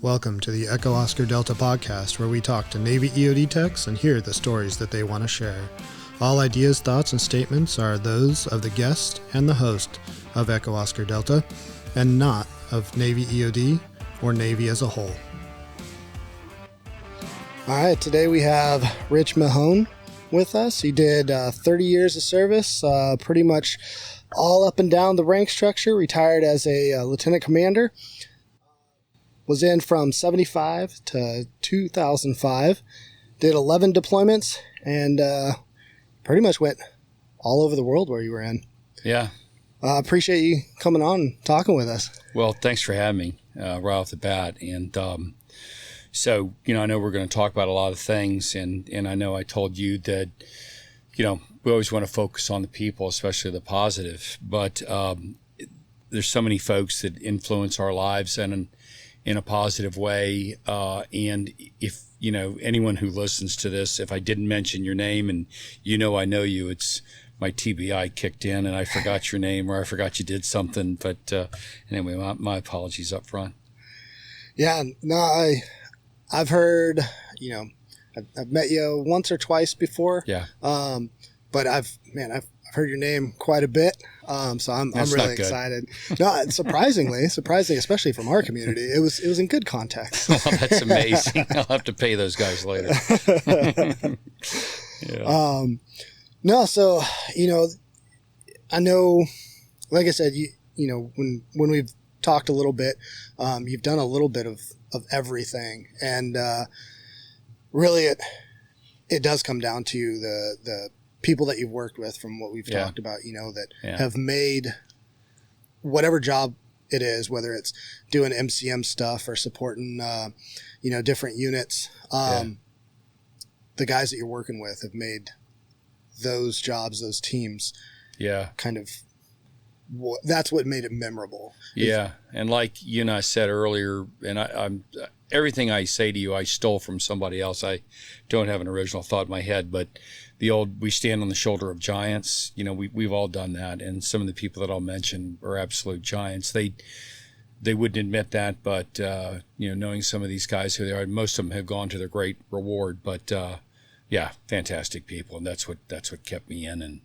Welcome to the Echo Oscar Delta podcast, where we talk to Navy EOD techs and hear the stories that they want to share. All ideas, thoughts, and statements are those of the guest and the host of Echo Oscar Delta, and not of Navy EOD or Navy as a whole. All right, today we have Rich Mahone with us. He did 30 years of service, pretty much all up and down the rank structure, retired as a lieutenant commander. Was in from 75 to 2005, did 11 deployments, and pretty much went all over the world where you were in. Yeah. Appreciate you coming on and talking with us. Well, thanks for having me right off the bat. And so, I know we're going to talk about a lot of things, and I know I told you that, we always want to focus on the people, especially the positive. But there's so many folks that influence our lives and in a positive way. And if, anyone who listens to this, if I didn't mention your name and I know you, it's my TBI kicked in and I forgot your name or I forgot you did something. But anyway, my apologies up front. Yeah, no, I've heard, I've met you once or twice before. Yeah. But I've heard your name quite a bit. So I'm really excited. No, surprisingly, especially from our community, it was in good context. Well, that's amazing. I'll have to pay those guys later. Yeah. No, so, I know, like I said, when we've talked a little bit, you've done a little bit of everything, and really it does come down to the people that you've worked with, from what we've talked about, that have made whatever job it is, whether it's doing MCM stuff or supporting, different units. The guys that you're working with have made those jobs, those teams, kind of, that's what made it memorable. Yeah. And like you and I said earlier, and I'm everything I say to you, I stole from somebody else. I don't have an original thought in my head, but the old, we stand on the shoulder of giants, we've all done that. And some of the people that I'll mention are absolute giants. They wouldn't admit that, but, knowing some of these guys who they are, most of them have gone to their great reward, but, fantastic people. And that's what kept me in. And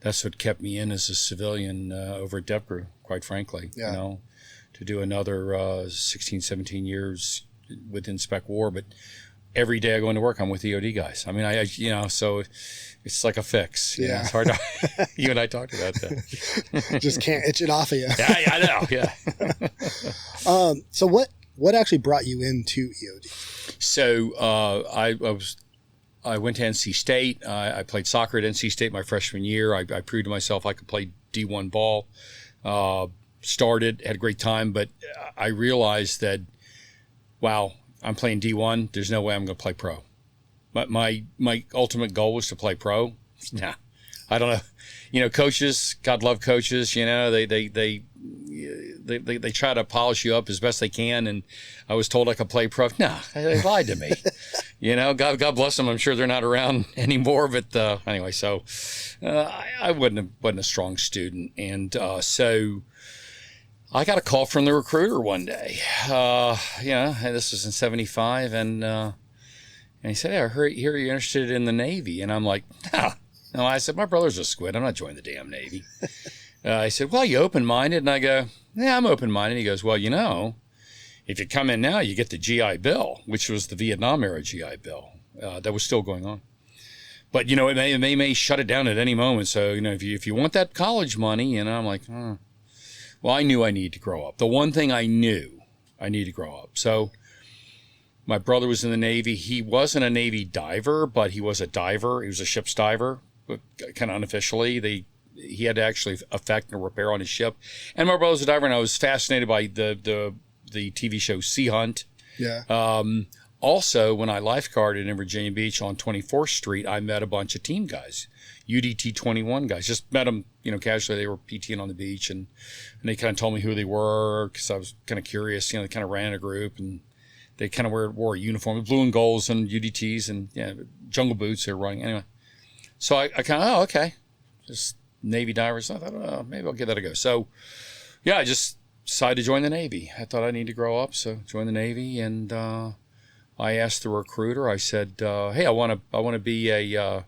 that's what kept me in as a civilian, over at DEPRU, quite frankly, to do another, 16, 17 years within Spec War, but every day I go into work, I'm with EOD guys. I mean, so it's like a fix. Yeah. It's hard to, you and I talked about that. Just can't itch it off of you. Yeah, I know. Yeah. So what actually brought you into EOD? So, I went to NC State. I played soccer at NC State my freshman year. I proved to myself I could play D1 ball. Started, had a great time, but I realized that, wow, I'm playing D1. There's no way I'm going to play pro. But my ultimate goal was to play pro. Nah, I don't know. Coaches, God love coaches. They try to polish you up as best they can. And I was told I could play pro. Nah, they lied to me. God bless them. I'm sure they're not around anymore. But anyway, so I wasn't a strong student, and so I got a call from the recruiter one day. This was in 75, and he said, "Hey, I hear you're interested in the Navy." And I'm like, no. I said, "My brother's a squid. I'm not joining the damn Navy." I said, "Well, you open-minded?" And I go, "Yeah, I'm open-minded." He goes, "Well, if you come in now, you get the GI Bill," which was the Vietnam era GI Bill that was still going on. But it may shut it down at any moment. So if you want that college money, I'm like, Well, I knew I needed to grow up. The one thing I knew, I needed to grow up. So my brother was in the Navy. He wasn't a Navy diver, but he was a diver. He was a ship's diver, but kind of unofficially. He had to actually effect a repair on his ship. And my brother was a diver, and I was fascinated by the TV show Sea Hunt. Yeah. Also, when I lifeguarded in Virginia Beach on 24th Street, I met a bunch of team guys, UDT 21 guys. Just met them, casually. They were PTing on the beach, and they kind of told me who they were because I was kind of curious. They kind of ran a group, and they kind of wore a uniform, blue and golds and UDTs and jungle boots they were running. Anyway, so I kind of, okay, just Navy divers. I thought, maybe I'll give that a go. So, I just decided to join the Navy. I thought I needed to grow up, so joined the Navy, and I asked the recruiter. I said, "Hey, I want to be an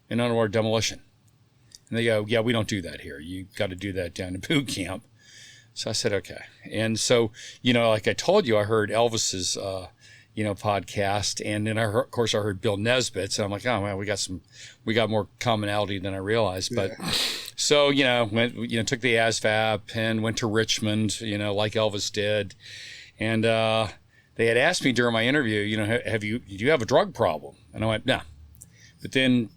underwater demolition." And they go, "Yeah, we don't do that here. You got to do that down in boot camp." So I said, "Okay." And so, like I told you, I heard Elvis's podcast, and then of course I heard Bill Nesbitt's, and I'm like, oh man, we got more commonality than I realized. But so went took the ASVAB and went to Richmond, like Elvis did, and they had asked me during my interview, do you have a drug problem? And I went, no. But then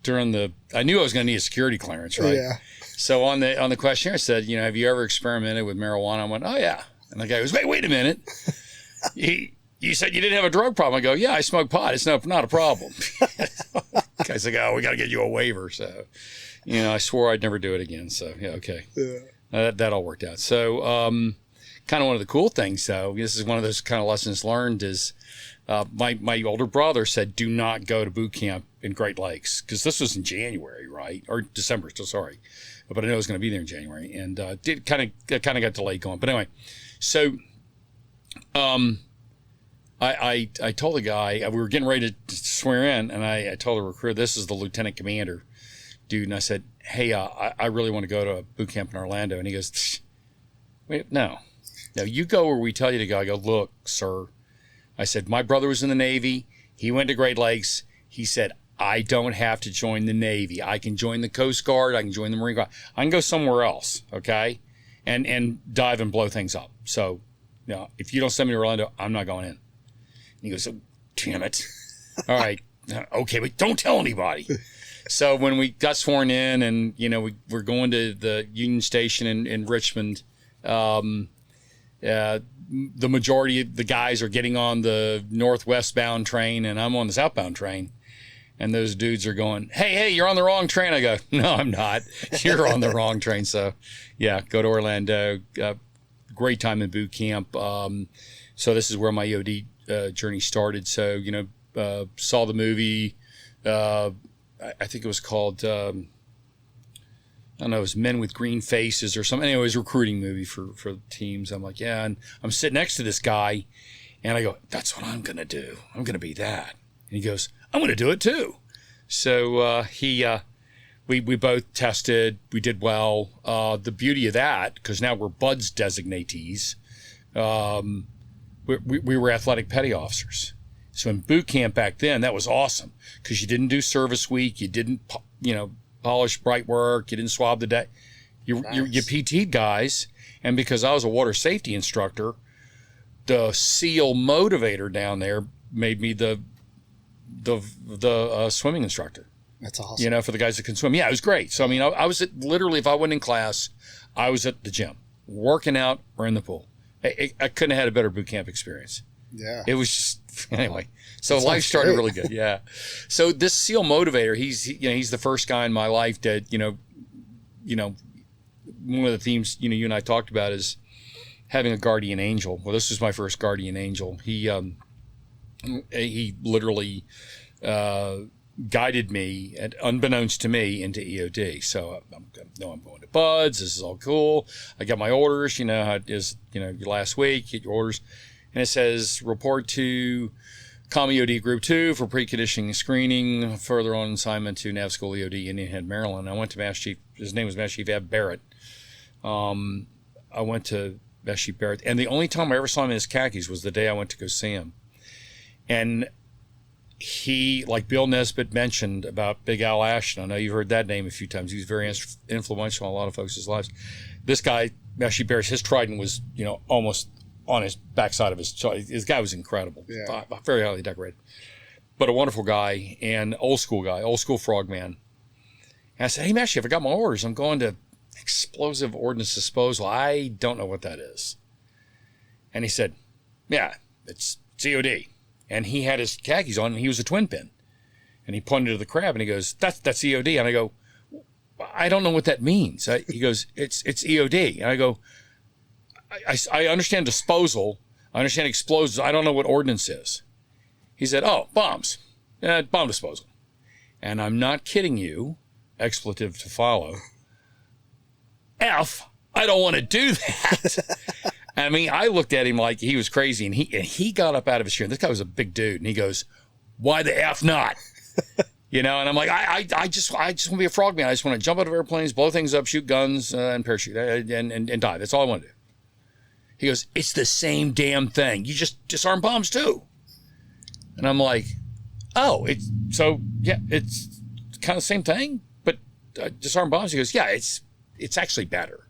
I knew I was going to need a security clearance, right? Yeah. So on the questionnaire I said, have you ever experimented with marijuana? I went, oh yeah. And the guy goes, wait a minute. You said you didn't have a drug problem. I go, yeah, I smoke pot. It's not a problem. Guy's like, oh, we got to get you a waiver. So, I swore I'd never do it again. So, yeah, okay. Yeah. That all worked out. So, kind of one of the cool things, though, this is one of those kind of lessons learned is my older brother said, do not go to boot camp in Great Lakes, because this was in January, right? Or December, so sorry. But I know I was going to be there in January. And it kind of got delayed going. But anyway, so I told the guy, we were getting ready to swear in, and I told the recruiter, this is the lieutenant commander dude, and I said, hey, I really want to go to a boot camp in Orlando. And he goes, wait, no, you go where we tell you to go. I go, look, sir, I said, my brother was in the Navy. He went to Great Lakes. He said, I don't have to join the Navy. I can join the Coast Guard. I can join the Marine Corps. I can go somewhere else, okay, and dive and blow things up. So, if you don't send me to Orlando, I'm not going in. And he goes, oh, damn it. All right. Okay, but don't tell anybody. So when we got sworn in and, we're going to the Union Station in Richmond, the majority of the guys are getting on the northwestbound train, and I'm on the southbound train. And those dudes are going, hey, you're on the wrong train. I go, no, I'm not. You're on the wrong train. So, yeah, go to Orlando. Great time in boot camp. So this is where my EOD journey started. So, saw the movie. I think it was called, I don't know, it was Men with Green Faces or something. Anyway, it was a recruiting movie for teams. I'm like, yeah. And I'm sitting next to this guy, and I go, that's what I'm going to do. I'm going to be that. And he goes, I'm going to do it too. So we both tested. We did well. The beauty of that, because now we're BUDS designatees, we were athletic petty officers. So in boot camp back then, that was awesome, because you didn't do service week. You didn't, polish bright work. You didn't swab the deck. You PT'd guys. And because I was a water safety instructor, the SEAL motivator down there made me the swimming instructor. That's awesome. For the guys that can swim. Yeah, it was great. So, I was literally, if I wasn't in class, I was at the gym, working out or in the pool. I couldn't have had a better boot camp experience. Yeah. It was just, anyway. So life started really good. Yeah. So this SEAL motivator, he's the first guy in my life that, one of the themes, you and I talked about is having a guardian angel. Well, this was my first guardian angel. He literally guided me, and unbeknownst to me, into EOD. So I'm going to BUDS. This is all cool. I got my orders. You know how it is. Your last week, get your orders, and it says report to COM EOD Group 2 for preconditioning screening. Further on assignment to Nav School EOD, Indian Head, Maryland. I went to Master Chief. His name was Master Chief Ab Barrett. I went to Master Chief Barrett, and the only time I ever saw him in his khakis was the day I went to go see him. And he, like Bill Nesbitt mentioned about Big Al Ashton, I know you've heard that name a few times. He was very influential in a lot of folks' lives. This guy, Master Chief Barrett, his trident was, almost on his backside of his chest. This guy was incredible. Yeah. Very highly decorated. But a wonderful guy and old school frogman. And I said, hey, Master Chief, I got my orders. I'm going to explosive ordnance disposal. I don't know what that is. And he said, yeah, it's EOD. And he had his khakis on, and he was a twin pin. And he pointed to the crab, and he goes, that's EOD. And I go, I don't know what that means. He goes, it's EOD. And I go, I understand disposal. I understand explosives. I don't know what ordnance is. He said, oh, bombs. Bomb disposal. And I'm not kidding you. Expletive to follow. I don't want to do that. I mean, I looked at him like he was crazy, and he got up out of his chair. This guy was a big dude, and he goes, "Why the F not?" And I'm like, I just want to be a frogman. I just want to jump out of airplanes, blow things up, shoot guns, and parachute, and die. That's all I want to do. He goes, "It's the same damn thing. You just disarm bombs too." And I'm like, "Oh, it's kind of the same thing, but disarm bombs." He goes, "Yeah, it's actually better.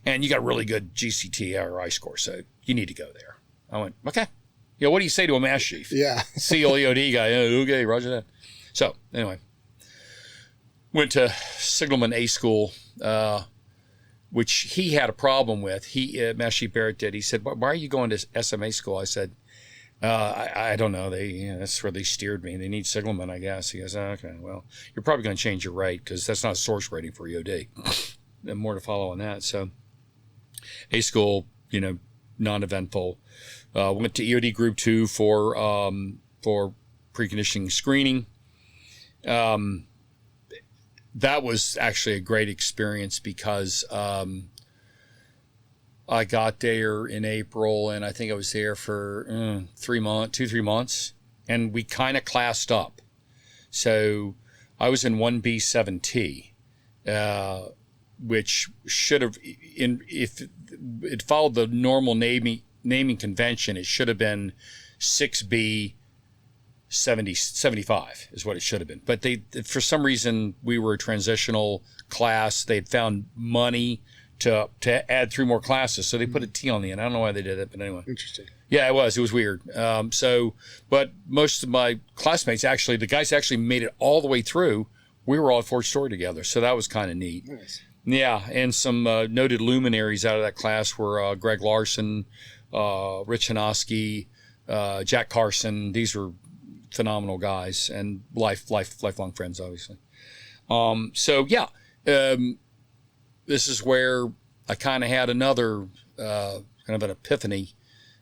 And you got a really good GCT or I score, so you need to go there." I went, "Okay." What do you say to a mass chief? Yeah. SEAL EOD guy. Okay, roger that. So anyway, went to Signalman A school, which he had a problem with. Master Chief Barrett did. He said, "Why are you going to SMA school?" I said, I don't know. That's where they steered me. They need signalmen, I guess." He goes, "Okay, well, you're probably going to change your rate because that's not a source rating for EOD." And more to follow on that. So A school, non-eventful. Went to EOD Group 2 for preconditioning screening. That was actually a great experience because I got there in April, and I think I was there for 3 months, and we kind of classed up. So I was in 1B7T, which should have, if it followed the normal naming convention, it should have been 6B75 is what it should have been. But for some reason, we were a transitional class. They'd found money to add 3 more classes, so they put a T on the end. I don't know why they did it, but anyway. Interesting. Yeah, it was weird. But most of my classmates, actually, the guys actually made it all the way through. We were all at Fort Story together, so that was kind of neat. Nice. Yeah, and some noted luminaries out of that class were Greg Larson, Rich Hanoski, Jack Carson. These were phenomenal guys and lifelong friends, obviously. This is where I kind of had another kind of an epiphany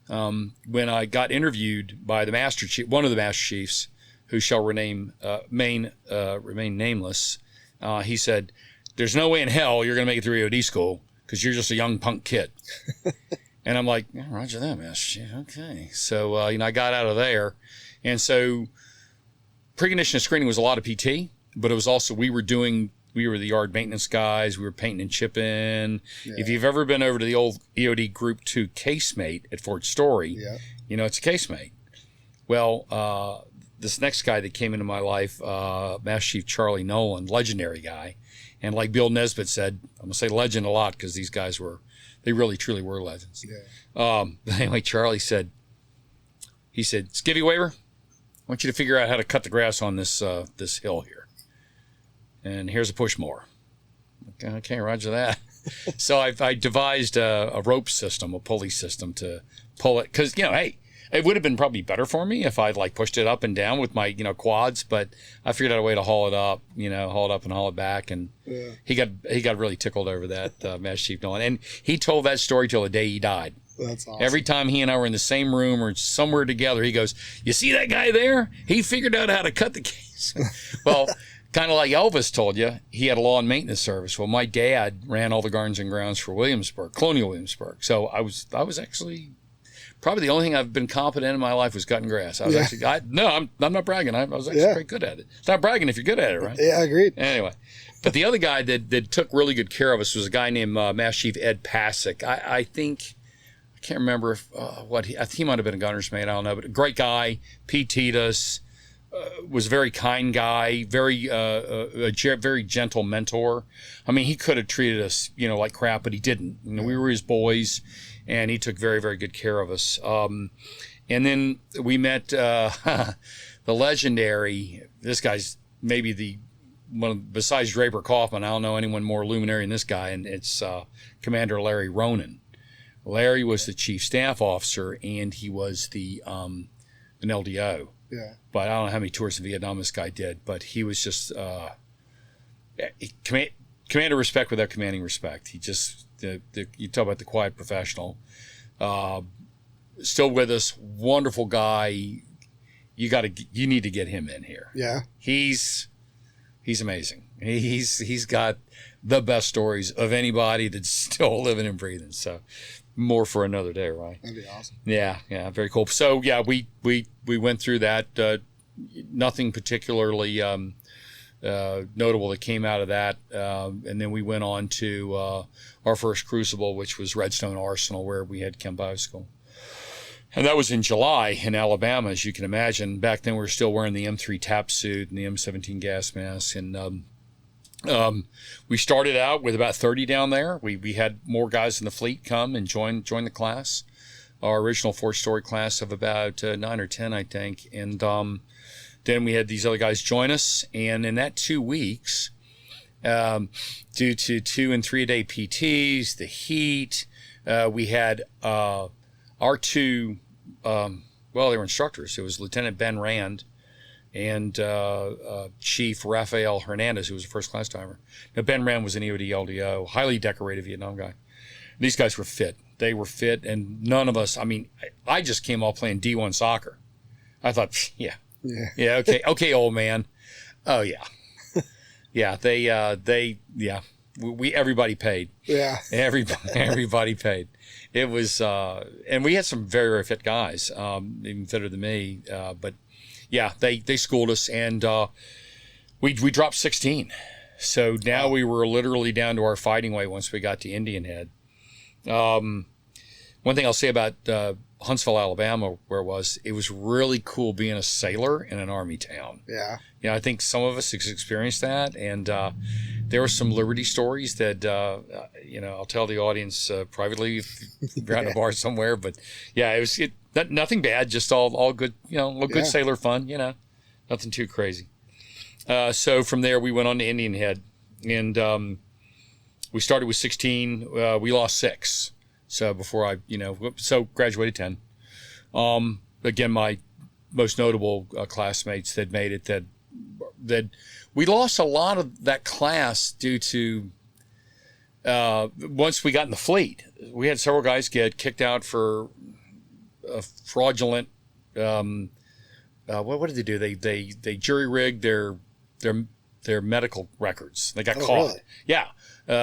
when I got interviewed by the Master Chief, one of the Master Chiefs, who shall remain nameless. He said, "There's no way in hell you're going to make it through EOD school because you're just a young punk kid." And I'm like, "Yeah, roger that, Master Chief. Okay." So, I got out of there. And so preconditioning screening was a lot of PT, but it was also, we were the yard maintenance guys. We were painting and chipping. Yeah. If you've ever been over to the old EOD Group 2 casemate at Fort Story, it's a casemate. Well, this next guy that came into my life, Master Chief Charlie Nolan, legendary guy. And like Bill Nesbitt said, I'm going to say legend a lot because these guys they really, truly were legends. Yeah. Anyway, Charlie said, "Skivvy Waver, I want you to figure out how to cut the grass on this hill here. And here's a push mower." Okay, roger that. So I devised a rope system, a pulley system to pull it. Because, hey, it would have been probably better for me if I'd pushed it up and down with my, quads. But I figured out a way to haul it up and haul it back. And he got really tickled over that, Master Chief Nolan. And he told that story till the day he died. That's awesome. Every time he and I were in the same room or somewhere together, he goes, "You see that guy there? He figured out how to cut the case." Well, kind of like Elvis told you, he had a lawn maintenance service. Well, my dad ran all the gardens and grounds for Colonial Williamsburg. So I was actually probably the only thing I've been competent in my life was cutting grass. I'm not bragging. I was actually pretty good at it. It's not bragging if you're good at it, right? Yeah, agreed. Anyway, but the other guy that took really good care of us was a guy named Master Chief Ed Pasick. I can't remember if he might have been a gunner's mate. I don't know, but a great guy. PT'd us. Was a very kind guy, very gentle mentor. I mean, he could have treated us, like crap, but he didn't. We were his boys, and he took very, very good care of us. And then we met the legendary. This guy's maybe the one besides Draper Kaufman. I don't know anyone more luminary than this guy, and it's Commander Larry Ronan. Larry was the chief staff officer, and he was an LDO. Yeah. But I don't know how many tours in Vietnam this guy did, but he was just commander respect without commanding respect. He just you talk about the quiet professional. Still with us, wonderful guy. You need to get him in here. Yeah. He's amazing. He's got the best stories of anybody that's still living and breathing. So more for another day, right? That'd be awesome. Yeah, very cool. So yeah, we went through that. Nothing particularly notable that came out of that, and then we went on to our first crucible, which was Redstone Arsenal, where we had Chem Bioschool. And that was in July in Alabama, as you can imagine. Back then, we were still wearing the M3 TAP suit and the M17 gas mask. And we started out with about 30 down there. We had more guys in the fleet come and join the class. Our original 4-story class of about 9 or 10, I think. And then we had these other guys join us. And in that 2 weeks, due to 2 and 3 a day PTs, the heat, we had our 2, they were instructors. It was Lieutenant Ben Rand and Chief Rafael Hernandez, who was a first-class timer. Now, Ben Rand was an EOD LDO, highly decorated Vietnam guy. These guys were fit. They were fit, and none of us, I just came off playing D1 soccer. I thought, yeah, okay, old man. Oh, yeah. Yeah, everybody paid. Yeah. Everybody paid. It was, and we had some very, very fit guys, even fitter than me. But yeah, they schooled us, and we dropped 16. So now we were literally down to our fighting weight once we got to Indian Head. One thing I'll say about Huntsville, Alabama, where it was really cool being a sailor in an Army town. Yeah. I think some of us experienced that, and there were some Liberty stories that I'll tell the audience privately if you're out in a bar somewhere. But yeah, it was nothing bad, just all good, good sailor fun, nothing too crazy. So from there we went on to Indian Head, and we started with 16. We lost 6. So before graduated 10. Again, my most notable classmates that made it, that we lost a lot of that class due to once we got in the fleet, we had several guys get kicked out for fraudulent. What did they do? They jury rigged their medical records. They got caught. Really? Yeah.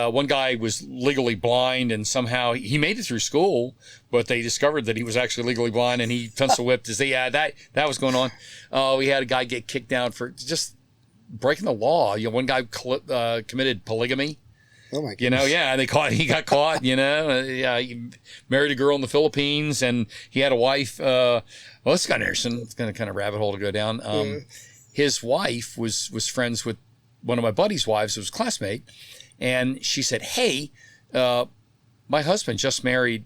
One guy was legally blind, and somehow he made it through school, but they discovered that he was actually legally blind, and he pencil whipped his. Yeah, that was going on. We had a guy get kicked out for just breaking the law. One guy committed polygamy. Oh my goodness. And he got caught. Yeah, he married a girl in the Philippines, and he had a wife. It's kind of interesting. It's kind of rabbit hole to go down. His wife was friends with one of my buddy's wives, who was a classmate. And she said, "Hey, my husband just married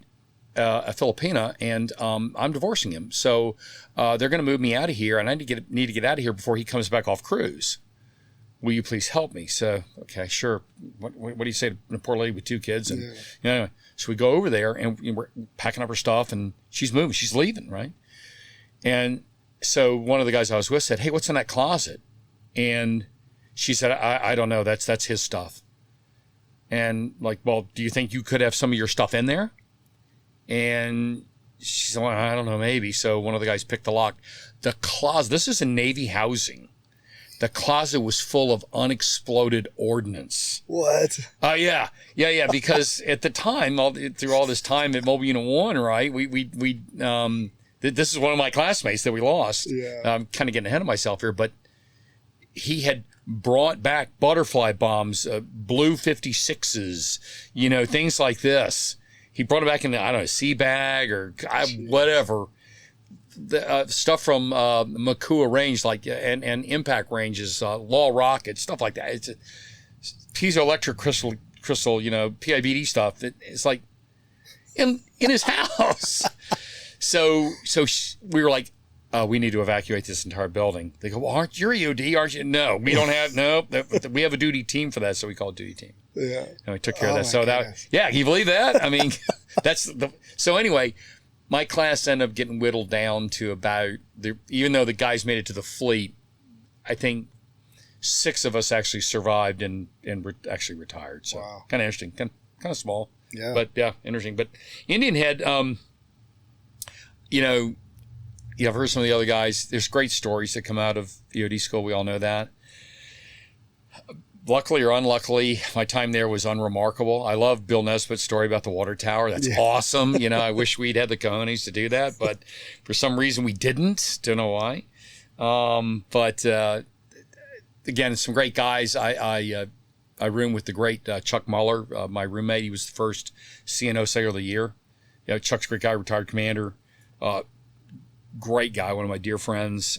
a Filipina, and I'm divorcing him. So they're going to move me out of here, and I need to get out of here before he comes back off cruise. Will you please help me?" So, okay, sure. What do you say to a poor lady with 2 kids? And anyway, so we go over there, and we're packing up her stuff, and she's moving. She's leaving, right? And so one of the guys I was with said, "Hey, what's in that closet?" And she said, I don't know. That's his stuff. And well, do you think you could have some of your stuff in there? And she said, well, I don't know, maybe. So one of the guys picked the lock. The closet, this is in Navy housing. The closet was full of unexploded ordnance. What? Yeah. Because at the time, through all this time at Mobile Unit 1, right, this is one of my classmates that we lost. Yeah. I'm kind of getting ahead of myself here, but he had brought back butterfly bombs, blue 56s, things like this. He brought it back in, a sea bag or whatever. The stuff from Makua Range, and impact ranges, Law rockets, stuff like that. It's piezoelectric crystal, PIBD stuff. It's like in his house. So we were like, we need to evacuate this entire building. They go, well, aren't you EOD? Aren't you? No, we don't have, no. We have a duty team for that, so we call it duty team. Yeah. And we took care of that. So goodness. Can you believe that? So anyway, my class ended up getting whittled down to about, even though the guys made it to the fleet, I think 6 of us actually survived and actually retired. So wow. Kind of interesting, kind of small. Yeah. But yeah, interesting. But Indian Head, I've heard some of the other guys. There's great stories that come out of EOD school. We all know that. luckily or unluckily, my time there was unremarkable. I love Bill Nesbitt's story about the water tower. That's awesome. You know, I wish we'd had the cojones to do that, but for some reason we didn't. Don't know why. But again, some great guys. I roomed with the great Chuck Muller, my roommate. He was the first CNO Sailor of the Year. You know, Chuck's a great guy, retired commander. Great guy, one of my dear friends.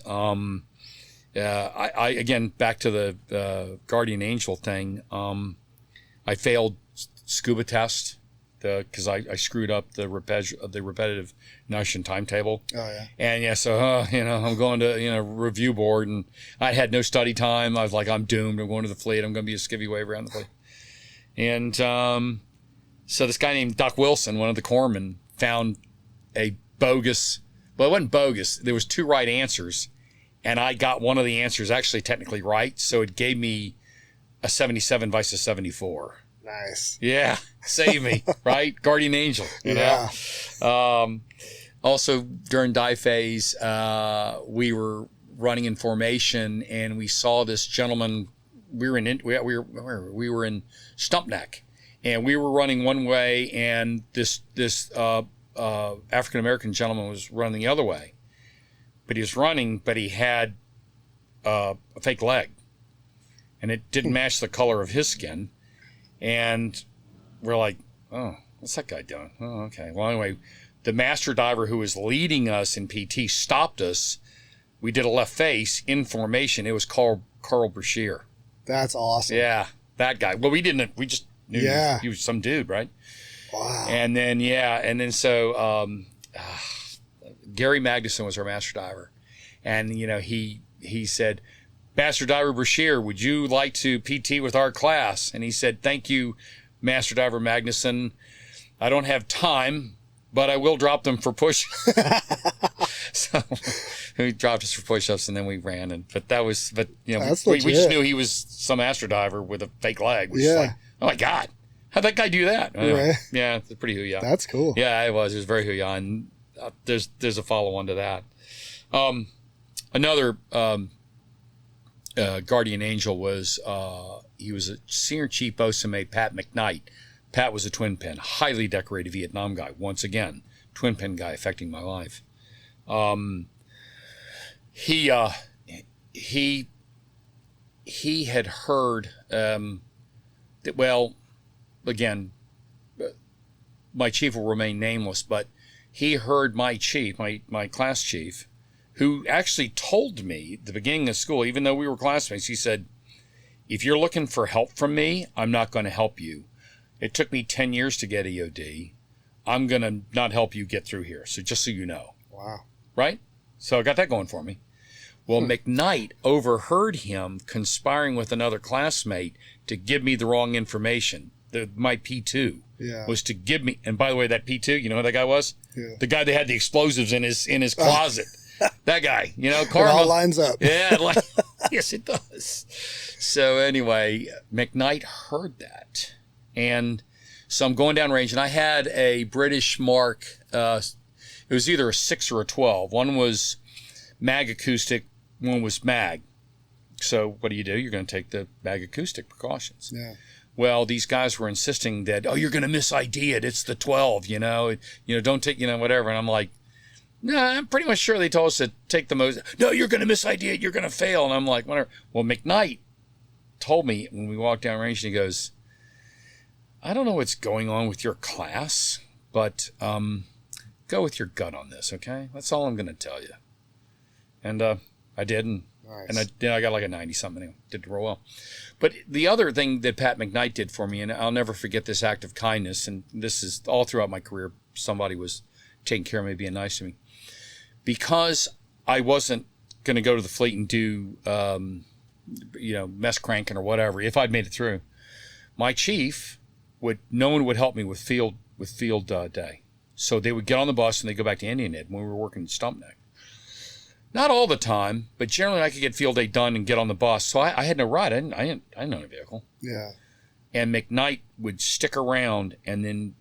I again, back to the Guardian Angel thing. I failed scuba test because I screwed up the repetitive notion timetable. Oh yeah. And yeah, so you know, I'm going to review board, and I had no study time. I was like, I'm doomed. I'm going to the fleet. I'm going to be a skivvy wave around the fleet. And so this guy named Doc Wilson, one of the corpsmen, found a bogus. Well, it wasn't bogus. There was 2 right answers. And I got one of the answers actually technically right, so it gave me a 77 versus 74. Nice. Yeah, save me, right? Guardian Angel. You know? Also, during dive phase, we were running in formation, and we saw this gentleman. We were in Stump Neck, and we were running one way, and this African American gentleman was running the other way. But he was running, but he had a fake leg. And it didn't match the color of his skin. And we're like, oh, what's that guy doing? Oh, okay. Well, anyway, the master diver who was leading us in PT stopped us. We did a left face in formation. It was Carl Brashear. That's awesome. Yeah, that guy. Well, we just knew he was some dude, right? Wow. And then so... Gary Magnuson was our master diver, and he said, "Master Diver Brashear, would you like to PT with our class?" And he said, "Thank you, Master Diver Magnuson. I don't have time, but I will drop them for push." So he dropped us for push-ups, and then we ran. But we just knew he was some master diver with a fake leg. Which is like, oh my God, how'd that guy do that? Right. Yeah, it's pretty hoo-yah. That's cool. Yeah, it was. It was very hoo-yah. And there's a follow-on to that. Another Guardian Angel was he was a senior chief bosun mate, Pat McKnight. Pat was a twin pin, highly decorated Vietnam guy. Once again, twin pin guy affecting my life. He had heard that. Well, again, my chief will remain nameless, but he heard my chief, my class chief, who actually told me at the beginning of school, even though we were classmates, he said, "If you're looking for help from me, I'm not going to help you. It took me 10 years to get EOD. I'm going to not help you get through here. So just so you know." Wow. Right? So I got that going for me. Well, McKnight overheard him conspiring with another classmate to give me the wrong information. My P2 was to give me, and by the way, that P2, you know who that guy was? Yeah. The guy that had the explosives in his closet. That guy, Karma. It all lines up. Yeah, yes, it does. So anyway, McKnight heard that. And so I'm going down range, and I had a British Mark. It was either a 6 or a 12. One was mag acoustic, one was mag. So what do? You're going to take the mag acoustic precautions. Yeah. Well, these guys were insisting that, you're going to mis-ID it. It's the 12, don't take, whatever. And I'm like, no, I'm pretty much sure they told us to take the most. No, you're going to mis-ID it. You're going to fail. And I'm like, whatever. Well, McKnight told me when we walked down range, and he goes, "I don't know what's going on with your class, but go with your gut on this, okay? That's all I'm going to tell you." And I did, and nice. And I got like a 90-something. Anyway, did real well. But the other thing that Pat McKnight did for me, and I'll never forget this act of kindness, and this is all throughout my career, somebody was taking care of me, being nice to me. Because I wasn't going to go to the fleet and do, mess cranking or whatever, if I'd made it through, my chief no one would help me with field day. So they would get on the bus and they'd go back to Indian Head when we were working in Stump Neck. Not all the time, but generally I could get field day done and get on the bus. So I had no ride. I didn't own a vehicle. Yeah. And McKnight would stick around and then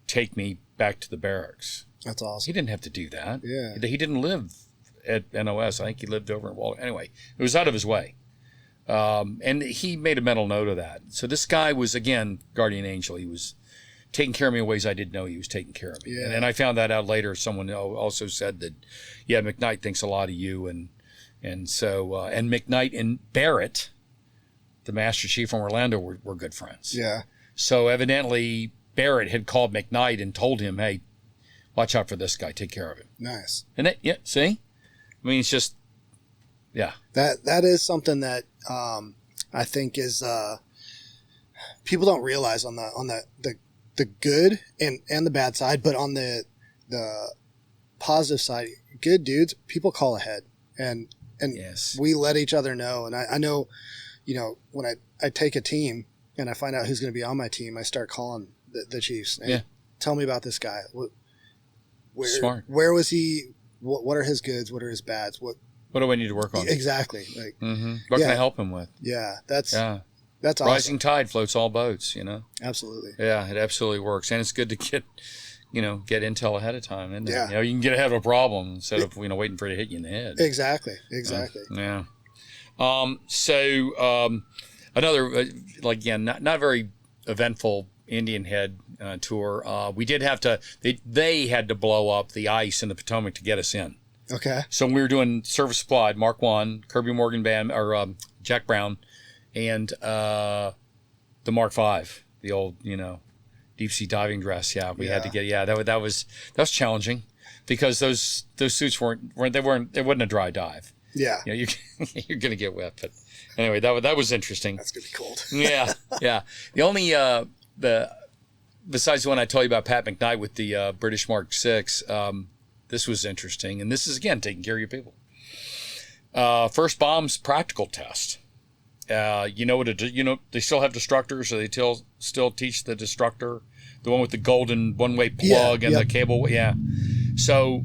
take me back to the barracks. That's awesome. He didn't have to do that. Yeah. He didn't live at NOS. I think he lived over in Walter. Anyway, it was out of his way. And he made a mental note of that. So this guy was, again, guardian angel. He was taking care of me in ways I didn't know he was taking care of me. Yeah. And I found that out later. Someone also said that, yeah, McKnight thinks a lot of you. And so, and McKnight and Barrett, the Master Chief from Orlando, were good friends. Yeah. So evidently Barrett had called McKnight and told him, hey, watch out for this guy. Take care of him. Nice. And that, yeah, see? I mean, it's just, yeah. That is something that I think is people don't realize on the good and the bad side, but on the positive side, good dudes, people call ahead and yes. we let each other know. And I know, when I take a team and I find out who's going to be on my team, I start calling the Chiefs. And tell me about this guy. Smart. Where was he? What are his goods? What are his bads? What do I need to work on? Exactly. Like, what can I help him with? Yeah, that's awesome. Rising tide floats all boats, Absolutely. Yeah, it absolutely works. And it's good to get intel ahead of time, isn't it? Yeah. You can get ahead of a problem instead of, waiting for it to hit you in the head. Exactly. Yeah. Another, not very eventful Indian Head tour. We did have to, they had to blow up the ice in the Potomac to get us in. Okay. So we were doing service supplied, Mark 1, Kirby Morgan Band, or Jack Brown, and the Mark 5, the old, deep sea diving dress. Yeah, we had to get, that was challenging because those suits they wasn't a dry dive. Yeah. You're going to get wet. But anyway, that was interesting. That's going to be cold. Yeah. The only, besides the one I told you about Pat McKnight with the British Mark 6, this was interesting. And this is, again, taking care of your people. First bombs practical test. They still have destructors, so they still teach the destructor, the one with the golden one-way plug and the cable. Yeah. So,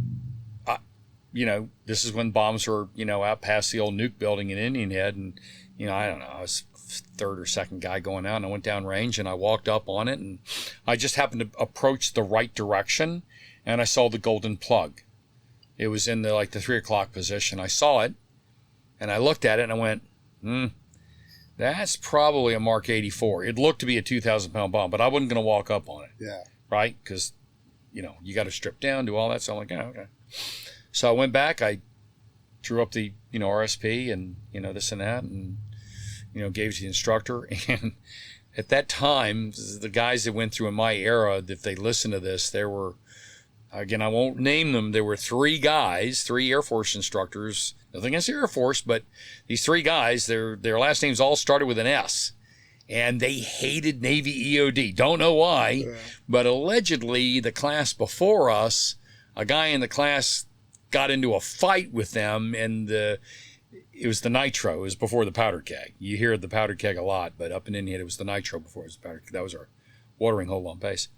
this is when bombs were, out past the old nuke building in Indian Head. And, I don't know, I was third or second guy going out, and I went down range and I walked up on it, and I just happened to approach the right direction, and I saw the golden plug. It was in the 3 o'clock position. I saw it, and I looked at it, and I went, that's probably a Mark 84. It looked to be a 2,000-pound bomb, but I wasn't going to walk up on it. Yeah. Right? Because, you got to strip down, do all that. So I'm like, okay. So I went back. I drew up the, RSP and, this and that, and, gave it to the instructor. And at that time, the guys that went through in my era, if they listen to this, there were, again, I won't name them. There were 3 guys, 3 Air Force instructors. Nothing against the Air Force, but these 3 guys, their last names all started with an S. And they hated Navy EOD. Don't know why, but allegedly the class before us, a guy in the class got into a fight with them, and it was the nitro. It was before the powder keg. You hear the powder keg a lot, but up in Indiana, it was the nitro before it was the powder keg. That was our watering hole on base.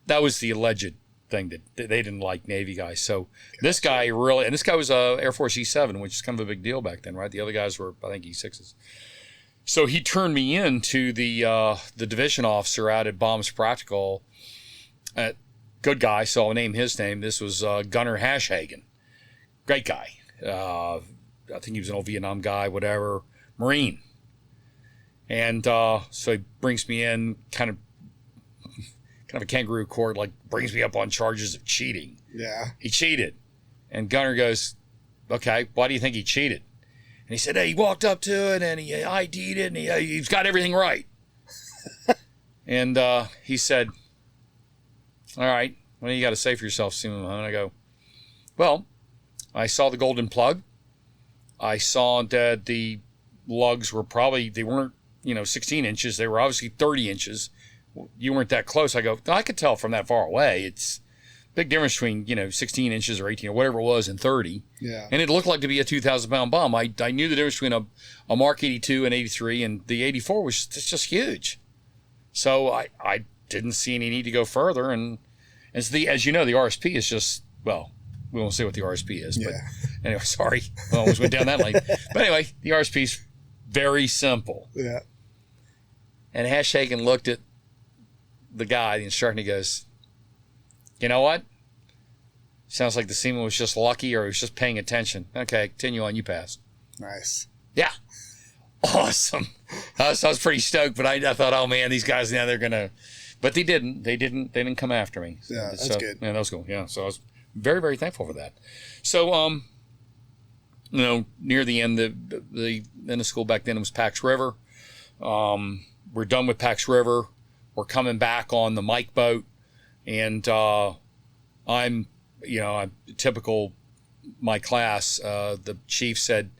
That was the alleged thing that they didn't like Navy guys. So this guy really, and this guy was Air Force E7, which is kind of a big deal back then, right? The other guys were, I think, E6s. So he turned me in to the division officer out at Bombs Practical. Good guy, so I'll name his name. This was Gunnar Hashhagen. Great guy. I think he was an old Vietnam guy, whatever. Marine. And so he brings me in, kind of a kangaroo court, brings me up on charges of cheating. Yeah. He cheated. And Gunnar goes, okay, why do you think he cheated? And he said, hey, he walked up to it and he ID'd it and he's got everything right. And he said, all right, what do you got to say for yourself, Seaman Mahone? I go, well, I saw the golden plug. I saw that the lugs were they weren't, 16 inches. They were obviously 30 inches. You weren't that close. I go, I could tell from that far away. It's a big difference between, 16 inches or 18 or whatever it was and 30. Yeah. And it looked like to be a 2,000-pound bomb. I knew the difference between a Mark 82 and 83, and the 84 was just huge. So I didn't see any need to go further. And as the RSP is just, well, we won't say what the RSP is. But anyway, sorry. I almost went down that lane. But anyway, the RSP is very simple. Yeah. And Hashhagen looked at the guy, the instructor, and he goes, you know what? Sounds like the seaman was just lucky or he was just paying attention. Okay, continue on. You passed. Nice. Yeah. awesome. I was pretty stoked, but I thought, oh man, these guys now they're gonna, but they didn't. They didn't come after me. Yeah, that's so, good. Yeah, that was cool. Yeah, so I was very, very thankful for that. So, near the end, the end of school back then it was Pax River. We're done with Pax River. We're coming back on the Mike boat, and I'm typical my class. The chief said,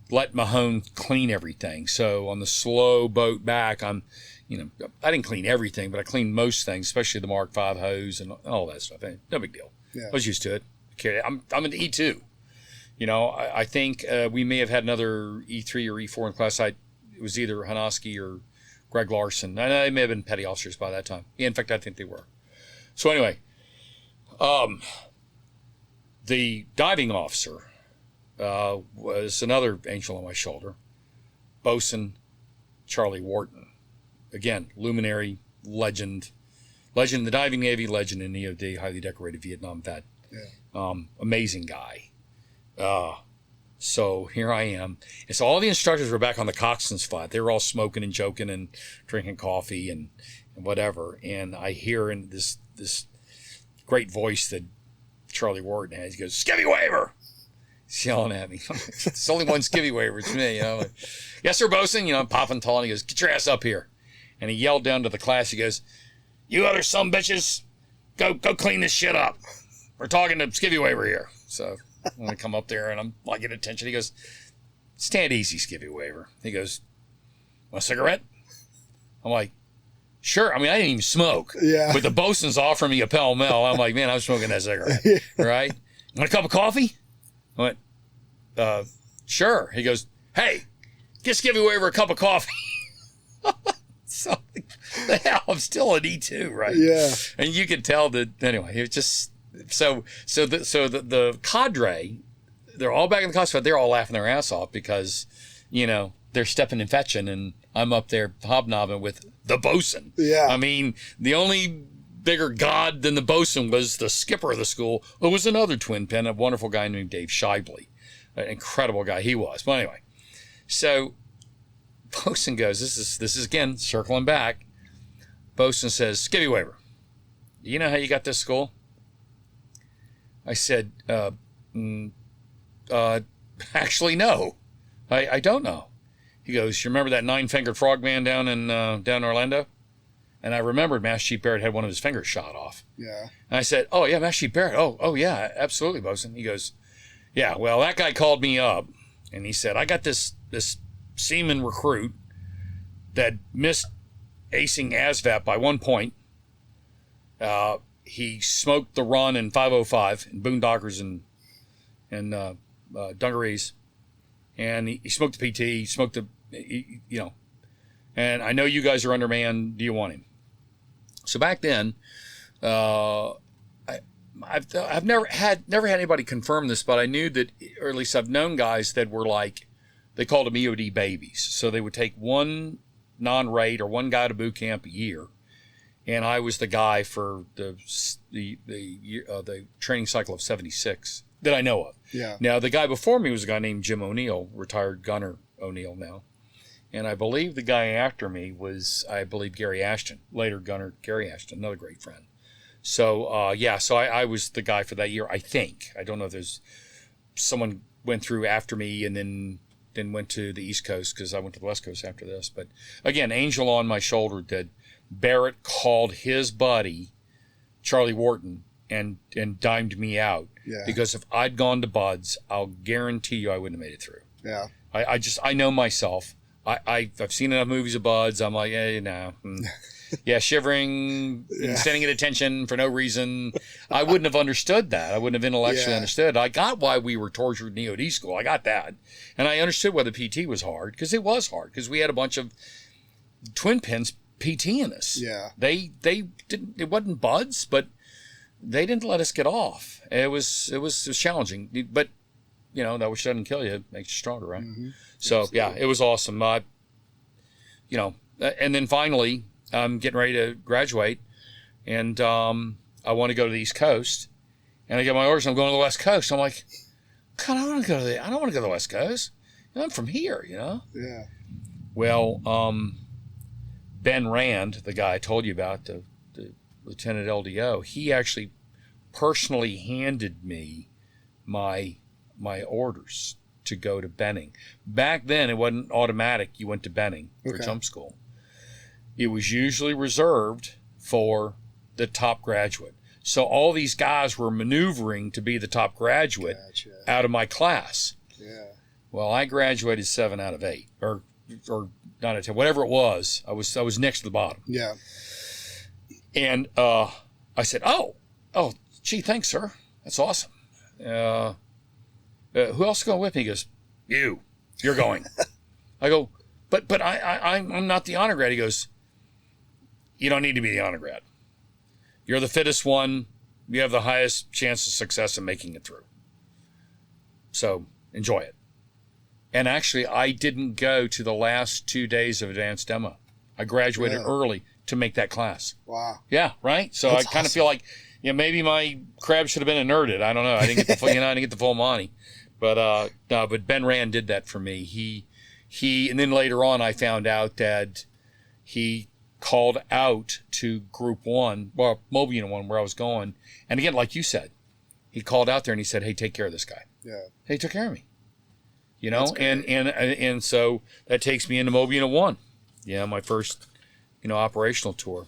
let Mahone clean everything. So on the slow boat back, I didn't clean everything, but I cleaned most things, especially the Mark V hose and all that stuff. No big deal. Yeah. I was used to it. Okay, I'm an E2. I think we may have had another E3 or E4 in class. It was either Hanoski or Greg Larson. And they may have been petty officers by that time. Yeah, in fact, I think they were. So anyway, the diving officer was another angel on my shoulder, Bosun Charlie Wharton. Again, luminary, legend in the diving Navy, legend in EOD, highly decorated Vietnam vet. Yeah. Amazing guy. So here I am. And so all the instructors were back on the coxswain's flat. They were all smoking and joking and drinking coffee and whatever. And I hear in this great voice that Charlie Wharton has. He goes, "Skivvy waiver!" He's yelling at me. It's only one skivvy waiver. It's me. Like, yes, sir, bosun. I'm popping tall. And he goes, "Get your ass up here." And he yelled down to the class. He goes, "You other sumbitches, go clean this shit up. We're talking to skivvy waiver here." So when I come up there and I'm like, get attention, he goes, "Stand easy, skivvy waiver." He goes, "Want a cigarette?" I'm like, "Sure." I mean, I didn't even smoke. Yeah. But the bosun's offering me a Pall Mall. I'm like, man, I'm smoking that cigarette. Right? "Want a cup of coffee?" I went, "Sure." He goes, "Hey, get skivvy waiver a cup of coffee." So, the hell, I'm still an E2, right? Yeah. And you could tell that, anyway, it was just, so the cadre, they're all back in the cockpit. They're all laughing their ass off because, they're stepping and fetching, and I'm up there hobnobbing with the bosun. Yeah. I mean, the only bigger god than the bosun was the skipper of the school, who was another twin pen, a wonderful guy named Dave Shibley. An incredible guy he was. But anyway, so bosun goes, this is again, circling back. Bosun says, "Skivvy waiver, do you know how you got this school?" I said, actually, no. I don't know. He goes, "You remember that 9-fingered frogman down in Orlando?" And I remembered Master Chief Barrett had one of his fingers shot off. Yeah. And I said, "Oh, yeah, Master Chief Barrett. Oh, yeah, absolutely, bosun." He goes, "Yeah, well, that guy called me up, and he said, I got this seaman recruit that missed acing ASVAP by 1 point. He smoked the run in 505 in Boondockers and dungarees, and he smoked the PT, he smoked and I know you guys are undermanned. Do you want him?" So back then, I've never had anybody confirm this, but I knew that, or at least I've known guys that were like, they called them EOD babies. So they would take one non-rate or one guy to boot camp a year, and I was the guy for the training cycle of 76 that I know of. Yeah. Now the guy before me was a guy named Jim O'Neill, retired gunner O'Neill now. And I believe the guy after me was, Gary Ashton, later gunner Gary Ashton, another great friend. So, I was the guy for that year, I think. I don't know if there's someone went through after me and then went to the East Coast, because I went to the West Coast after this. But again, angel on my shoulder that Barrett called his buddy, Charlie Wharton, and dimed me out. Yeah. Because if I'd gone to Buds, I'll guarantee you I wouldn't have made it through. Yeah. I know myself. I've seen enough movies of Buds. I'm like, hey, no. Yeah, shivering, and standing at attention for no reason. I wouldn't have understood that. I wouldn't have intellectually understood. I got why we were tortured in EOD school. I got that. And I understood why the PT was hard, because it was hard, because we had a bunch of twin pins PT-ing us. Yeah. They didn't, it wasn't Buds, but they didn't let us get off. It was challenging. But, that which doesn't kill you, it makes you stronger, right? Mm-hmm. So, it was awesome. And then finally, I'm getting ready to graduate, and I want to go to the East Coast, and I get my orders, and I'm going to the West Coast. I'm like, God, I don't want to go to the West Coast. I'm from here, Yeah. Well, Ben Rand, the guy I told you about, the Lieutenant LDO, he actually personally handed me my orders to go to Benning. Back then, it wasn't automatic. You went to Benning for jump school. It was usually reserved for the top graduate. So all these guys were maneuvering to be the top graduate out of my class. Yeah. Well, I graduated 7 out of 8, or 9 out of 10, whatever it was. I was next to the bottom. Yeah. And I said, "Oh, gee, thanks, sir. That's awesome. Who else is going with me?" He goes, "You're going." I go, "But I'm not the honor grad." He goes, "You don't need to be the honor grad. You're the fittest one. You have the highest chance of success in making it through. So enjoy it." And actually, I didn't go to the last 2 days of advanced demo. I graduated early to make that class. Wow. Yeah, right? So That's I kind of feel like, maybe my crab should have been alerted. I don't know. I didn't get the full, I didn't get the full money. But no, but Ben Rand did that for me. He and then later on I found out that he called out to Group 1, well, Mobile Unit 1, where I was going. And again, like you said, he called out there and he said, "Hey, take care of this guy." Yeah. He took care of me. And so that takes me into Mobile Unit 1. My first, operational tour.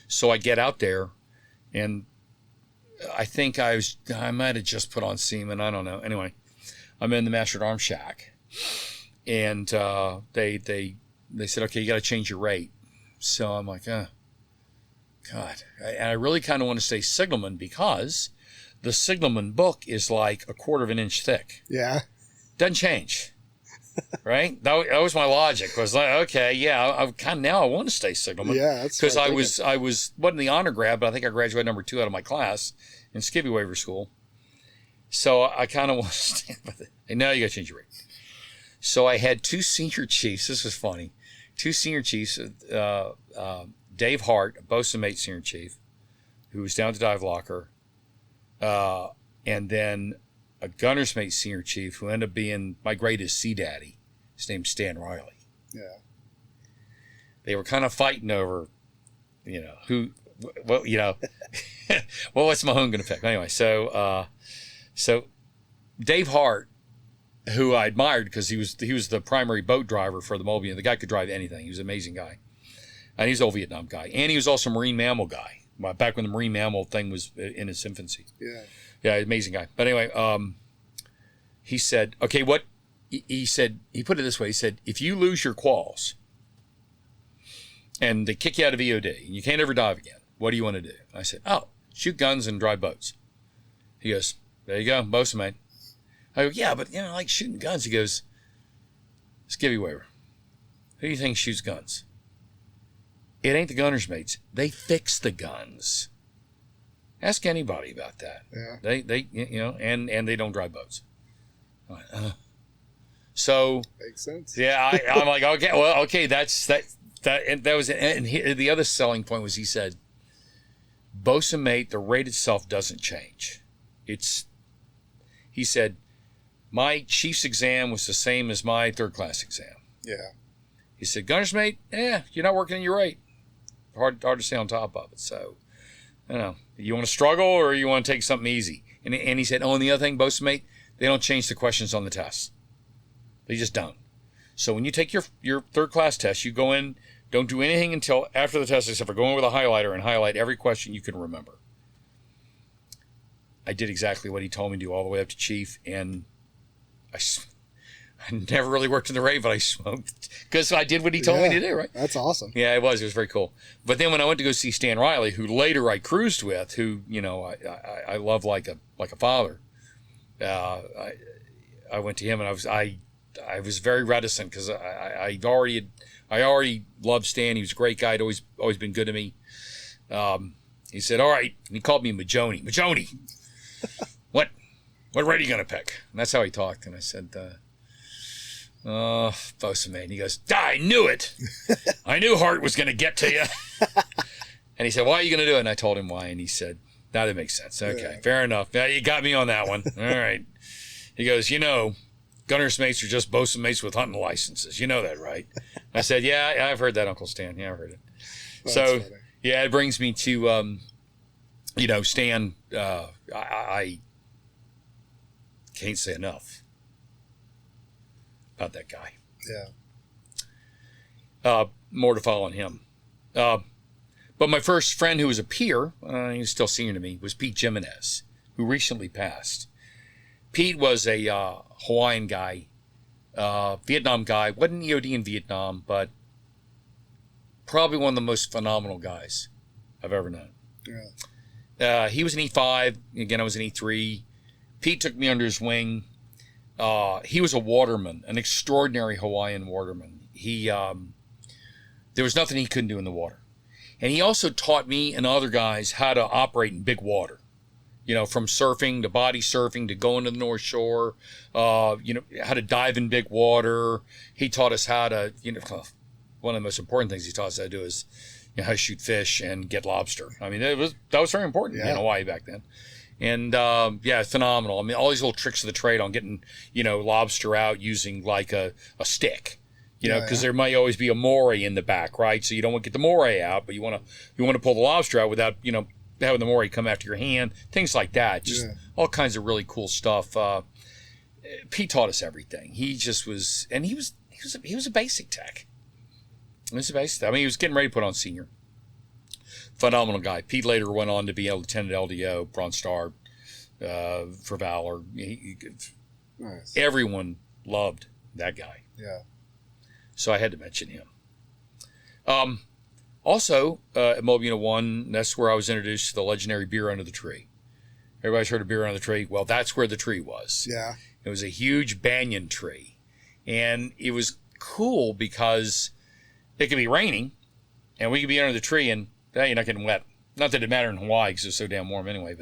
So I get out there, and I think I might have just put on semen. I don't know. Anyway, I'm in the Master at Arms shack, and they said, "Okay, you got to change your rate." So I'm like, God. And I really kind of want to stay signalman because the signalman book is like 1/4 of an inch thick. Yeah. Doesn't change. Right? That was my logic. Was like, okay, yeah, I kind of now I want to stay signalman. Yeah, that's because I wasn't the honor grad, but I think I graduated number 2 out of my class in skivvy waiver school. So I kind of want to stay with it. And now you got to change your rate. So I had 2 senior chiefs. This was funny. 2 senior chiefs, Dave Hart, a bosun mate senior chief, who was down to dive locker, and then a gunner's mate senior chief who ended up being my greatest sea daddy. His name's Stan Riley. Yeah. They were kind of fighting over, who, well, well, what's Mahone going to pick? Anyway, so Dave Hart, who I admired because he was the primary boat driver for the Mobile. The guy could drive anything. He was an amazing guy. And he's an old Vietnam guy. And he was also a marine mammal guy, back when the marine mammal thing was in its infancy. Yeah. Yeah, amazing guy. But anyway, he said, okay, he said, he put it this way. He said, if you lose your quals and they kick you out of EOD and you can't ever dive again, what do you want to do? I said, shoot guns and drive boats. He goes, there you go, bosun mate. I go, yeah, but, I like shooting guns. He goes, skivvy waiver. Who do you think shoots guns? It ain't the gunner's mates. They fix the guns. Ask anybody about that. Yeah. They and they don't drive boats. So makes sense. Yeah, I'm like, okay, well, okay, that's that was it. And the other selling point was he said, bosun mate, the rate itself doesn't change. He said, my chief's exam was the same as my 3rd class exam. Yeah. He said, gunner's mate, you're not working in your rate. Hard to stay on top of it. So, you want to struggle or you want to take something easy? And he said, and the other thing, bosun mate, they don't change the questions on the test. They just don't. So when you take your 3rd class test, you go in, don't do anything until after the test, except for going with a highlighter and highlight every question you can remember. I did exactly what he told me to do all the way up to chief, and I never really worked in the rate, but I smoked because I did what he told me to do, right? That's awesome. Yeah, it was very cool. But then when I went to go see Stan Riley, who later I cruised with, who, I love like a father, I went to him and I was very reticent because I already loved Stan. He was a great guy. He'd always been good to me. He said, all right. And he called me Majoni. Majoni, what rate are you going to pick? And that's how he talked. And I said, bosun mate. And he goes, I knew it. I knew Hart was going to get to you. And he said, why are you going to do it? And I told him why. And he said, that makes sense. Okay, fair enough. Yeah, you got me on that one. All right. He goes, gunner's mates are just bosun mates with hunting licenses. You know that, right? I said, yeah, I've heard that, Uncle Stan. Yeah, I've heard it. Well, So, that's funny. yeah, it brings me to, Stan, I can't say enough about that guy. Yeah. More to follow on him. But my first friend who was a peer, he's still senior to me, was Pete Jimenez, who recently passed. Pete was a Hawaiian guy, Vietnam guy, wasn't EOD in Vietnam, but probably one of the most phenomenal guys I've ever known. Yeah. He was an E5, again I was an E3. Pete took me under his wing. He was a waterman, an extraordinary Hawaiian waterman. There was nothing he couldn't do in the water. And he also taught me and other guys how to operate in big water. From surfing to body surfing to going to the North Shore, how to dive in big water. He taught us how to, one of the most important things he taught us how to do is how to shoot fish and get lobster. I mean, that was very important in Hawaii back then. And, phenomenal. I mean, all these little tricks of the trade on getting, lobster out using like a stick. Because there might always be a moray in the back, right? So you don't want to get the moray out, but you want to pull the lobster out without, having the moray come after your hand, things like that. Just all kinds of really cool stuff. Pete taught us everything. He just was, and he was a basic tech. He was a basic. I mean, he was getting ready to put on senior. Phenomenal guy. Pete later went on to be a lieutenant LDO, Bronze Star, for Valor. Nice. Everyone loved that guy. Yeah. So I had to mention him. Also, at Mobile Unit 1, that's where I was introduced to the legendary beer under the tree. Everybody's heard of beer under the tree? Well, that's where the tree was. Yeah. It was a huge banyan tree. And it was cool because it could be raining, and we could be under the tree, and you're not getting wet. Not that it mattered in Hawaii because it's so damn warm anyway.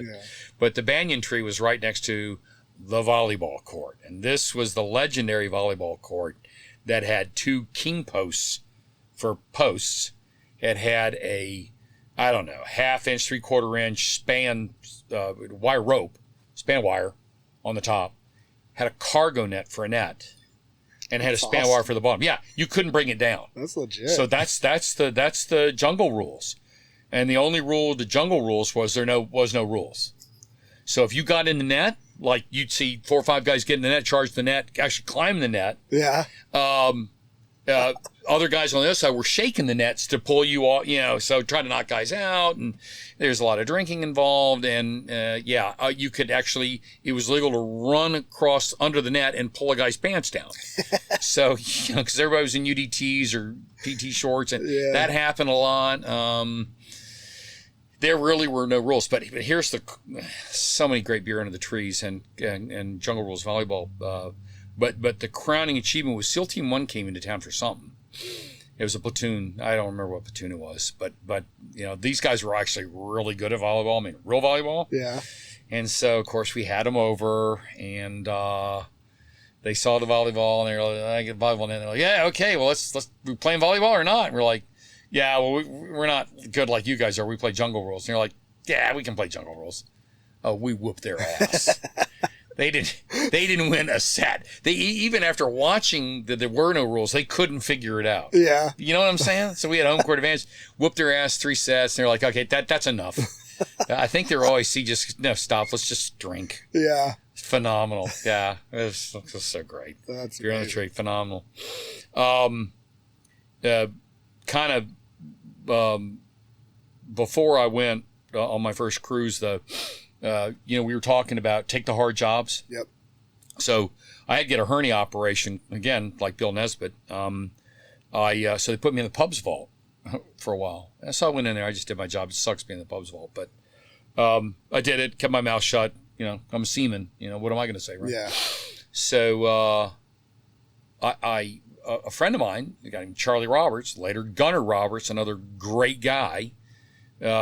But the banyan tree was right next to the volleyball court. And this was the legendary volleyball court that had 2 king posts for posts. It had a, I don't know, 1/2 inch, 3/4 inch span wire rope, span wire on the top. Had a cargo net for a net, and had a span wire for the bottom. Yeah, you couldn't bring it down. That's legit. So that's the jungle rules, and the only rule of the jungle rules was there was no rules. So if you got in the net, like you'd see 4 or 5 guys get in the net, charge the net, actually climb the net. Yeah. Other guys on the other side were shaking the nets to pull you off, so trying to knock guys out. And there's a lot of drinking involved. And you could actually, it was legal to run across under the net and pull a guy's pants down. So, because everybody was in UDTs or PT shorts, and that happened a lot. There really were no rules, but here's so many great beer under the trees and jungle rules volleyball. But the crowning achievement was SEAL Team 1 came into town for something. It was a platoon. I don't remember what platoon it was, but these guys were actually really good at volleyball. I mean, real volleyball. Yeah. And so of course we had them over, and they saw the volleyball, and they were like, "I get volleyball," and they're like, "Yeah, okay, well let's we playing volleyball or not?" And we're like, "Yeah, well we're not good like you guys are. We play jungle rules." And they're like, "Yeah, we can play jungle rules." Oh, we whooped their ass. They didn't win a set. They even after watching that there were no rules, they couldn't figure it out. Yeah. You know what I'm saying? So we had home court advantage, whooped their ass 3 sets, and they're like, "Okay, that's enough." I think they're always stop. Let's just drink. Yeah. Phenomenal. Yeah, it was so great. That's You're on the great. tree. Phenomenal. Before I went on my first cruise, we were talking about take the hard jobs. Yep. So I had to get a hernia operation again, like Bill Nesbitt. So they put me in the pubs vault for a while. And so I went in there. I just did my job. It sucks being in the pubs vault, but I did it. Kept my mouth shut. I'm a seaman. What am I going to say, right? Yeah. So a friend of mine, a guy named Charlie Roberts, later Gunner Roberts, another great guy,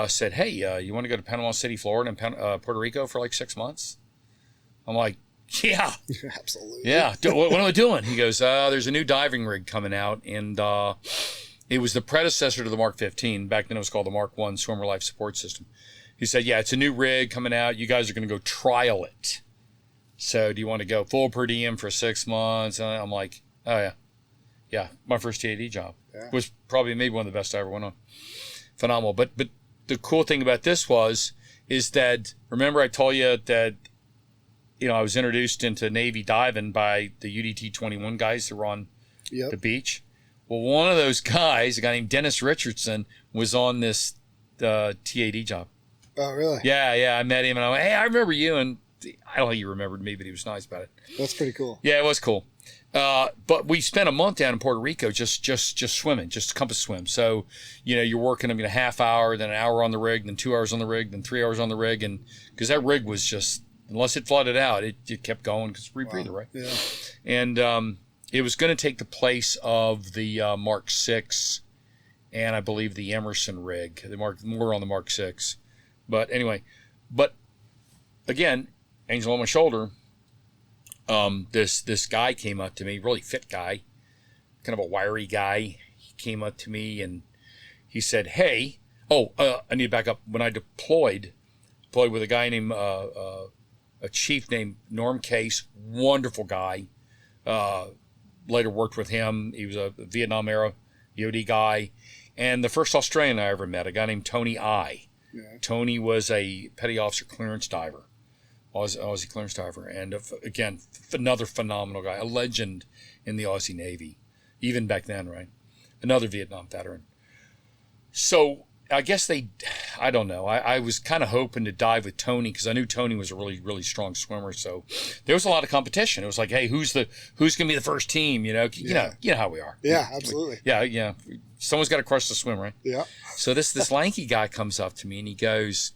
said, "Hey, you want to go to Panama City, Florida, and Puerto Rico for like 6 months?" I'm like, "Yeah, Absolutely. yeah. What am I doing?" He goes, "There's a new diving rig coming out, and it was the predecessor to the Mark 15. Back then, it was called the Mark 1 Swimmer Life Support System." He said, "Yeah, it's a new rig coming out. You guys are going to go trial it So do you want to go full per diem for 6 months? And I'm like, oh yeah. Yeah, my first TAD job was probably maybe one of the best I ever went on. Phenomenal. But the cool thing about this is that, remember I told you that, I was introduced into Navy diving by the UDT 21 guys that were on the beach. Well, one of those guys, a guy named Dennis Richardson, was on this TAD job. Oh, really? Yeah. I met him and I went, hey, I remember you. And I don't think he remembered me, but he was nice about it. That's pretty cool. Yeah, it was cool. But we spent a month down in Puerto Rico just swimming, just compass swim. So, you're working a half hour, then an hour on the rig, then 2 hours on the rig, then 3 hours on the rig. And because that rig was just, unless it flooded out, it kept going because rebreather, right? Yeah. And it was going to take the place of the Mark 6 and I believe the Emerson rig. More on the Mark 6. But anyway, again, angel on my shoulder. This guy came up to me, really fit guy, kind of a wiry guy. He came up to me and he said, hey, I need to back up. When I deployed with a guy named, a chief named Norm Case, wonderful guy. Later worked with him. He was a Vietnam era EOD guy. And the first Australian I ever met, a guy named Tony I. Yeah. Tony was a petty officer clearance diver. Aussie clearance diver, and again, another phenomenal guy, a legend in the Aussie Navy, even back then, right? Another Vietnam veteran. So I guess I don't know. I was kind of hoping to dive with Tony because I knew Tony was a really, really strong swimmer. So there was a lot of competition. It was like, hey, who's going to be the first team? You know how we are. Yeah, absolutely. Yeah. Someone's got to crush the swim, right? Yeah. So this lanky guy comes up to me and he goes,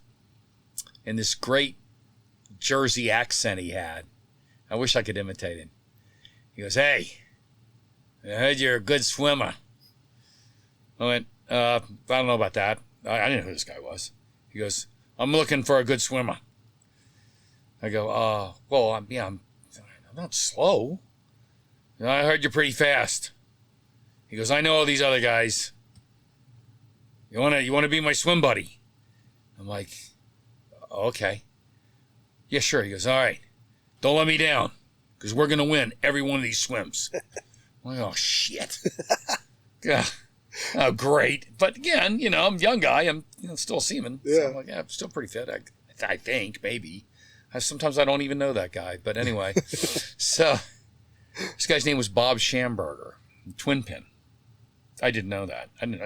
in this great Jersey accent he had. I wish I could imitate him. He goes, hey, I heard you're a good swimmer. I went, I don't know about that. I didn't know who this guy was. He goes, I'm looking for a good swimmer. I go, well, I'm not slow. I heard you're pretty fast. He goes, I know all these other guys. You wanna be my swim buddy? I'm like, okay. Yeah, sure. He goes, all right, don't let me down because we're going to win every one of these swims. I'm like, oh, shit. Yeah. Oh, great. But again, I'm a young guy. I'm still a seaman. Yeah. So I'm like, I'm still pretty fit. I think, maybe. Sometimes I don't even know that guy. But anyway, so this guy's name was Bob Schamberger, Twin Pin. I didn't know that. I didn't.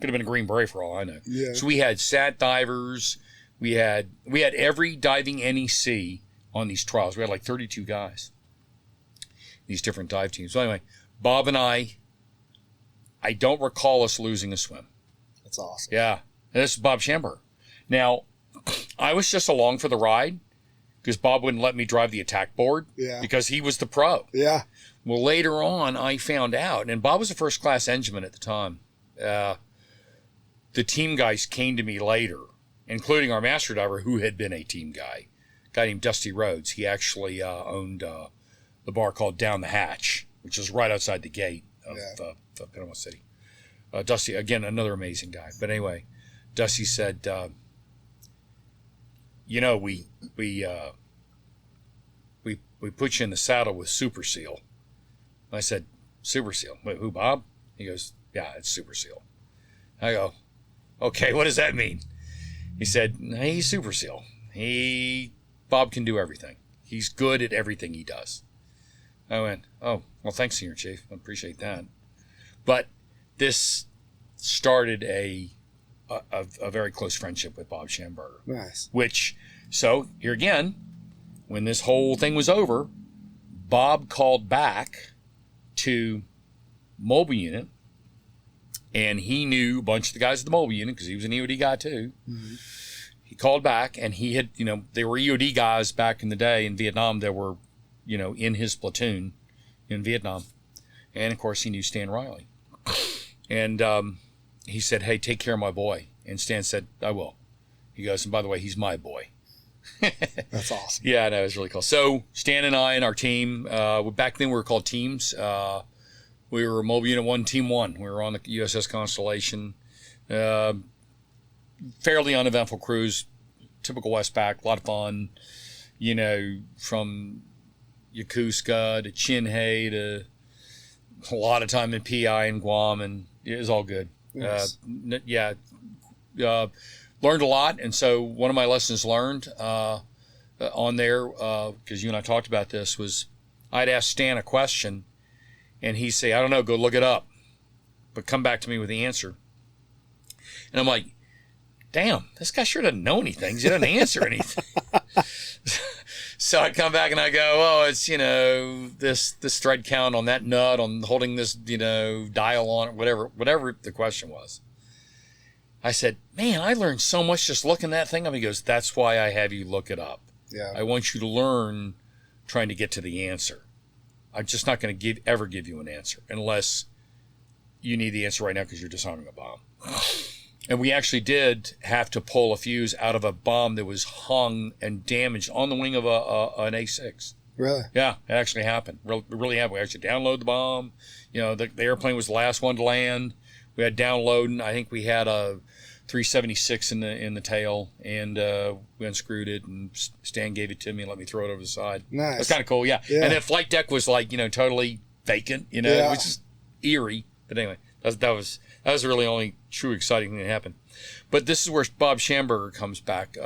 Could have been a Green Beret for all I know. Yeah. So we had SAT divers. We had every diving NEC on these trials. We had like 32 guys, these different dive teams. So anyway, Bob and I don't recall us losing a swim. That's awesome. Yeah. And this is Bob Schamberger. Now, I was just along for the ride because Bob wouldn't let me drive the attack board because he was the pro. Yeah. Well, later on, I found out, and Bob was a first-class engineman at the time. The team guys came to me later, including our master diver, who had been a team guy, a guy named Dusty Rhodes. He actually owned the bar called Down the Hatch, which is right outside the gate of Panama City. Dusty, again, another amazing guy. But anyway, Dusty said, we put you in the saddle with Super Seal. I said, Super Seal? Wait, who, Bob? He goes, yeah, it's Super Seal. I go, okay, what does that mean? He said, he's Super Seal. Bob can do everything. He's good at everything he does. I went, oh, well, thanks, Senior Chief. I appreciate that. But this started a very close friendship with Bob Schamberger. Nice. So here again, when this whole thing was over, Bob called back to mobile unit, and he knew a bunch of the guys at the mobile unit because he was an EOD guy too. Mm-hmm. He called back, and he had, they were EOD guys back in the day in Vietnam that were, in his platoon in Vietnam. And of course, he knew Stan Riley. And he said, hey, take care of my boy. And Stan said, I will. He goes, and by the way, he's my boy. That's awesome. Yeah, I know, it was really cool. So Stan and I and our team, back then we were called teams. We were Mobile Unit 1, Team 1. We were on the USS Constellation. Fairly uneventful cruise, typical Westpac, a lot of fun. you know, from Yokosuka to Chinhae to a lot of time in PI and Guam, and it was all good. Nice. Learned a lot, and so one of my lessons learned on there, because you and I talked about this, was I'd ask Stan a question, and he'd say, I don't know, go look it up, but come back to me with the answer. And I'm like, damn, this guy sure doesn't know anything. He doesn't answer anything. So I come back and I go, oh, it's, you know, this thread count on that nut, on holding this, you know, dial on it, whatever the question was. I said, man, I learned so much just looking that thing up. He goes, that's why I have you look it up. Yeah. I want you to learn trying to get to the answer. I'm just not going to ever give you an answer unless you need the answer right now because you're disarming a bomb. And we actually did have to pull a fuse out of a bomb that was hung and damaged on the wing of an A6. Really? Yeah, it actually happened. Really happened. We actually downloaded the bomb. You know, the airplane was the last one to land. We had downloading. I think we had a 376 in the tail, and we unscrewed it, and Stan gave it to me and let me throw it over the side. Nice. That's kind of cool, yeah. And the flight deck was like, you know, totally vacant. You know, it was just eerie. But anyway, that was really the only true exciting thing that happened. But this is where Bob Schamberger comes back.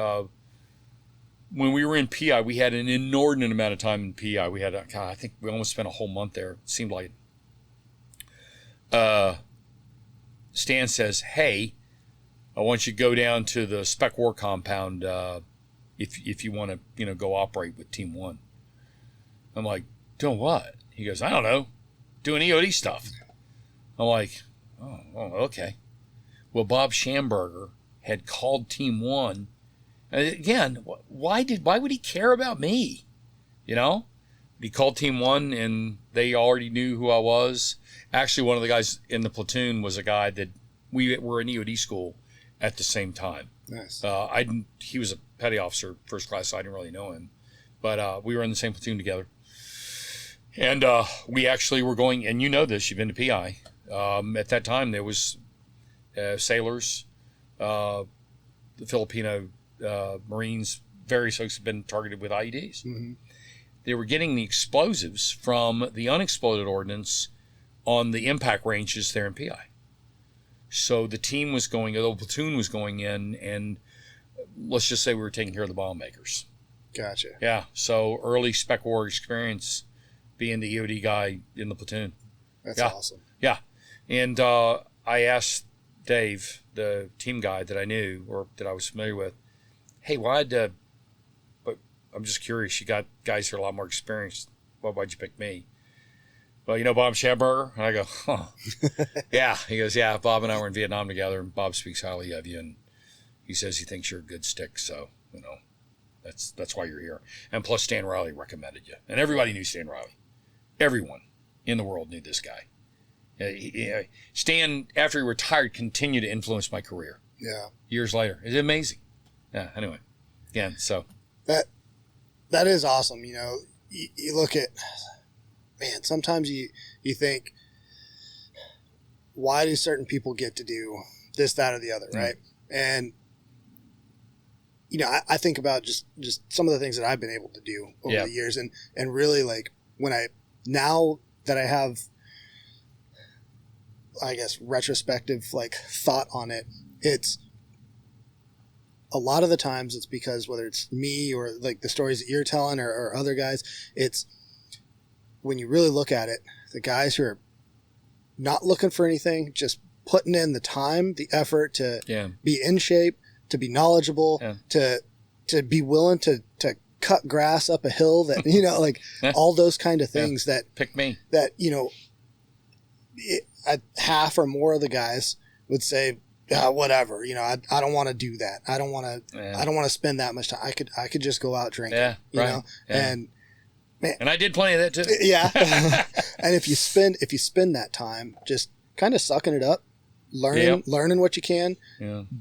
When we were in PI, we had an inordinate amount of time in PI. We had, I think we almost spent a whole month there. It seemed like it. Stan says, hey, I want you to go down to the Spec War compound if you want to, you know, go operate with Team 1. I'm like, doing what? He goes, I don't know, doing EOD stuff. I'm like, oh, okay. Well, Bob Schamberger had called Team 1. And again, why would he care about me? You know? He called Team 1, and they already knew who I was. Actually, one of the guys in the platoon was a guy that we were in EOD school at the same time. Nice. He was a petty officer, first class, so I didn't really know him. But we were in the same platoon together. And we actually were going, and you know this, you've been to PI. At that time, there was sailors, the Filipino Marines, various folks have been targeted with IEDs. Mm-hmm. They were getting the explosives from the unexploded ordnance on the impact ranges there in PI. So the platoon was going in, and let's just say we were taking care of the bomb makers. Gotcha. Yeah, so early Spec War experience being the EOD guy in the platoon. That's awesome. Yeah, and I asked Dave, the team guy that I knew or that I was familiar with, hey, but I'm just curious, you got guys who are a lot more experienced. Why'd you pick me? Well, you know Bob Schamberger? And I go, huh. Yeah. He goes, yeah, Bob and I were in Vietnam together, and Bob speaks highly of you, and he says he thinks you're a good stick, so, you know, that's why you're here. And plus Stan Riley recommended you. And everybody knew Stan Riley. Everyone in the world knew this guy. Stan, after he retired, continued to influence my career. Yeah. Years later. It's amazing. Yeah, anyway. Again, so. That is awesome. You know, you look at, man, sometimes you think, why do certain people get to do this, that, or the other, right? And, you know, I think about just some of the things that I've been able to do over the years, and really, like, now that I have, I guess, retrospective, like, thought on it, it's a lot of the times it's because whether it's me or like the stories that you're telling or other guys, it's when you really look at it, the guys who are not looking for anything, just putting in the time, the effort to be in shape, to be knowledgeable, to be willing to cut grass up a hill, that, you know, like all those kind of things that pick me, that, you know, half or more of the guys would say, whatever, you know, I don't want to do that. I don't want to spend that much time. I could just go out drinking, you know, and man, and I did plenty of that too. Yeah. And if you spend that time just kind of sucking it up, learning what you can,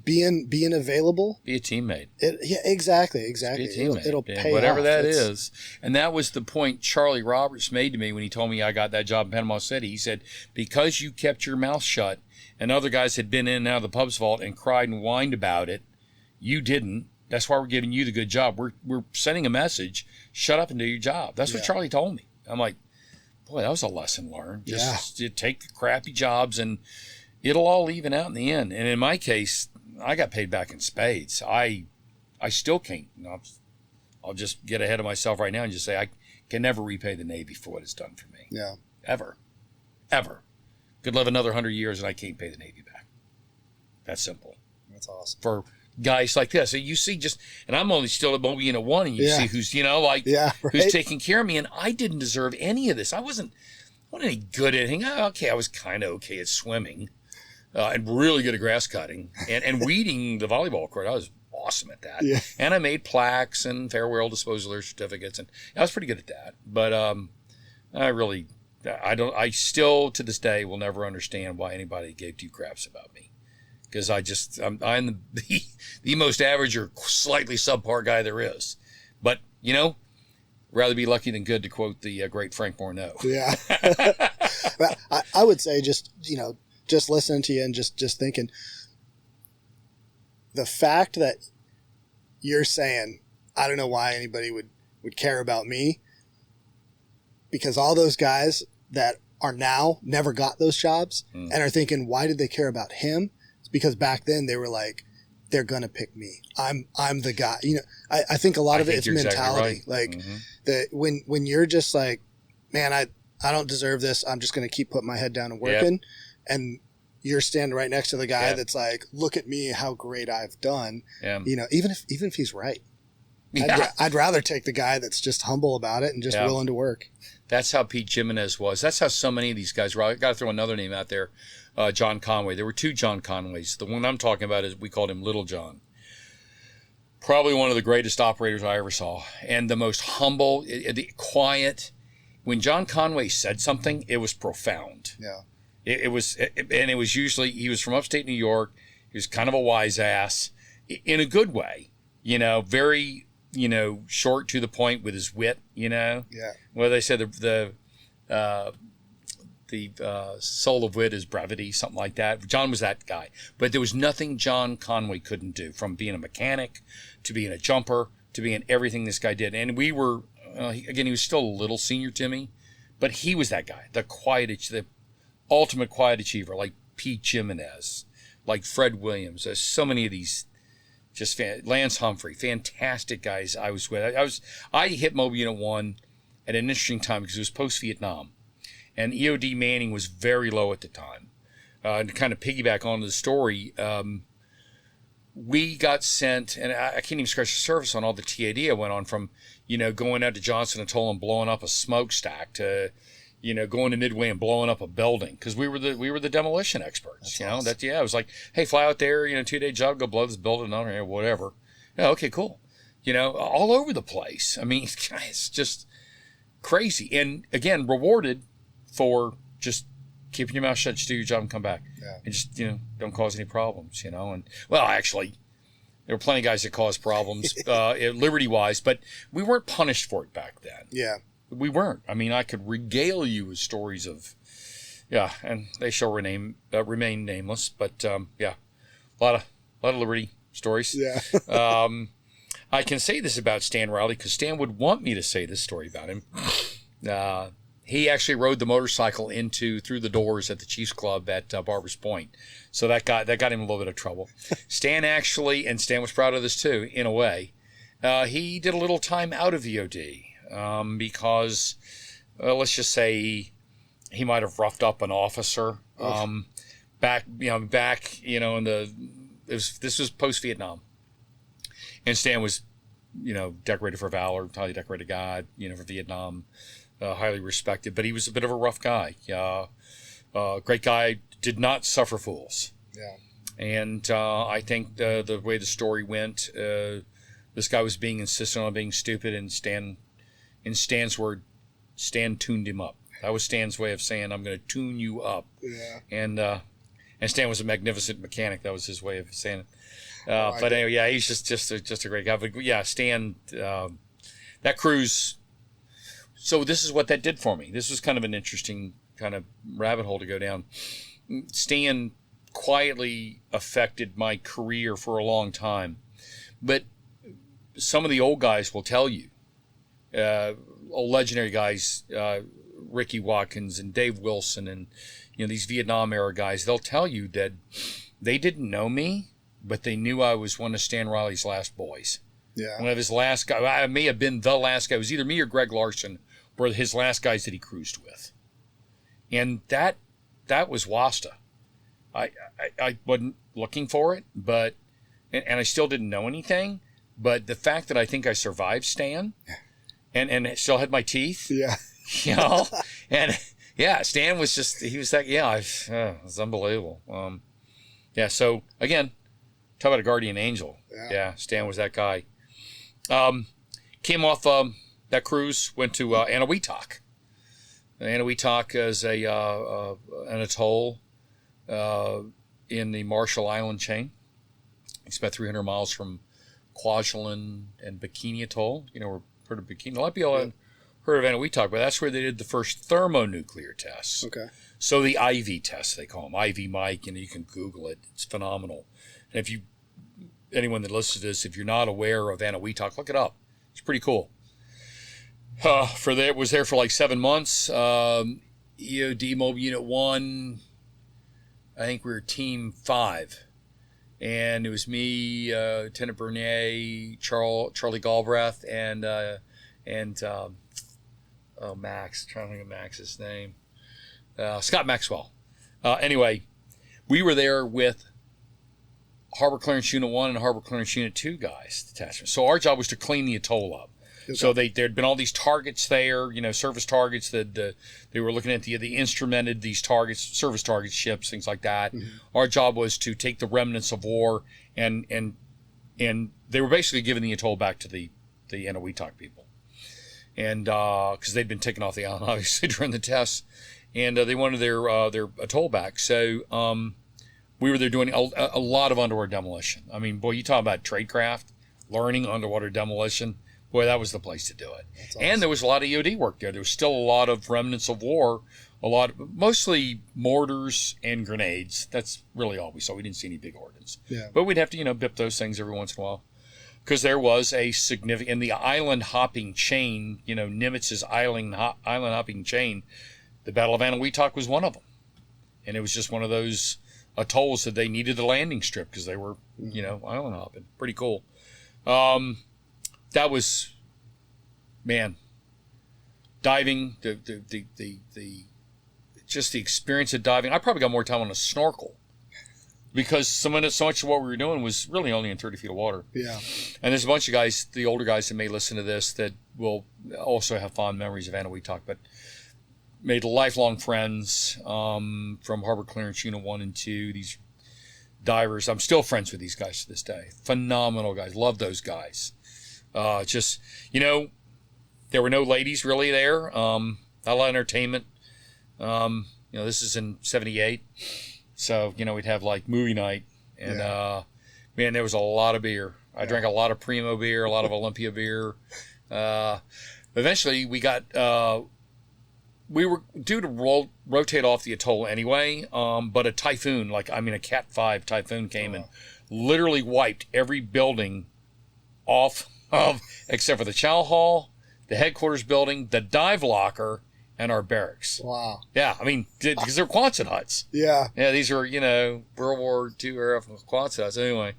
being available, be a teammate. Exactly. Be a teammate. It'll pay whatever off. That is. And that was the point Charlie Roberts made to me when he told me I got that job in Panama City. He said, because you kept your mouth shut and other guys had been in and out of the pub's vault and cried and whined about it, you didn't. That's why we're giving you the good job. We're sending a message. Shut up and do your job. That's what Charlie told me. I'm like, boy, that was a lesson learned. Just take the crappy jobs and it'll all even out in the end. And in my case, I got paid back in spades. I still can't. I'll just get ahead of myself right now and just say I can never repay the Navy for what it's done for me. Yeah. Ever. Could live another 100 years and I can't pay the Navy back. That's simple. That's awesome. For guys like this. So you see and I'm only still at Navy and EOD, and you see who's, who's taking care of me. And I didn't deserve any of this. I wasn't any good at anything. Okay, I was kind of okay at swimming and really good at grass cutting and weeding the volleyball court. I was awesome at that. Yeah. And I made plaques and farewell disposal certificates, and I was pretty good at that. But I still to this day will never understand why anybody gave two craps about me. Because I'm the most average or slightly subpar guy there is. But, rather be lucky than good, to quote the great Frank Morneau. Yeah. I would say just listening to you and just thinking, the fact that you're saying, I don't know why anybody would care about me, because all those guys that are now never got those jobs and are thinking, why did they care about him? Because back then they were like, they're going to pick me. I'm the guy. I think a lot of it is mentality. Exactly right. Like that when you're just like, man, I don't deserve this. I'm just going to keep putting my head down and working. And you're standing right next to the guy that's like, look at me, how great I've done. Even if he's right. I'd rather take the guy that's just humble about it and just willing to work. That's how Pete Jimenez was. That's how so many of these guys were. I got to throw another name out there. John Conway. There were two John Conways. The one I'm talking about we called him Little John. Probably one of the greatest operators I ever saw. And the most humble, the quiet. When John Conway said something, it was profound. Yeah. It was usually, he was from upstate New York. He was kind of a wise ass in a good way, very, short to the point with his wit, Yeah. Well, they said the soul of wit is brevity, something like that. John was that guy. But there was nothing John Conway couldn't do, from being a mechanic to being a jumper to being everything this guy did. And we were, again, he was still a little senior to me, but he was that guy, the ultimate quiet achiever, like Pete Jimenez, like Fred Williams. There's so many of these, Lance Humphrey, fantastic guys I was with. I hit Mobile Unit 1 at an interesting time because it was post-Vietnam. And EOD Manning was very low at the time. And to kind of piggyback onto the story, we got sent, and I can't even scratch the surface on all the TAD I went on, from, going out to Johnson Atoll and blowing up a smokestack to, going to Midway and blowing up a building, because we were the demolition experts. That's awesome. It was like, hey, fly out there, 2-day job, go blow this building up, or whatever. Yeah, okay, cool. All over the place. I mean, it's just crazy. And again, rewarded for just keeping your mouth shut, just do your job and come back. Yeah. And just, don't cause any problems, And, well, actually, there were plenty of guys that caused problems, liberty-wise, but we weren't punished for it back then. Yeah. We weren't. I mean, I could regale you with stories of, and they shall remain nameless, but, a lot of liberty stories. Yeah. I can say this about Stan Riley because Stan would want me to say this story about him. He actually rode the motorcycle through the doors at the Chiefs Club at Barbers Point. So that got him in a little bit of trouble. Stan was proud of this too, in a way. He did a little time out of EOD because, let's just say, he might have roughed up an officer. Back in this was post-Vietnam. And Stan was, decorated for valor, highly decorated guy, for Vietnam. Highly respected, but he was a bit of a rough guy. Great guy, did not suffer fools. Yeah. And I think the way the story went, this guy was being insistent on being stupid, and Stan's word, Stan tuned him up. That was Stan's way of saying, I'm going to tune you up. Yeah. And Stan was a magnificent mechanic. That was his way of saying it. But anyway, he's just a great guy. But yeah, Stan, that cruise. So this is what that did for me. This was kind of an interesting kind of rabbit hole to go down. Stan quietly affected my career for a long time. But some of the old guys will tell you, old legendary guys, Ricky Watkins and Dave Wilson and, these Vietnam era guys, they'll tell you that they didn't know me, but they knew I was one of Stan Riley's last boys. Yeah. One of his last guys. I may have been the last guy. It was either me or Greg Larson were his last guys that he cruised with. And that was Wasta. I wasn't looking for it, but and I still didn't know anything. But the fact that I think I survived Stan and still had my teeth. Yeah. And yeah, Stan was just, he was like, it's unbelievable. So again, talk about a guardian angel. Yeah, Stan was that guy. Came off that cruise, went to Eniwetok. Eniwetok is an atoll in the Marshall Island chain. It's about 300 miles from Kwajalein and Bikini Atoll. We're part of Bikini. A lot of people haven't heard of Eniwetok, but that's where they did the first thermonuclear tests. Okay. So the IV tests, they call them. IV Mike, you can Google it. It's phenomenal. And if anyone that listens to this, if you're not aware of Eniwetok, look it up. It's pretty cool. Was there for like 7 months. EOD Mobile Unit 1, I think we were Team 5. And it was me, Lieutenant Bernier, Charlie Galbraith, and Max. I'm trying to think of Max's name. Scott Maxwell. Anyway, we were there with Harbor Clearance Unit 1 and Harbor Clearance Unit 2 guys, detachment. So our job was to clean the atoll up. Okay. So there'd been all these targets there, service targets that they were looking at the instrumented these targets, service targets, ships, things like that. Mm-hmm. Our job was to take the remnants of war and they were basically giving the atoll back to the Eniwetok people. And because they'd been taken off the island, obviously, during the tests. And they wanted their atoll back. So we were there doing a lot of underwater demolition. I mean, boy, you talk about tradecraft, learning underwater demolition. Boy, that was the place to do it. Awesome. And there was a lot of EOD work there. There was still a lot of remnants of war, mostly mortars and grenades. That's really all we saw. We didn't see any big ordnance. Yeah. But we'd have to, bip those things every once in a while. Because there was a significant, in the island hopping chain, Nimitz's island hopping chain, the Battle of Eniwetok was one of them. And it was just one of those atolls that they needed the landing strip because they were, island hopping. Pretty cool. That was, man, diving, just the experience of diving. I probably got more time on a snorkel because so much of what we were doing was really only in 30 feet of water. Yeah. And there's a bunch of guys, the older guys that may listen to this, that will also have fond memories of Eniwetok, but made lifelong friends from Harbor Clearance Unit 1 and 2, these divers. I'm still friends with these guys to this day. Phenomenal guys. Love those guys. There were no ladies really there. Not a lot of entertainment. This is in 78. So, we'd have like movie night. And, man, there was a lot of beer. I drank a lot of Primo beer, a lot of Olympia beer. Eventually, we were due to rotate off the atoll anyway, but a typhoon, a Cat 5 typhoon came and literally wiped every building off except for the chow hall, the headquarters building, the dive locker, and our barracks. Wow. Yeah, because they're Quonset huts. Yeah. Yeah, these are, World War II era Quonset huts. Anyway,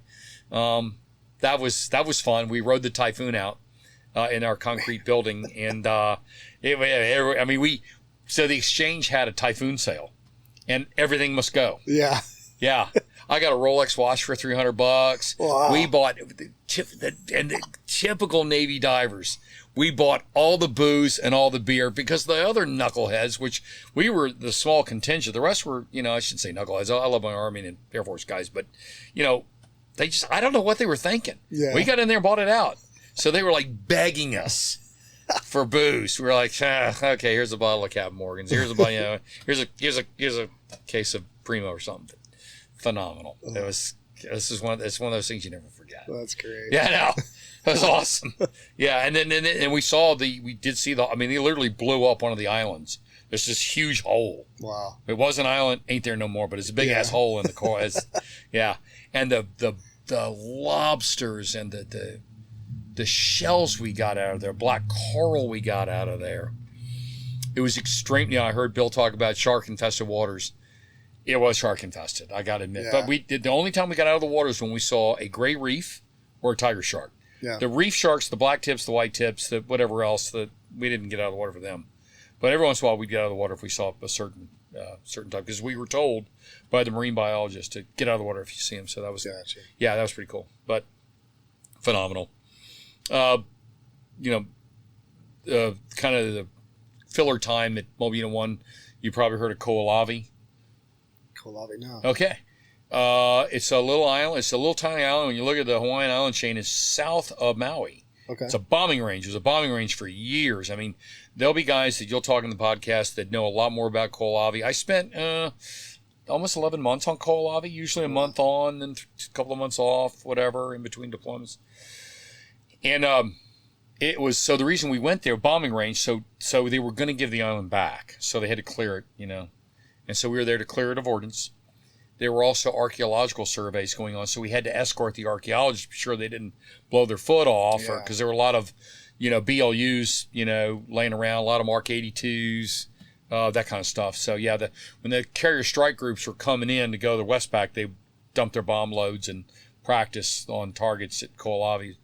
that was fun. We rode the typhoon out in our concrete building, and so the exchange had a typhoon sale, and everything must go. Yeah. Yeah. I got a Rolex watch for $300. Wow. We bought the typical Navy divers. We bought all the booze and all the beer because the other knuckleheads, which we were the small contingent, the rest were, I shouldn't say knuckleheads. I love my Army and Air Force guys, but, they just, I don't know what they were thinking. Yeah. We got in there and bought it out. So they were begging us for booze. We were like, okay, here's a bottle of Captain Morgan's. Here's a bottle, here's a case of Primo or something. Phenomenal. It's one of those things you never forget. Well, that's great. Yeah, I know. That was awesome. Yeah, and then we did see they literally blew up one of the islands. There's this huge hole. Wow. It was an island, ain't there no more, but it's a big ass hole in the core. Yeah. And the lobsters and the the shells we got out of there, black coral we got out of there. It was extremely, I heard Bill talk about shark-infested waters. It was shark-infested, I got to admit. Yeah. But the only time we got out of the water is when we saw a gray reef or a tiger shark. Yeah. The reef sharks, the black tips, the white tips, the whatever else, we didn't get out of the water for them. But every once in a while, we'd get out of the water if we saw a certain type, because we were told by the marine biologist to get out of the water if you see them. So that was, Gotcha. yeah, that was pretty cool, but phenomenal. Kind of the filler time at Mobina 1, you probably heard of Koalavi. Koalavi, no. Okay. It's a little island. It's a little tiny island. When you look at the Hawaiian island chain, it's south of Maui. Okay. It's a bombing range. It was a bombing range for years. I mean, there'll be guys that you'll talk in the podcast that know a lot more about Koalavi. I spent almost 11 months on Koalavi, usually a month on and a couple of months off, whatever, in between deployments. And it was, so the reason we went there, bombing range, so they were going to give the island back. So they had to clear it, And so we were there to clear it of ordnance. There were also archaeological surveys going on, so we had to escort the archaeologists to be sure they didn't blow their foot off, because there were a lot of, BLUs, laying around, a lot of Mark 82s, that kind of stuff. So yeah, when the carrier strike groups were coming in to go to the Westpac, they dumped their bomb loads and practiced on targets at Koalavi.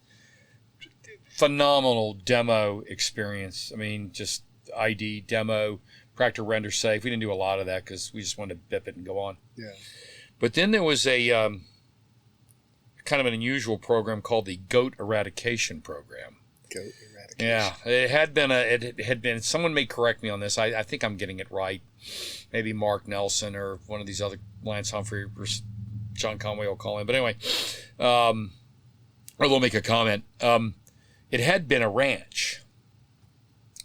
Phenomenal demo experience. I mean, just ID demo, practice render safe. We didn't do a lot of that because we just wanted to bip it and go on. Yeah. But then there was a kind of an unusual program called the Goat Eradication Program. Goat Eradication. Yeah, it had been. Someone may correct me on this. I think I'm getting it right. Maybe Mark Nelson or one of these other, Lance Humphrey or John Conway will call in. But anyway, or they'll make a comment. It had been a ranch,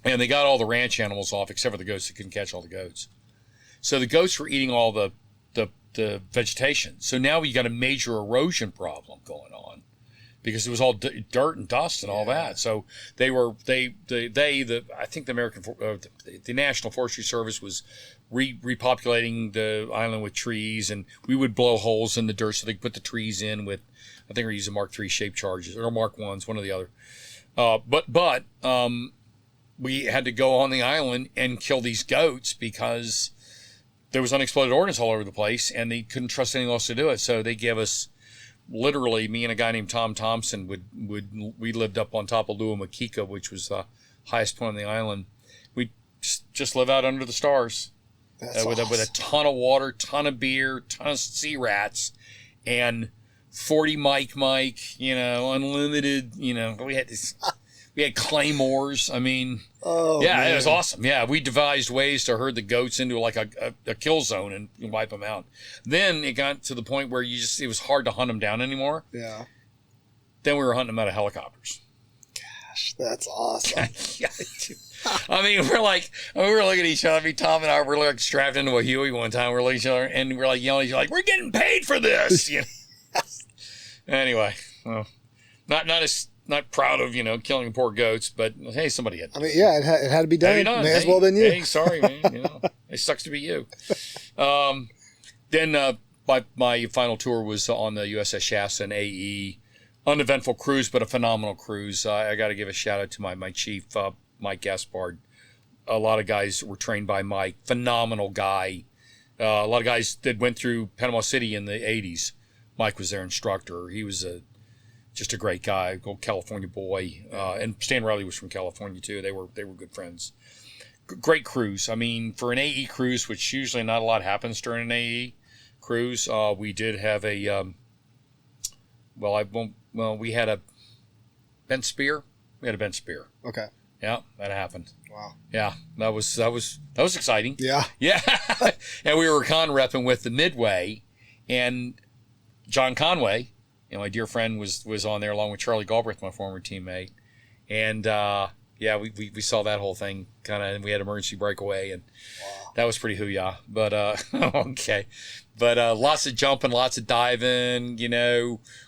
and they got all the ranch animals off except for the goats. They couldn't catch all the goats, so the goats were eating all the vegetation. So now you got a major erosion problem going on because it was all dirt and dust and all that. So I think the National Forestry Service was repopulating the island with trees, and we would blow holes in the dirt so they could put the trees in with, I think we're using Mark III shape charges or Mark I's, one or the other. But we had to go on the island and kill these goats because there was unexploded ordnance all over the place, and they couldn't trust anyone else to do it. So they gave us, literally, me and a guy named Tom Thompson we lived up on top of Lua Makika, which was the highest point on the island. We just live out under the stars. That's with a ton of water, ton of beer, ton of sea rats, and 40 mic, unlimited. We had claymores. I mean, man. It was awesome. Yeah, we devised ways to herd the goats into like a kill zone and wipe them out. Then it got to the point where it was hard to hunt them down anymore. Yeah. Then we were hunting them out of helicopters. Gosh, that's awesome. Yeah. I mean, we were looking at each other. I mean, Tom and I were like strapped into a Huey one time. We're looking at each other and we're like yelling at each other, like, we're getting paid for this. Anyway, well, not proud of, killing poor goats, but hey, somebody had to. I mean, yeah, it had to be done. May as well been you. Hey, sorry, man. It sucks to be you. Then my final tour was on the USS Shasta and AE. Uneventful cruise, but a phenomenal cruise. I got to give a shout out to my chief, Mike Gaspard. A lot of guys were trained by Mike. Phenomenal guy. A lot of guys that went through Panama City in the 80s. Mike was their instructor. He was just a great guy, old California boy. And Stan Riley was from California too. They were good friends. Great cruise. I mean, for an AE cruise, which usually not a lot happens during an AE cruise, we did have we had a bent spear. We had a bent spear. Okay. Yeah, that happened. Wow. Yeah, that was exciting. Yeah. Yeah. And we were con repping with the Midway, and John Conway, my dear friend, was on there along with Charlie Galbraith, my former teammate, and we saw that whole thing kind of, and we had emergency breakaway, and that was pretty hoo-yah. But okay, but lots of jumping, lots of diving.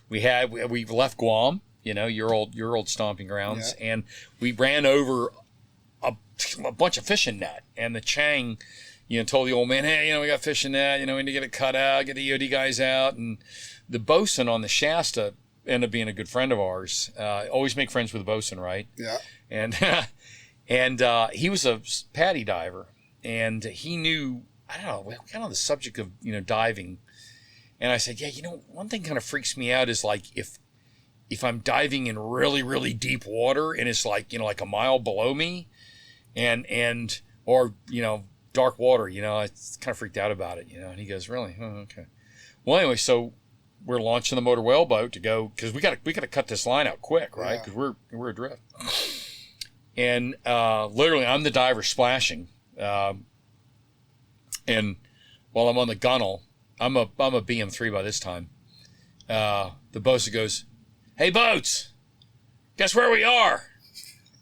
We left Guam. Your old stomping grounds, and we ran over a bunch of fishing net, and the Chang, told the old man, hey, we got fishing net, we need to get it cut out, get the EOD guys out, and the bosun on the Shasta ended up being a good friend of ours. Always make friends with the bosun, right? Yeah. And and he was a paddy diver, and he knew, I don't know, we got on the subject of diving, and I said, yeah, one thing kind of freaks me out is like if I'm diving in really, really deep water and it's like like a mile below me, and or dark water, it's kind of freaked out about it, and he goes, really? Oh, okay. Well, anyway, so we're launching the motor whaleboat to go, because we got to cut this line out quick, right? Because we're adrift. And literally, I'm the diver splashing, and while I'm on the gunnel, I'm a BM3 by this time. The bosun goes, "Hey boats, guess where we are?"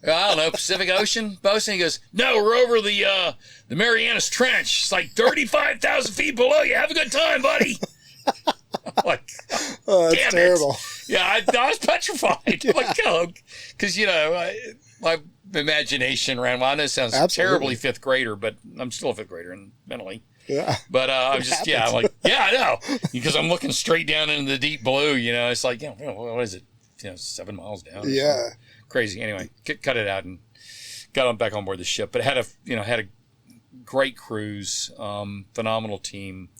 I don't know, Pacific Ocean, bosun. He goes, "No, we're over the Marianas Trench. It's like 35,000 feet below you. Have a good time, buddy." I'm like, oh, that's terrible. Yeah, I was petrified. Yeah. Like, because my imagination ran wild. I know it sounds terribly fifth grader, but I'm still a fifth grader and mentally. Yeah. But I'm just, I'm like, yeah, I know, because I'm looking straight down into the deep blue. It's like, what is it? 7 miles down. Yeah. Crazy. Anyway, cut it out and got back on board the ship. But had a great cruise, phenomenal team.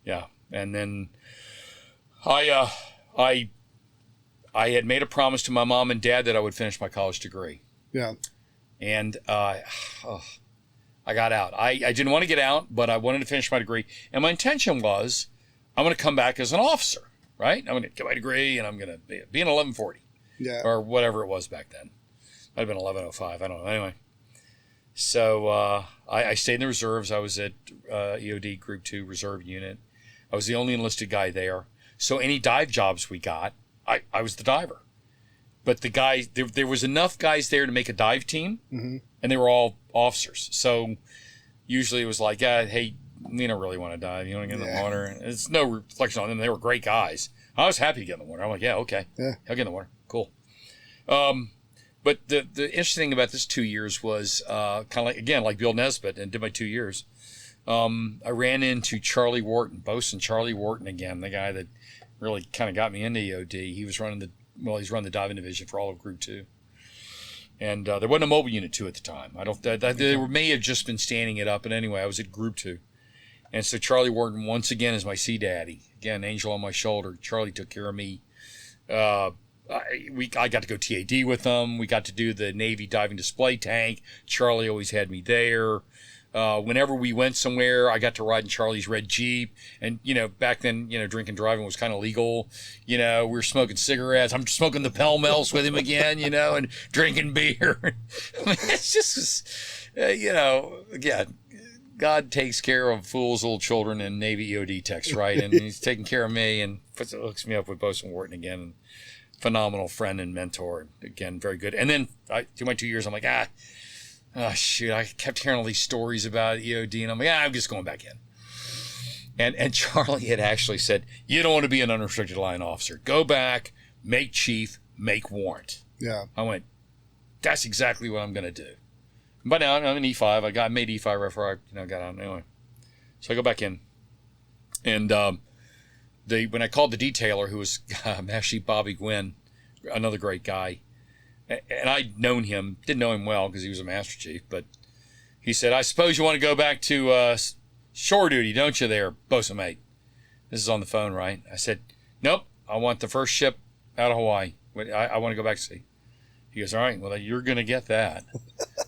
Yeah. And then I had made a promise to my mom and dad that I would finish my college degree. Yeah. And I got out. I didn't want to get out, but I wanted to finish my degree. And my intention was, I'm going to come back as an officer, right? I'm going to get my degree and I'm going to be an 1140. Yeah. Or whatever it was back then. Might have been 1105. I don't know. Anyway. So I stayed in the reserves. I was at EOD Group 2 Reserve Unit. I was the only enlisted guy there. So any dive jobs we got, I was the diver. But the guys, there was enough guys there to make a dive team, and they were all officers. So usually it was like, hey, we don't really want to dive. You want to get in the water? And it's no reflection on them. They were great guys. I was happy to get in the water. I'm like, yeah, okay. Yeah. I'll get in the water. Cool. But the interesting thing about this 2 years was kind of like, again, like Bill Nesbitt, and did my 2 years. I ran into Charlie Wharton, bosun Charlie Wharton again, the guy that really kind of got me into EOD. He was running he's running the diving division for all of Group 2. And there wasn't a mobile unit 2 at the time. They may have just been standing it up. But anyway, I was at Group 2. And so Charlie Wharton, once again, is my sea daddy. Again, angel on my shoulder. Charlie took care of me. I got to go TAD with them. We got to do the Navy diving display tank. Charlie always had me there. Whenever we went somewhere, I got to ride in Charlie's red Jeep. And, back then, drinking and driving was kind of legal. We were smoking cigarettes. I'm smoking the Pell-Mells with him again, and drinking beer. I mean, it's just, again, God takes care of fools, little children, and Navy EOD techs, right? And he's taking care of me and hooks me up with Bosun Wharton again. And phenomenal friend and mentor. Again, very good. And then through my 2 years, I'm like, shoot, I kept hearing all these stories about EOD, and I'm like, I'm just going back in. And Charlie had actually said, you don't want to be an unrestricted line officer. Go back, make chief, make warrant. Yeah. I went, that's exactly what I'm going to do. But now I'm an E5. I made E5 right before I got out anyway. So I go back in. And when I called the detailer, who was actually Bobby Gwynn, another great guy, and I'd known him, didn't know him well because he was a master chief, but he said, I suppose you want to go back to shore duty, don't you there, bosun mate? This is on the phone, right? I said, nope, I want the first ship out of Hawaii. I want to go back to sea. He goes, all right, well, you're going to get that.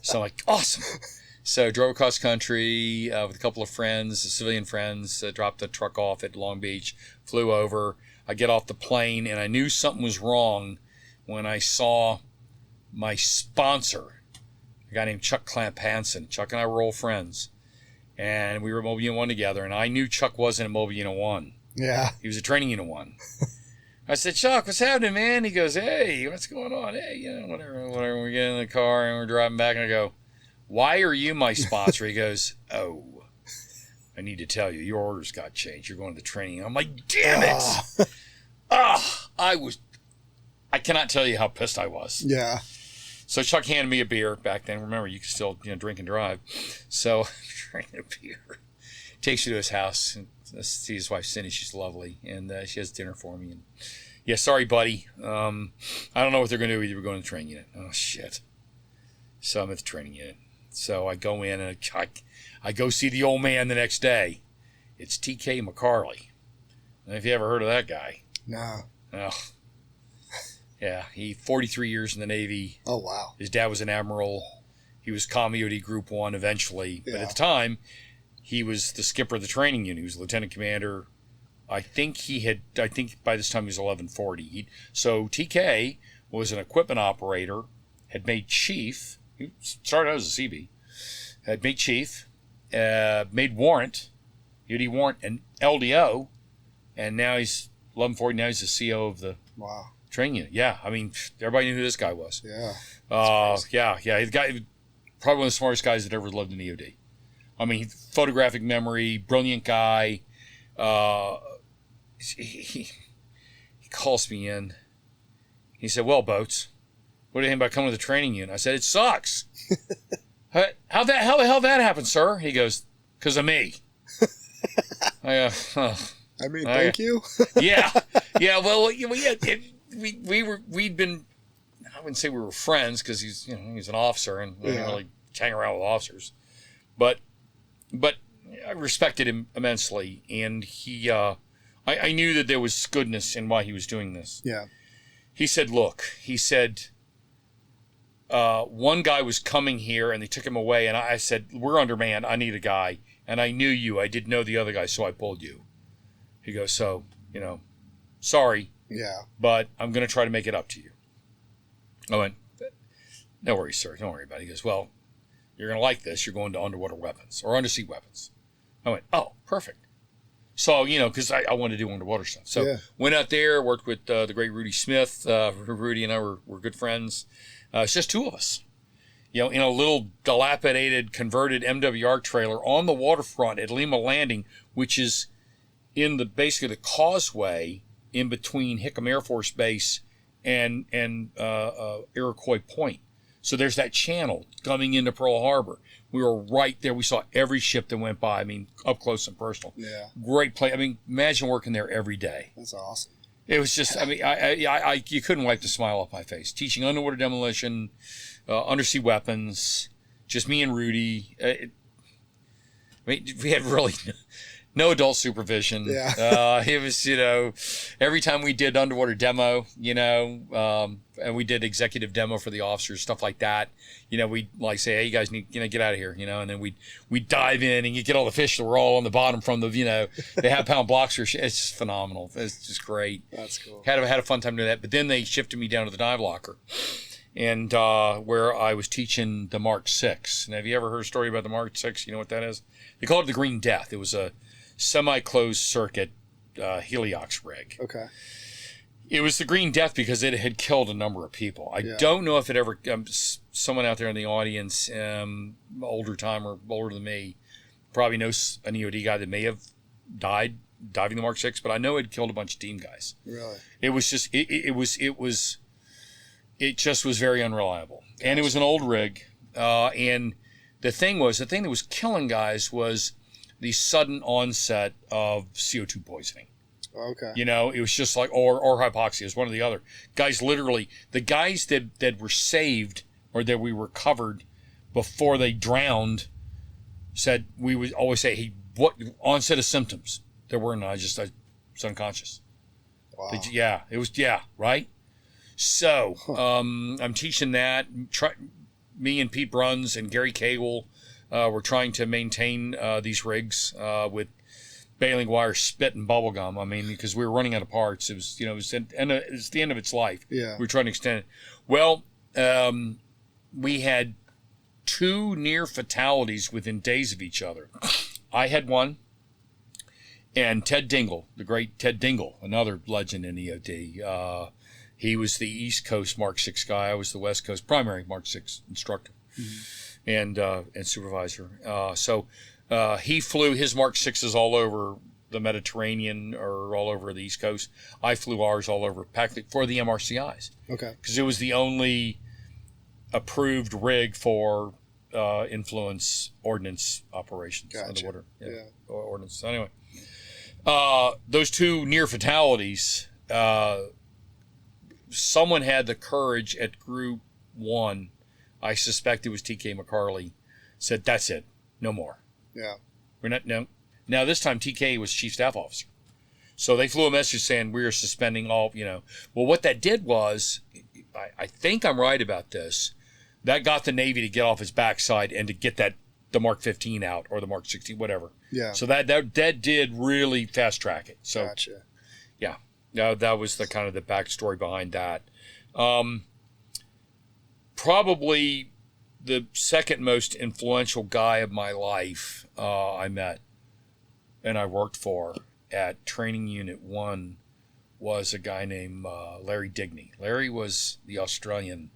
So I'm like, awesome. So I drove across country with a couple of friends, civilian friends, dropped the truck off at Long Beach, flew over. I get off the plane, and I knew something was wrong when I saw my sponsor, a guy named Chuck Clamp Hansen. Chuck and I were old friends, and we were Mobile Unit 1 together, and I knew Chuck wasn't a Mobile Unit 1. Yeah. He was a Training Unit 1. I said, Chuck, what's happening, man? He goes, hey, what's going on? Hey, whatever. We get in the car, and we're driving back, and I go, why are you my sponsor? He goes, oh, I need to tell you, your orders got changed. You're going to the training. I'm like, damn it. I cannot tell you how pissed I was. Yeah. So Chuck handed me a beer back then. Remember, you could still drink and drive. So drinking a beer. Takes you to his house and see his wife Cindy. She's lovely, and she has dinner for me. And yeah, sorry, buddy. I don't know what they're going to do. Either we're going to the training unit. Oh, shit. So I'm at the training unit. So I go in and I go see the old man the next day. It's TK McCarley. If you ever heard of that guy. No. Oh. Yeah, he 43 years in the Navy. Oh, wow. His dad was an admiral. He was EOD Group 1 eventually. Yeah. But at the time, he was the skipper of the training unit. He was lieutenant commander. I think by this time he was 1140. So TK was an equipment operator, had made chief. He started out as a CB. Had made chief, made warrant, EOD warrant, and LDO. And now he's 1140. Now he's the CO of the training unit. Yeah, I mean, everybody knew who this guy was. Yeah. Yeah. The guy, probably one of the smartest guys that ever lived in EOD. I mean, photographic memory, brilliant guy. He calls me in. He said, "Well, Boats, what do you think about coming to the training unit?" I said, "It sucks." How the hell that happened, sir? He goes, "'Cause of me." I mean, thank you. yeah. Well, we'd been. I wouldn't say we were friends because he's an officer and we didn't really hang around with officers, but I respected him immensely, and he. I knew that there was goodness in why he was doing this. Yeah. He said, "Look," he said. One guy was coming here and they took him away, and I said, "We're undermanned. I need a guy." And I knew you. I didn't know the other guy, so I pulled you. He goes, "So, sorry. Yeah. But I'm going to try to make it up to you." I went, "No worries, sir. Don't worry about it." He goes, "Well, you're going to like this. You're going to underwater weapons or undersea weapons." I went, "Oh, perfect." So, because I wanted to do underwater stuff. So went out there, worked with the great Rudy Smith. Rudy and I were good friends. It's just two of us, in a little dilapidated, converted MWR trailer on the waterfront at Lima Landing, which is in basically the causeway in between Hickam Air Force Base and Iroquois Point. So there's that channel coming into Pearl Harbor. We were right there. We saw every ship that went by. I mean, up close and personal. Yeah. Great place. I mean, imagine working there every day. That's awesome. It was just, I mean, I you couldn't wipe the smile off my face. Teaching underwater demolition, undersea weapons, just me and Rudy. We had really no adult supervision. Yeah. It was, every time we did underwater demo, and we did executive demo for the officers, stuff like that. We'd like say, "Hey, you guys need, get out of here," and then we'd dive in and you get all the fish that were all on the bottom from the, the half-pound blocks. It's just phenomenal. It's just great. That's cool. Had a fun time doing that. But then they shifted me down to the dive locker, and where I was teaching the Mark 6. Now, have you ever heard a story about the Mark 6? You know what that is? They call it the Green Death. It was a semi-closed circuit heliox rig. Okay. It was the Green Death because it had killed a number of people. I don't know if it ever. Someone out there in the audience, older timer, older than me, probably knows an EOD guy that may have died diving the Mark 6, but I know it killed a bunch of team guys. Really? It was just it just was very unreliable, and it was an old rig. And the thing that was killing guys was the sudden onset of CO2 poisoning. Okay. It was just like, or hypoxia. It was one or the other. Guys, literally, the guys that were saved or that we recovered before they drowned said, we would always say, "Hey, what onset of symptoms?" There were none. I was unconscious. Wow. It was, right? So, I'm teaching that. Me and Pete Bruns and Gary Cagle were trying to maintain these rigs with baling wire, spit, and bubble gum. I mean, because we were running out of parts. It was, it's the end of its life. Yeah. We were trying to extend it. Well, we had 2 near fatalities within days of each other. I had one, and Ted Dingle, the great Ted Dingle, another legend in EOD. He was the East Coast Mark 6 guy. I was the West Coast primary Mark 6 instructor and supervisor. So he flew his Mark 6s all over the Mediterranean or all over the East Coast. I flew ours all over for the MRCIs. Okay. Because it was the only approved rig for influence ordnance operations. Gotcha. Underwater. Yeah. Ordnance. So anyway, those 2 near fatalities, someone had the courage at Group 1, I suspect it was TK McCarley, said, that's it, no more. Yeah. We're not, no. Now, this time TK was Chief Staff Officer. So they flew a message saying, we are suspending all, Well, what that did was, I think I'm right about this, that got the Navy to get off its backside and to get the Mark 15 out, or the Mark 16, whatever. Yeah. So that did really fast track it. So, gotcha. Yeah. That was the kind of the backstory behind that. Probably the second most influential guy of my life I met and I worked for at Training Unit 1 was a guy named Larry Digney. Larry was the Australian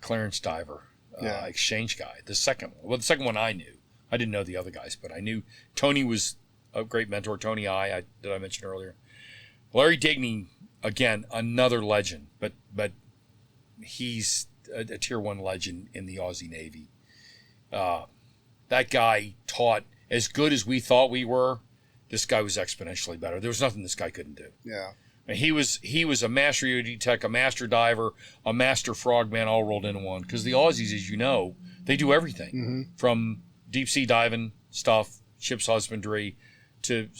clearance diver, exchange guy. The second one I knew. I didn't know the other guys, but I knew Tony was a great mentor. Tony that I mentioned earlier. Larry Digney, again, another legend, but he's a tier 1 legend in the Aussie Navy. That guy taught as good as we thought we were. This guy was exponentially better. There was nothing this guy couldn't do. Yeah. And he was a master EOD tech, a master diver, a master frogman, all rolled into one. Because the Aussies, as you know, they do everything from deep sea diving stuff, ship's husbandry, to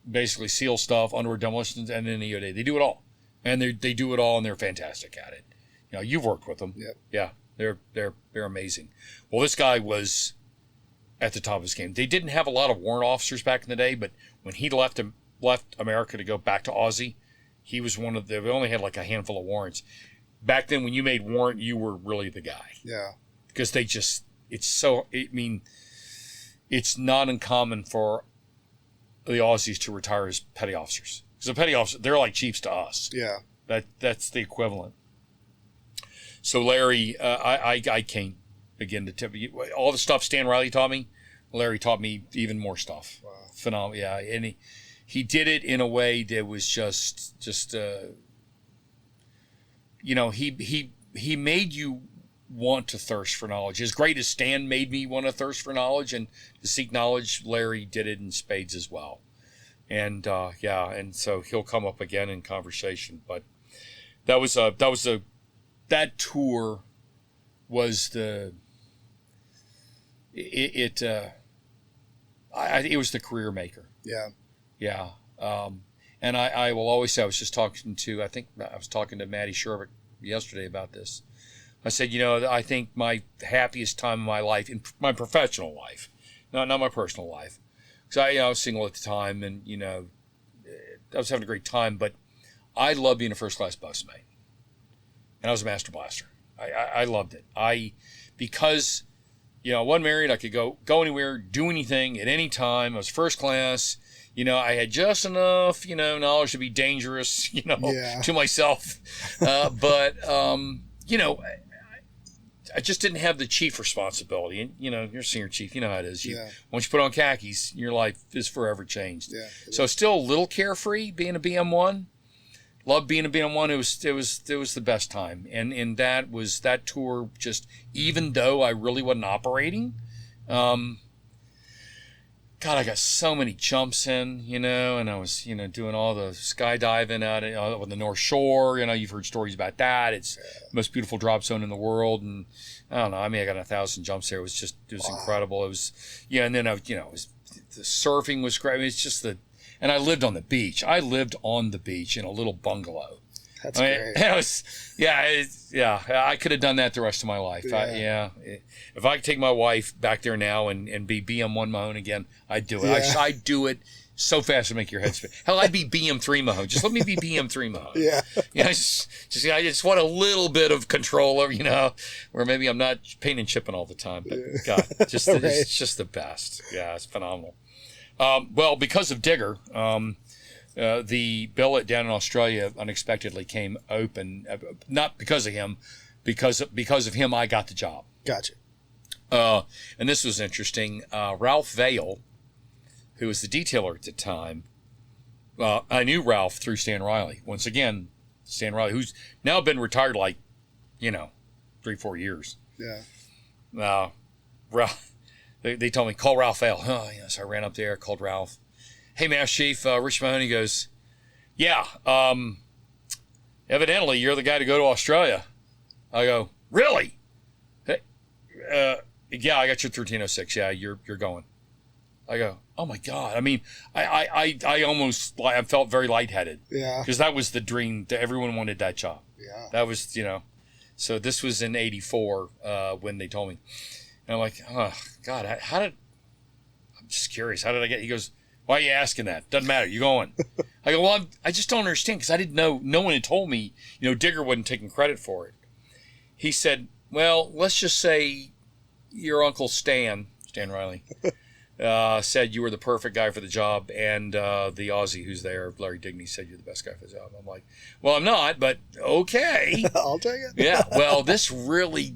basically SEAL stuff, underwater demolitions, and then EOD. They do it all, and they do it all, and they're fantastic at it. You've worked with them. Yep. Yeah, they're amazing. Well, this guy was at the top of his game. They didn't have a lot of warrant officers back in the day, but when he left America to go back to Aussie, he was one of they only had like a handful of warrants. Back then, when you made warrant, you were really the guy. Yeah. Because it's not uncommon for the Aussies to retire as petty officers. Because a petty officer, they're like chiefs to us. Yeah. That's the equivalent. So Larry, I can't begin to tell you all the stuff Stan Riley taught me. Larry taught me even more stuff. Wow. Phenomenal. Yeah, and he did it in a way that was just he made you want to thirst for knowledge. As great as Stan made me want to thirst for knowledge and to seek knowledge, Larry did it in spades as well. And and so he'll come up again in conversation. But that tour was it was the career maker. Yeah. Yeah. And I will always say, I was talking to Maddie Shervick yesterday about this. I said, I think my happiest time in my life, in my professional life, not my personal life, because I was single at the time, and I was having a great time, but I loved being a first class busmate, and I was a master blaster. I loved it. Because I wasn't married, I could go anywhere, do anything at any time. I was first class. I had just enough, knowledge to be dangerous, to myself. But I just didn't have the chief responsibility. And, you're a senior chief, you know how it is. Once you put on khakis, your life is forever changed. Yeah, so still a little carefree being a BM1. Loved being a BM1. It was the best time. And that tour, just, even though I really wasn't operating, God, I got so many jumps in, and I was, doing all the skydiving out on the North Shore. You've heard stories about that. It's the most beautiful drop zone in the world. And I don't know, I got 1,000 jumps there. It was wow. Incredible. It was, and then the surfing was great. I mean, it's just and I lived on the beach. I lived on the beach in a little bungalow. That's great. It was, I could have done that the rest of my life. Yeah. If I could take my wife back there now and be BM1 Mahone again, I'd do it. Yeah. I'd do it so fast to make your head spin. Hell, I'd be BM3 Mahone. Just let me be BM3 Mahone. Yeah. I just want a little bit of control over, where maybe I'm not painting and chipping all the time. But God, it's just the best. Yeah, it's phenomenal. Well, because of Digger, the billet down in Australia unexpectedly came open. Not because of him, because of him, I got the job. Gotcha. And this was interesting. Ralph Vail, who was the detailer at the time, I knew Ralph through Stan Riley. Once again, Stan Riley, who's now been retired 3-4 years. Yeah. Ralph, they told me, call Ralph Vail. So I ran up there, called Ralph. Hey, Master Chief, Rich Mahoney goes, evidently you're the guy to go to Australia. I go, really? Hey, yeah, I got your 1306. Yeah, you're going. I go, oh my God. I mean, I almost, I felt very lightheaded. Yeah. Because that was the dream. Everyone wanted that job. Yeah. That was, so this was in 84 when they told me. And I'm like, oh God, I'm just curious. How did I get, he goes, why are you asking that? Doesn't matter. You're going. I go, well, I just don't understand because I didn't know, no one had told me, Digger wasn't taking credit for it. He said, well, let's just say your uncle Stan Riley, said you were the perfect guy for the job, and the Aussie who's there, Larry Digney, said you're the best guy for the job. I'm like, well, I'm not, but okay. I'll take it. Yeah, well, this really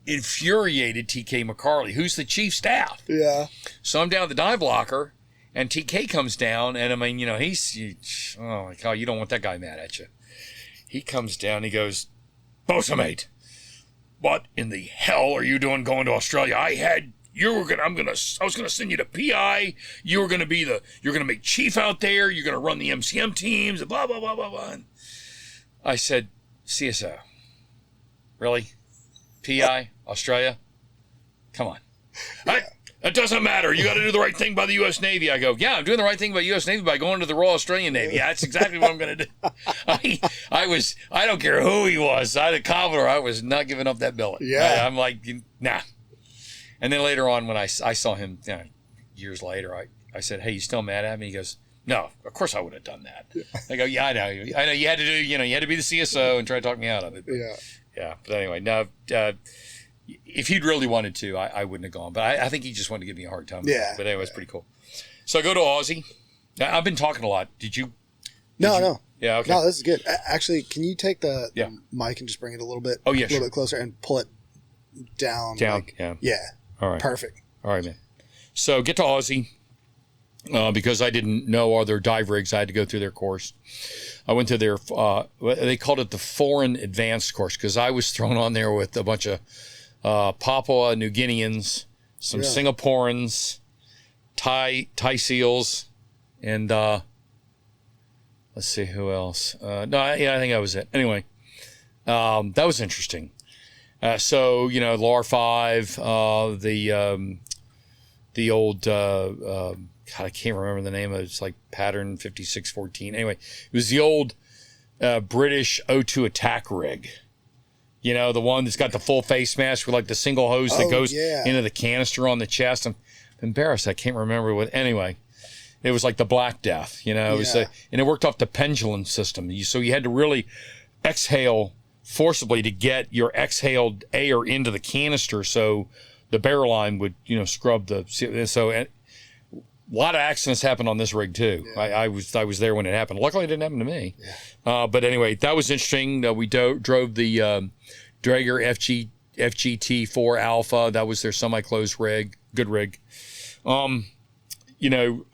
infuriated TK McCarley, who's the chief staff. Yeah. So I'm down at the dive locker, and TK comes down, and I mean, oh my God, you don't want that guy mad at you. He comes down, he goes, Bosa mate, what in the hell are you doing going to Australia? I was gonna send you to PI. You're gonna make chief out there. You're gonna run the MCM teams. Blah blah blah blah blah. And I said, CSO, really? PI Australia? Come on. Yeah. It doesn't matter. You got to do the right thing by the U.S. Navy. I go, yeah, I'm doing the right thing by the U.S. Navy by going to the Royal Australian Navy. Yeah, that's exactly what I'm going to do. I don't care who he was. I had a Commodore. I was not giving up that billet. Yeah. I'm like, nah. And then later on, when I saw him years later, I said, hey, you still mad at me? He goes, no, of course I would have done that. I go, yeah, I know. You had to do, you had to be the CSO and try to talk me out of it. But, yeah. But anyway, no, if he'd really wanted to, I wouldn't have gone. But I think he just wanted to give me a hard time. Yeah. But anyway, it's pretty cool. So I go to Aussie. I've been talking a lot. Did you? No. Yeah, okay. No, this is good. Actually, can you take the Yeah. mic and just bring it a little bit? Oh, yeah, a little sure. bit closer and pull it down. Down, yeah. All right. Perfect. All right, man. So get to Aussie. Because I didn't know other dive rigs, I had to go through their course. I went to their, they called it the Foreign Advanced course because I was thrown on there with a bunch of Papua New Guineans, some Singaporeans, Thai SEALs, and let's see who else. I think that was it. Anyway, that was interesting. So LAR-5, the old God, I can't remember the name of it. It's like Pattern 5614. Anyway, it was the old British O2 attack rig. The one that's got the full face mask with like the single hose that goes into the canister on the chest. I'm embarrassed. I can't remember what. Anyway, it was like the Black Death. It was, and it worked off the pendulum system. So you had to really exhale forcibly to get your exhaled air into the canister, so the barrel line would scrub the. So. A lot of accidents happened on this rig too. Yeah. I was there when it happened. Luckily, it didn't happen to me. Yeah. But anyway, that was interesting. We drove the Draeger FGT4 Alpha. That was their semi-closed rig. Good rig. I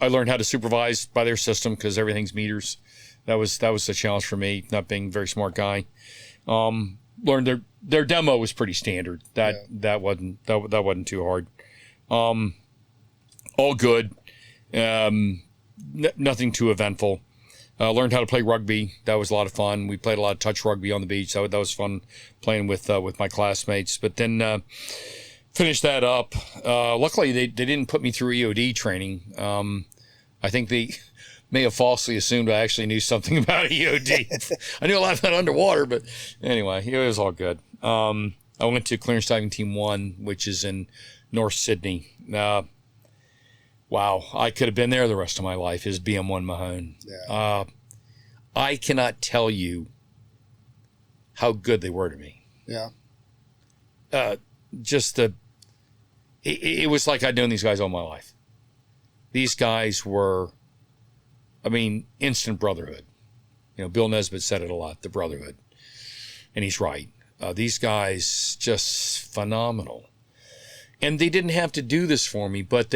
learned how to supervise by their system because everything's meters. That was a challenge for me, not being a very smart guy. Learned their demo was pretty standard. That wasn't too hard. All good. Nothing too eventful. Learned how to play rugby. That was a lot of fun. We played a lot of touch rugby on the beach. That was fun playing with my classmates. But then finished that up. Luckily, they didn't put me through EOD training. I think they may have falsely assumed I actually knew something about EOD. I knew a lot about underwater, but anyway, it was all good. I went to Clearance Diving Team 1, which is in North Sydney. Wow, I could have been there the rest of my life, is BM1 Mahone. Yeah. I cannot tell you how good they were to me. Yeah. It was like I'd known these guys all my life. These guys were, instant brotherhood. Bill Nesbitt said it a lot, the brotherhood. And he's right. These guys, just phenomenal. And they didn't have to do this for me, but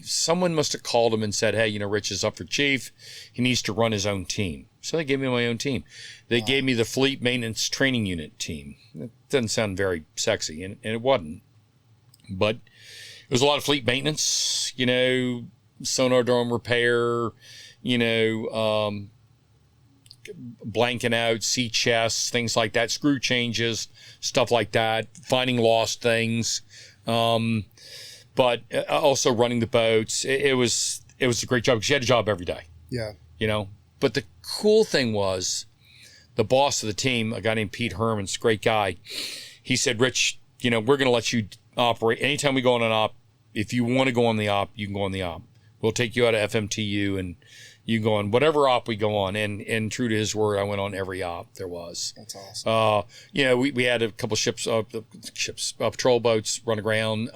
someone must have called him and said, hey, Rich is up for chief. He needs to run his own team. So they gave me my own team. They gave me the Fleet Maintenance Training Unit team. It doesn't sound very sexy, and it wasn't. But it was a lot of fleet maintenance, sonar dome repair, blanking out, sea chests, things like that, screw changes, stuff like that, finding lost things, but also running the boats. It was a great job because you had a job every day. Yeah. But the cool thing was the boss of the team, a guy named Pete Herman's a great guy. He said, Rich, we're going to let you operate. Anytime we go on an op, if you want to go on the op, you can go on the op. We'll take you out of FMTU and you can go on whatever op we go on. And true to his word, I went on every op there was. That's awesome. We had a couple ships, patrol boats run aground,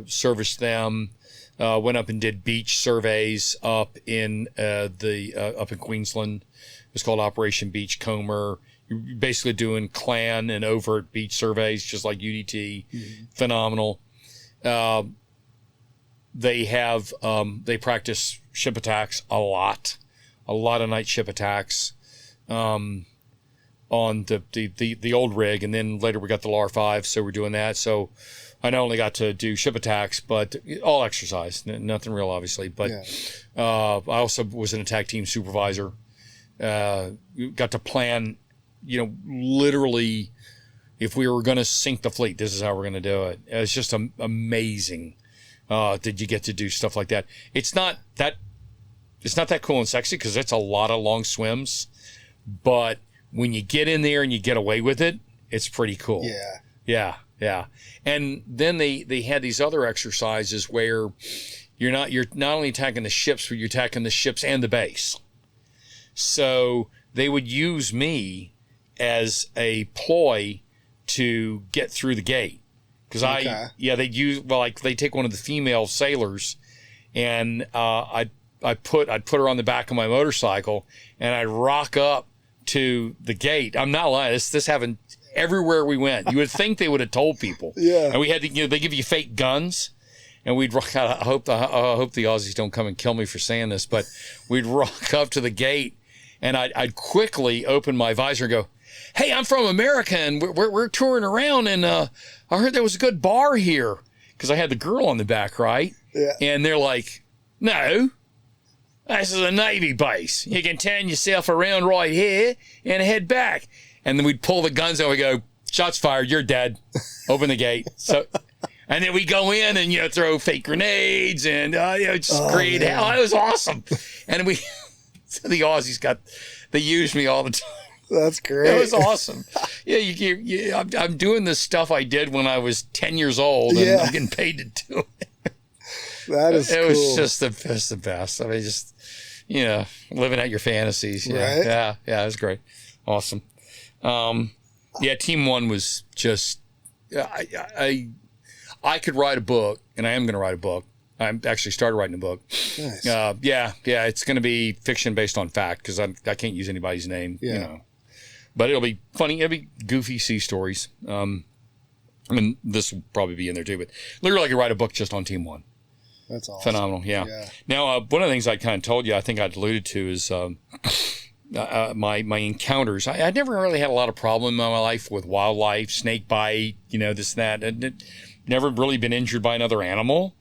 serviced them. Went up and did beach surveys up in Queensland. It was called Operation Beachcomber. You're basically doing clan and overt beach surveys, just like UDT. Mm-hmm. Phenomenal. They practice ship attacks a lot of night ship attacks on the old rig, and then later we got the LAR-5, so we're doing that. So I not only got to do ship attacks, but all exercise, nothing real, obviously. But I also was an attack team supervisor. Got to plan, literally, if we were going to sink the fleet, this is how we're going to do it. It's just amazing that you get to do stuff like that. It's not that cool and sexy because it's a lot of long swims, but when you get in there and you get away with it, it's pretty cool. Yeah. And then they had these other exercises where you're not only attacking the ships, but you're attacking the ships and the base. So they would use me as a ploy to get through the gate. Because they'd take one of the female sailors and I'd put her on the back of my motorcycle and I'd rock up to the gate. I'm not lying. This happened everywhere we went. You would think they would have told people. Yeah. And we had to, they give you fake guns, and we'd rock out. I hope the Aussies don't come and kill me for saying this, but we'd rock up to the gate, and I'd quickly open my visor and go, "Hey, I'm from America, and we're touring around, and I heard there was a good bar here," because I had the girl on the back, right? Yeah. And they're like, "No. This is a Navy base. You can turn yourself around right here and head back." And then we'd pull the guns out. We go, "Shots fired. You're dead. Open the gate." So, and then we go in and throw fake grenades and just create hell. It was awesome. And so the Aussies they used me all the time. That's great. It was awesome. Yeah, I'm doing this stuff I did when I was 10 years old, and I'm getting paid to do it. That is cool. It was just the best. I mean, just, living out your fantasies. Yeah. Right? Yeah. It was great. Awesome. Team one was just, I could write a book, and I am going to write a book. I actually started writing a book. Nice. It's going to be fiction based on fact because I can't use anybody's name, But it'll be funny. It'll be goofy sea stories. And this will probably be in there too, but literally I could write a book just on Team One. That's awesome. Phenomenal, yeah. Now, one of the things I kind of told you, I think I'd alluded to, is my encounters. I'd never really had a lot of problem in my life with wildlife, snake bite, this and that. And never really been injured by another animal.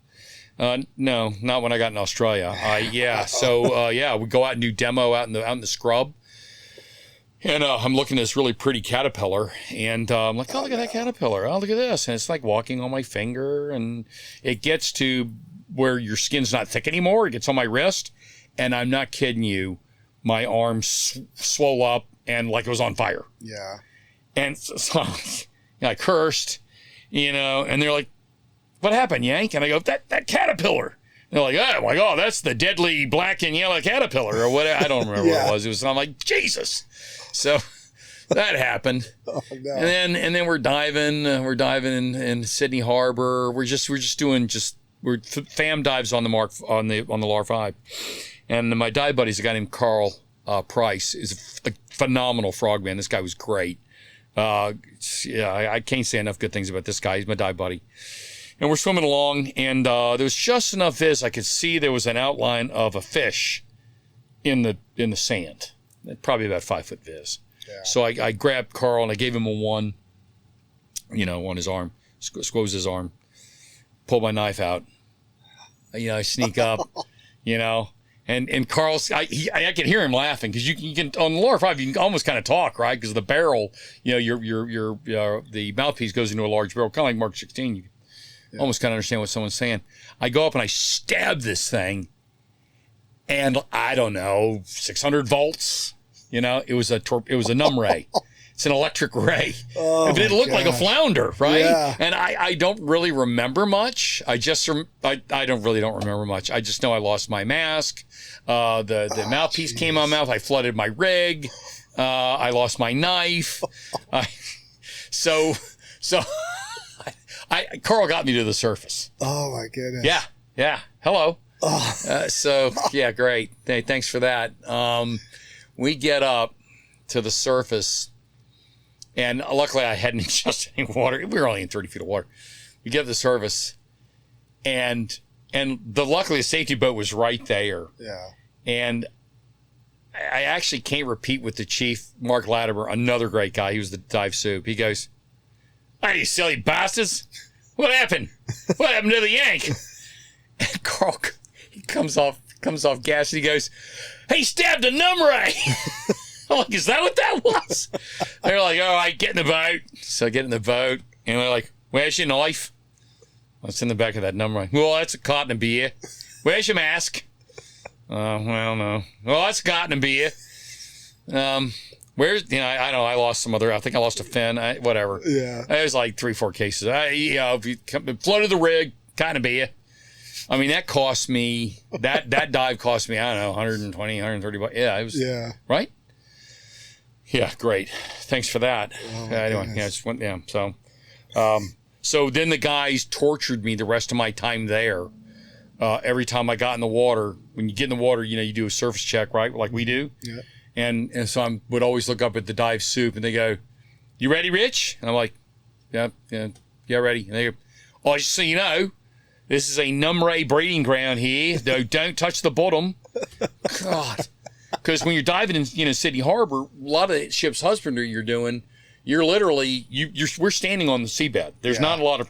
No, not when I got in Australia. We go out and do demo out in the scrub. And I'm looking at this really pretty caterpillar, and I'm like, "Oh, look at that caterpillar. Oh, look at this." And it's like walking on my finger, and it gets to where your skin's not thick anymore. It gets on my wrist, and I'm not kidding you. My arm swole up and like it was on fire. Yeah. And so I cursed, and they're like, "What happened, Yank?" And I go, that caterpillar. And they're like, "Oh my God, that's the deadly black and yellow caterpillar," or what? I don't remember what it was. I'm like, Jesus. So that happened. Oh, no. And then we're diving in Sydney Harbor. We're doing FAM dives on the LAR-5. And my dive buddy's a guy named Carl Price. Is a phenomenal frogman. This guy was great. I can't say enough good things about this guy. He's my dive buddy. And we're swimming along, and there was just enough viz. I could see there was an outline of a fish in the sand. Probably about 5 foot viz. Yeah. So I grabbed Carl and I gave him a 1, on his arm, squoze his arm, pulled my knife out. I sneak up, And Carl's, I can hear him laughing because you can on the lower 5 you can almost kind of talk, right? Because the barrel, your the mouthpiece goes into a large barrel, kind of like Mark 16. You can almost kind of understand what someone's saying. I go up and I stab this thing, and I don't know, 600 volts. It was a numb ray. It's an electric ray. Oh, but it looked like a flounder, right? Yeah. And I don't really remember much. I don't remember much. I just know I lost my mask. The mouthpiece came on my mouth. I flooded my rig. I lost my knife. Carl got me to the surface. Oh my goodness. Yeah. Hello. Oh. Great. Hey, thanks for that. We get up to the surface. And luckily, I hadn't ingested any water. We were only in 30 feet of water. We get to the surface, and luckily, the safety boat was right there. Yeah. And I actually can't repeat with the chief, Mark Latimer, another great guy. He was the dive soup. He goes, "Hey, you silly bastards! What happened? What happened to the Yank?" And Carl, he comes off gas, and he goes, "He stabbed a numb ray." I'm like, is that what that was? They're like, all right, get in the boat. So I get in the boat, and they're like, where's your knife? It's in the back of that number. Well, that's a carton of beer. Where's your mask? Well, no. Well, that's a carton of beer. Where's, I don't know, I lost some other, I think I lost a fin, whatever. Yeah. It was like 3-4 cases. If you floated the rig, carton of beer. I mean, that cost me, that dive cost me, I don't know, 120, 130 bucks. Yeah, it was, right? Yeah, great. Thanks for that. Anyway, so then the guys tortured me the rest of my time there. Every time I got in the water, when you get in the water, you do a surface check, right? Like we do. Yeah. And so I would always look up at the dive soup, and they go, "You ready, Rich?" And I'm like, "Yeah, ready." And they go, "Oh, just so you know, this is a numb ray breeding ground here. No, don't touch the bottom." God. Because when you're diving in, Sydney Harbor, a lot of ship's husbandry you're doing, you're literally, we're standing on the seabed. There's not a lot of,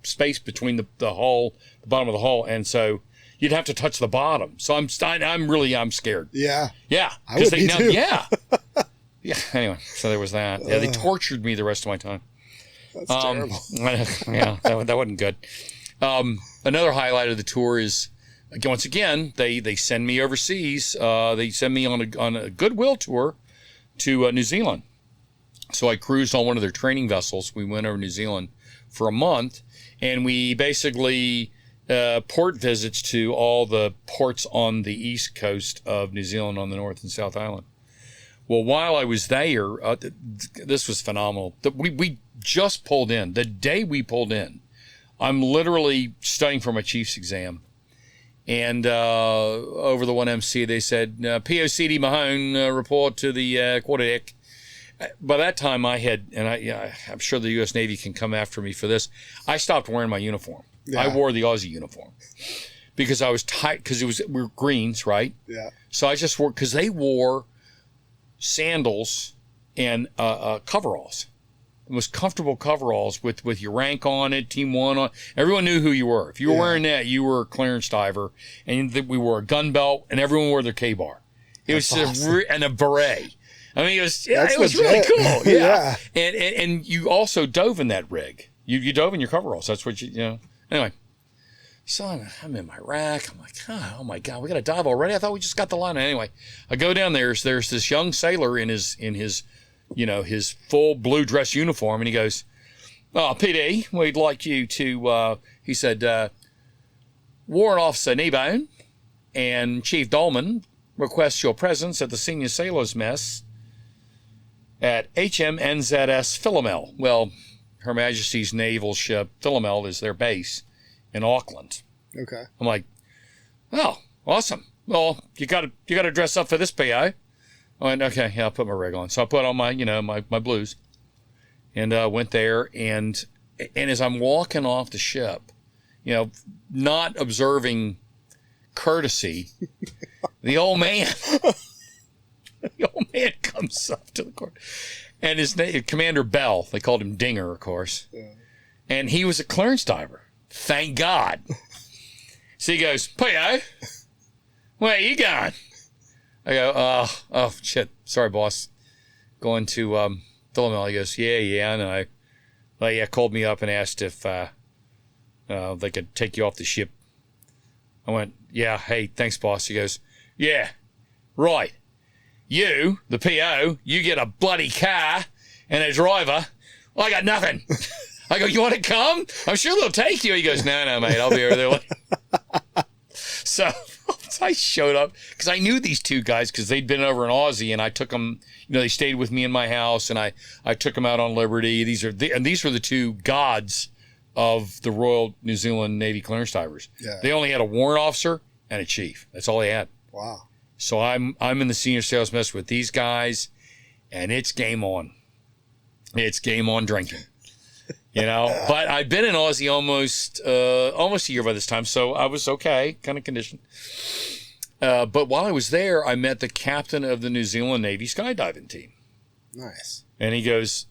space between the hull, the bottom of the hull, and so you'd have to touch the bottom. So I'm scared. Yeah. Yeah. I would be too. Yeah. Yeah. Anyway, so there was that. Yeah, they tortured me the rest of my time. That's terrible. Yeah, that wasn't good. Another highlight of the tour is, once again, they send me overseas. They send me on a goodwill tour to New Zealand. So I cruised on one of their training vessels. We went over New Zealand for a month, and we basically port visits to all the ports on the east coast of New Zealand on the North and South Island. Well, while I was there, this was phenomenal. We just pulled in. The day we pulled in, I'm literally studying for my chief's exam. And over the 1MC, they said, POCD Mahone, report to the quarterdeck. By that time, I had, and I'm sure the U.S. Navy can come after me for this, I stopped wearing my uniform. Yeah. I wore the Aussie uniform because I was tight, because we were Greens, right? Yeah. So I just wore, because they wore sandals and coveralls. The most comfortable coveralls with your rank on it, Team 1 on. Everyone knew who you were. If you were wearing that, you were a clearance diver. And we wore a gun belt, and everyone wore their K-bar. It was awesome. And a beret. I mean, it was really cool. Yeah. And you also dove in that rig. You dove in your coveralls. That's what Anyway, so I'm in my rack. I'm like, oh my God, we got to dive already? I thought we just got the line. Anyway, I go down there. There's this young sailor in his his full blue dress uniform, and he goes, "Oh, PD, we'd like you to," he said, "Warrant Officer Kneebone and Chief Dolman request your presence at the Senior Sailors Mess at HMNZS Philomel." Well, Her Majesty's naval ship Philomel is their base in Auckland. Okay. I'm like, "Oh, awesome. Well, you got to dress up for this PO." I went, okay, yeah, I'll put my rig on. So I put on my, my blues, and went there. And as I'm walking off the ship, not observing courtesy, the old man comes up to the court, and his name, Commander Bell. They called him Dinger, of course, and he was a clearance diver. Thank God. So he goes, P.O., where are you going? I go, oh, shit. Sorry, boss. Going to Philamel. He goes, yeah. And I called me up and asked if they could take you off the ship. I went, yeah, hey, thanks, boss. He goes, yeah, right. You, the PO, you get a bloody car and a driver. I got nothing. I go, you want to come? I'm sure they'll take you. He goes, no, mate, I'll be over there. So I showed up because I knew these two guys because they'd been over in Aussie, and I took them, they stayed with me in my house, and I took them out on Liberty. These were the two gods of the Royal New Zealand Navy clearance divers. Yeah. They only had a warrant officer and a chief. That's all they had. Wow. So I'm in the senior sales mess with these guys, and it's game on. It's game on drinking. But I've been in Aussie almost a year by this time, so I was okay, kind of conditioned. But while I was there, I met the captain of the New Zealand Navy skydiving team. Nice. And he goes,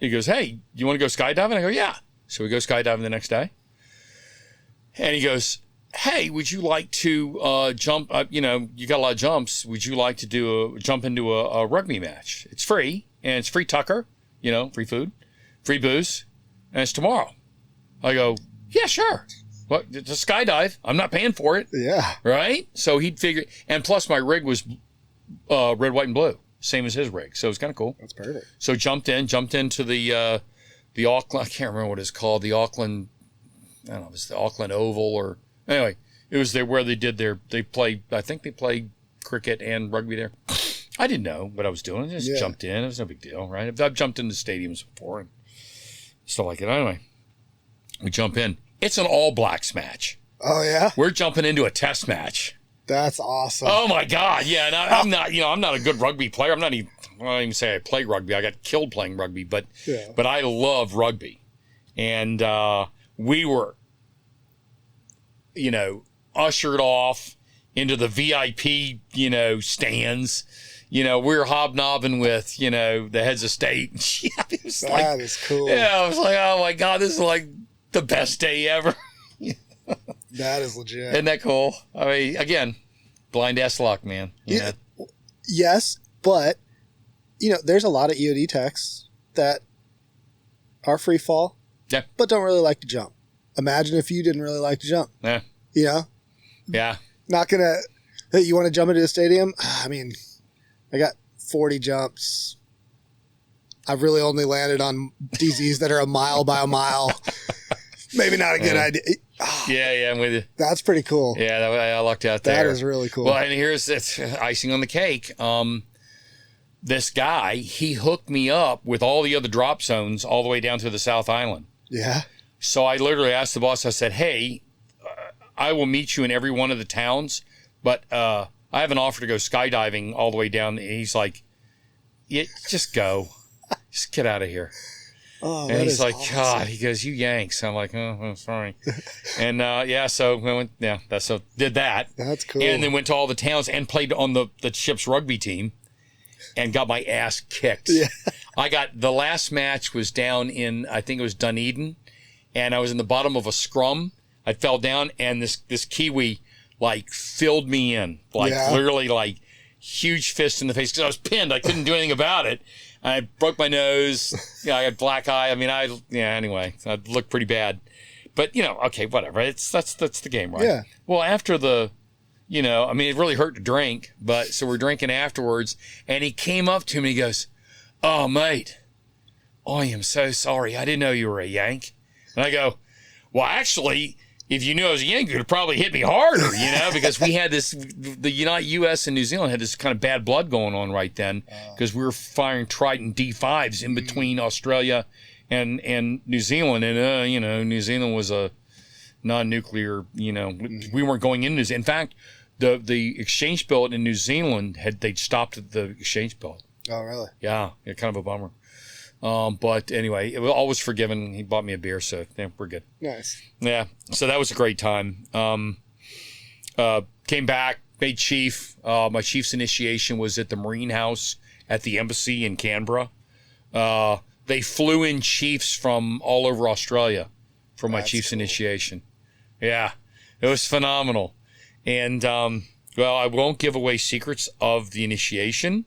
hey, you want to go skydiving? I go, yeah. So we go skydiving the next day. And he goes, hey, would you like to jump? You got a lot of jumps. Would you like to jump into a rugby match? It's free, and it's free tucker, free food, free booze, and it's tomorrow. I go, yeah, sure. Well, it's a skydive. I'm not paying for it. Yeah. Right? So he'd figure, and plus my rig was red, white, and blue, same as his rig. So it was kind of cool. That's perfect. So jumped into the Auckland, I can't remember what it's called, the Auckland, I don't know if it's the Auckland Oval or, anyway, it was there where I think they played cricket and rugby there. I didn't know what I was doing. I just jumped in. It was no big deal, right? I've jumped into stadiums before and stuff like that. Anyway, we jump in. It's an All Blacks match. Oh, yeah? We're jumping into a test match. That's awesome. Oh, my God. Yeah, and I'm not a good rugby player. I don't even say I play rugby. I got killed playing rugby, but I love rugby. And we were, ushered off into the VIP, stands. We were hobnobbing with, the heads of state. It was that is cool. Yeah, I was like, oh, my God, this is like the best day ever. That is legit. Isn't that cool? I mean, again, blind ass luck, man. Yes, but, there's a lot of EOD techs that are free fall, but don't really like to jump. Imagine if you didn't really like to jump. Yeah. Yeah. Not going to, hey, you want to jump into a stadium? I mean, I got 40 jumps. I've really only landed on DZs that are a mile by a mile. Maybe not a good idea. Yeah, I'm with you. That's pretty cool. Yeah, I lucked out there. That is really cool. Well, and it's icing on the cake. This guy, he hooked me up with all the other drop zones all the way down to the South Island. Yeah. So I literally asked the boss, I said, hey, I will meet you in every one of the towns, but I have an offer to go skydiving all the way down. And he's like, yeah, just go. Just get out of here. Oh, and he's like, awesome. God, he goes, you Yanks. I'm like, oh, sorry. And so we went, did that. That's cool. And then went to all the towns and played on the ship's rugby team and got my ass kicked. Yeah. The last match was down in, I think it was Dunedin, and I was in the bottom of a scrum. I fell down, and this Kiwi, filled me in. Literally, huge fist in the face because I was pinned. I couldn't do anything about it. I broke my nose. I had black eye. I mean, anyway, I looked pretty bad. But, okay, whatever. That's the game, right? Yeah. Well, after it really hurt to drink, but so we're drinking afterwards, and he came up to me, he goes, oh, mate, I am so sorry. I didn't know you were a Yank. And I go, well, actually, if you knew I was a Yankee, you'd probably hit me harder, because we had the U.S. and New Zealand had this kind of bad blood going on right then because we were firing Trident D5s in between Australia and New Zealand. And, New Zealand was a non-nuclear, we weren't going in New Zealand. In fact, the exchange bill in New Zealand, they'd stopped the exchange bill. Oh, really? Yeah, kind of a bummer. But anyway, it was always forgiven. He bought me a beer, so we're good. Nice. Yeah, so that was a great time. Came back, made chief. My chief's initiation was at the Marine House at the embassy in Canberra. They flew in chiefs from all over Australia for my chief's initiation. Yeah. It was phenomenal. And, well, I won't give away secrets of the initiation,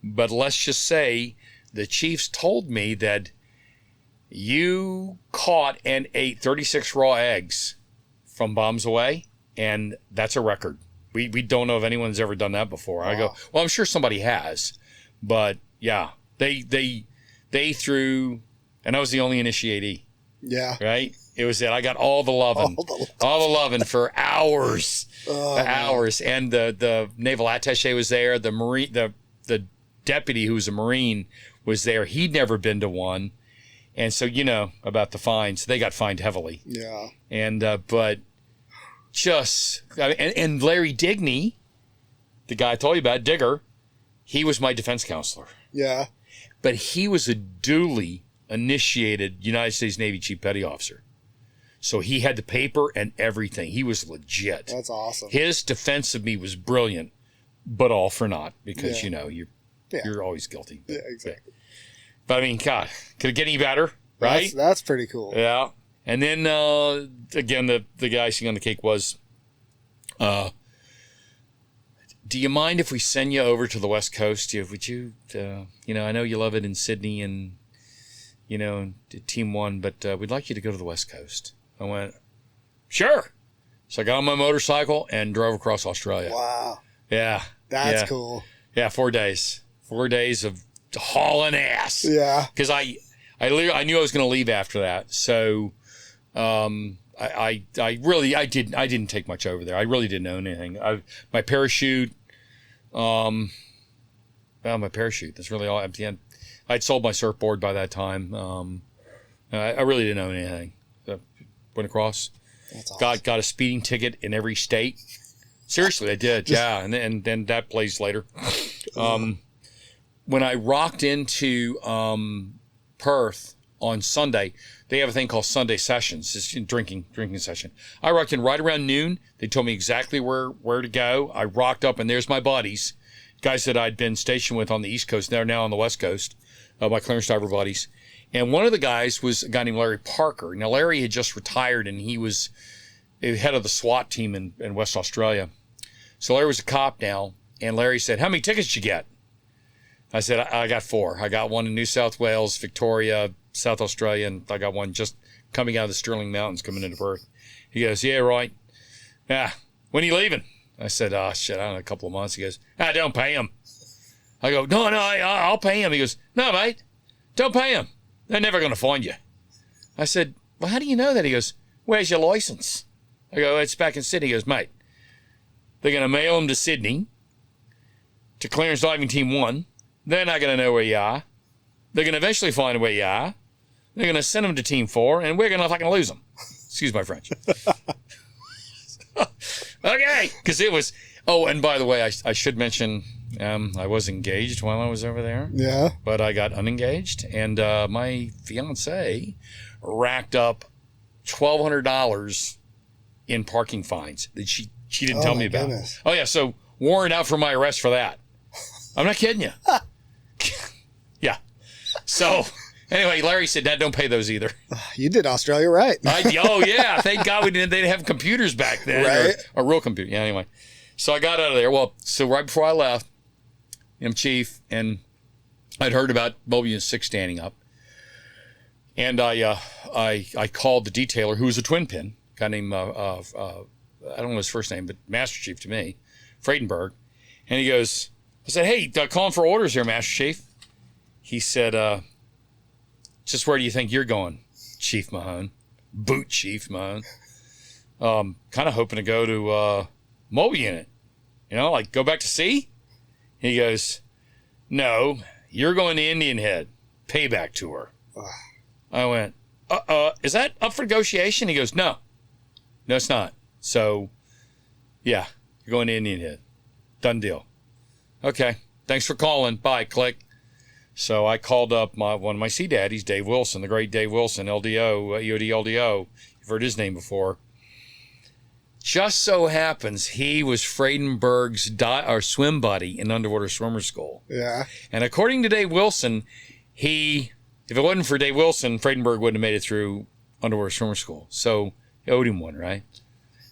but let's just say the chiefs told me that you caught and ate 36 raw eggs from bombs away, and that's a record. We don't know if anyone's ever done that before. Wow. I go, well, I'm sure somebody has, but yeah, they threw, and I was the only initiatee. Yeah. Right? It was it. I got all the loving. All the loving for hours. Hours. And the naval attaché was there. The Marine, the deputy who was a Marine was there. He'd never been to one. And so, you know, about the fines. They got fined heavily. Yeah. And, but just, and Larry Digney, the guy I told you about, Digger, he was my defense counselor. Yeah. But he was a duly initiated United States Navy Chief Petty Officer. So he had the paper and everything. He was legit. That's awesome. His defense of me was brilliant, but all for naught because, you know, you're always guilty. Yeah, exactly. But I mean, God, could it get any better, right? That's pretty cool. Yeah. And then, again, the icing on the cake was, do you mind if we send you over to the West Coast? Would you, you know, I know you love it in Sydney and, you know, Team 1, but we'd like you to go to the West Coast. I went, sure. So I got on my motorcycle and drove across Australia. Wow. Yeah. That's cool. Yeah, 4 days. 4 days of hauling ass. Yeah. Because I knew I was going to leave after that. So I didn't take much over there. I really didn't own anything. My parachute, my parachute. That's really all. At the end, I'd sold my surfboard by that time. I really didn't own anything. So went across. That's awesome. Got a speeding ticket in every state. Seriously, I did. Yeah, and then that plays later. When I rocked into Perth on Sunday, they have a thing called Sunday sessions. It's a drinking session. I rocked in right around noon. They told me exactly where to go. I rocked up, and there's my buddies, guys that I'd been stationed with on the East Coast. They're now on the West Coast, my clearance diver buddies. And one of the guys was a guy named Larry Parker. Now, Larry had just retired, and he was head of the SWAT team in West Australia. So Larry was a cop now, and Larry said, how many tickets did you get? I said, I got 4. I got one in New South Wales, Victoria, South Australia, and I got one just coming out of the Stirling Mountains coming into Perth. He goes, yeah, right. Yeah, when are you leaving? I said, oh, shit, I don't know, a couple of months. He goes, don't pay him. I go, no, I'll pay him. He goes, no, mate, don't pay him. They're never going to find you. I said, well, how do you know that? He goes, where's your license? I go, it's back in Sydney. He goes, mate, they're going to mail him to Sydney, to Clearance Diving Team 1. They're not going to know where you are. They're going to eventually find where you are. They're going to send them to Team 4, and we're going to fucking lose them. Excuse my French. Okay. Because it was... Oh, and by the way, I should mention I was engaged while I was over there. Yeah. But I got unengaged, and my fiancée racked up $1,200 in parking fines that she didn't tell me about. Goodness. Oh, yeah, so warrant out for my arrest for that. I'm not kidding you. Yeah. So, anyway, Larry said, Dad, don't pay those either. You did Australia right. Oh, yeah. Thank God they didn't have computers back then. Right. Or a real computer. Yeah, anyway. So I got out of there. Well, so right before I left, I'm chief, and I'd heard about Mobius 6 standing up. And I called the detailer, who was a twin pin, a guy named, I don't know his first name, but Master Chief to me, Freidenberg. And he goes, I said, hey, calling for orders here, Master Chief. He said, just where do you think you're going, Chief Mahone? Boot Chief Mahone. Kind of hoping to go to Mobile Unit. You know, like go back to sea? He goes, no, you're going to Indian Head. Payback tour. I went, is that up for negotiation? He goes, no, it's not. So, yeah, you're going to Indian Head. Done deal. Okay, thanks for calling. Bye, click. So I called up one of my sea daddies, Dave Wilson, the great Dave Wilson, LDO, EOD LDO. You've heard his name before. Just so happens he was Freidenberg's swim buddy in underwater swimmer school. Yeah. And according to Dave Wilson, if it wasn't for Dave Wilson, Freidenberg wouldn't have made it through underwater swimmer school. So he owed him one, right?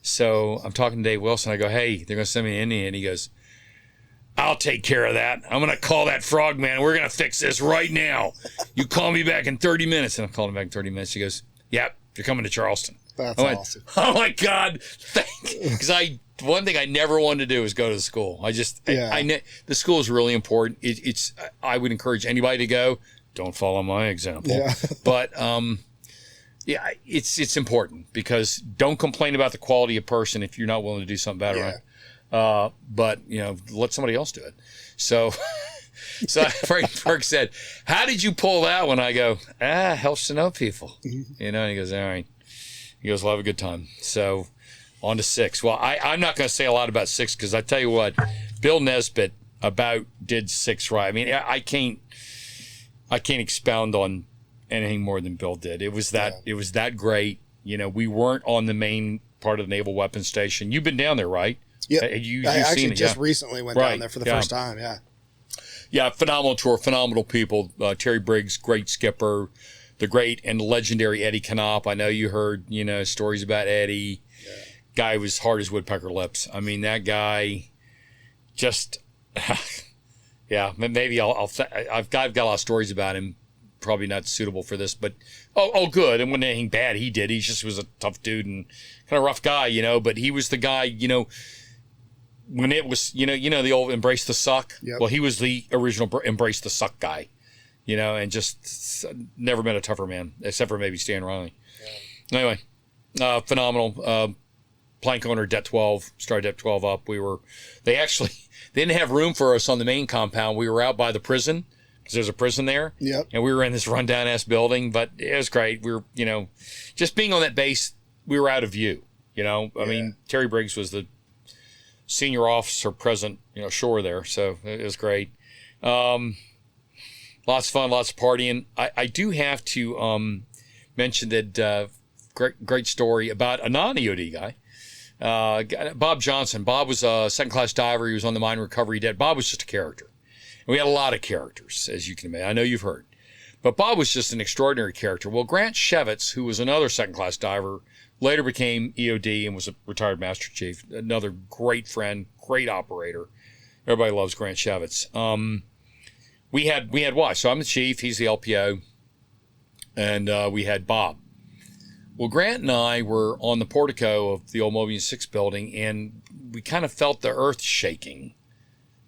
So I'm talking to Dave Wilson. I go, hey, they're going to send me to India. And he goes, I'll take care of that. I'm going to call that frogman. We're going to fix this right now. You call me back in 30 minutes. And I called him back in 30 minutes. He goes, yep, you're coming to Charleston. That's awesome. Oh, my God. Because one thing I never wanted to do is go to the school. The school is really important. I would encourage anybody to go. Don't follow my example. Yeah. But, yeah, it's important because don't complain about the quality of person if you're not willing to do something better. Yeah. Right? But let somebody else do it. So Frank said, how did you pull that one? I go, helps to know people, and he goes, all right. He goes, we'll have a good time. So on to 6. Well, I'm not going to say a lot about 6 because I tell you what, Bill Nesbitt did 6 right. I mean, I can't expound on anything more than Bill did. It was that great. We weren't on the main part of the Naval Weapons Station. You've been down there, right? Yeah, I actually seen it, just recently went down there for the first time. Yeah, yeah, phenomenal tour, phenomenal people. Terry Briggs, great skipper, the great and legendary Eddie Knopp. I know you heard stories about Eddie. Yeah. Guy was hard as woodpecker lips. I mean, that guy just yeah. Maybe I've got a lot of stories about him. Probably not suitable for this, but good. And wasn't anything bad he did. He just was a tough dude and kind of rough guy, But he was the guy, when it was, the old embrace the suck. Yep. Well, he was the original embrace the suck guy, and just never met a tougher man except for maybe Stan Riley. Yeah. Anyway, phenomenal. Plank owner, Det 12, started Det 12 up. They didn't have room for us on the main compound. We were out by the prison. Because there's a prison there. Yep. And we were in this rundown ass building, but it was great. We were, just being on that base, we were out of view. I mean, Terry Briggs was the senior officer present, shore there. So it was great. Lots of fun, lots of partying. I do have to mention that great story about a non-EOD guy. Bob Johnson. Bob was a second-class diver. He was on the mine recovery deck. Bob was just a character. And we had a lot of characters, as you can imagine. I know you've heard. But Bob was just an extraordinary character. Well, Grant Shevitz, who was another second-class diver, later became EOD and was a retired Master Chief. Another great friend, great operator. Everybody loves Grant Shevitz. We had what? So I'm the chief. He's the LPO. And we had Bob. Well, Grant and I were on the portico of the old Mobian 6 building, and we kind of felt the earth shaking.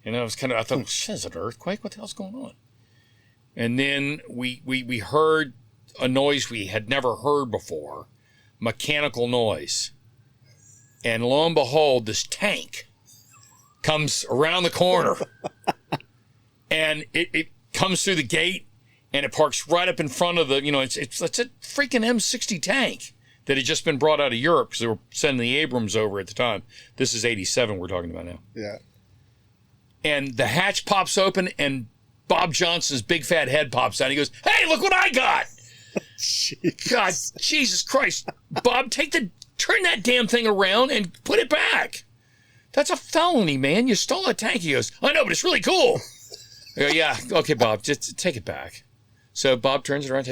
I thought, shit, is it an earthquake? What the hell's going on? And then we heard a noise we had never heard before, mechanical noise. And lo and behold, this tank comes around the corner. And it comes through the gate, and it parks right up in front of the, it's a freaking M60 tank that had just been brought out of Europe because they were sending the Abrams over at the time. This is 87 we're talking about now. Yeah. And the hatch pops open, and Bob Johnson's big fat head pops out. He goes, hey, look what I got. God, Jesus Christ. Bob, turn that damn thing around and put it back. That's a felony, man. You stole a tank. He goes, I know, but it's really cool. I go, yeah, okay, Bob, just take it back. So Bob turns it around.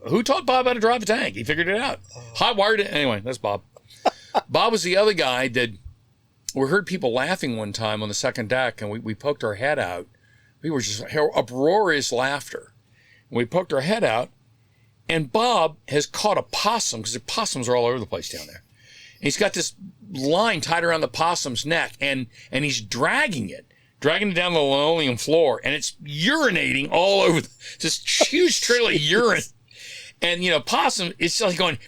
Who taught Bob how to drive a tank? He figured it out. Hot wired it. Anyway, that's Bob. Bob was the other guy that we heard people laughing one time on the second deck, and we poked our head out. We were just uproarious laughter. We poked our head out, and Bob has caught a possum, because the possums are all over the place down there. And he's got this line tied around the possum's neck, and he's dragging it down the linoleum floor, and it's urinating all over this huge trail of urine. And, possum, it's like going...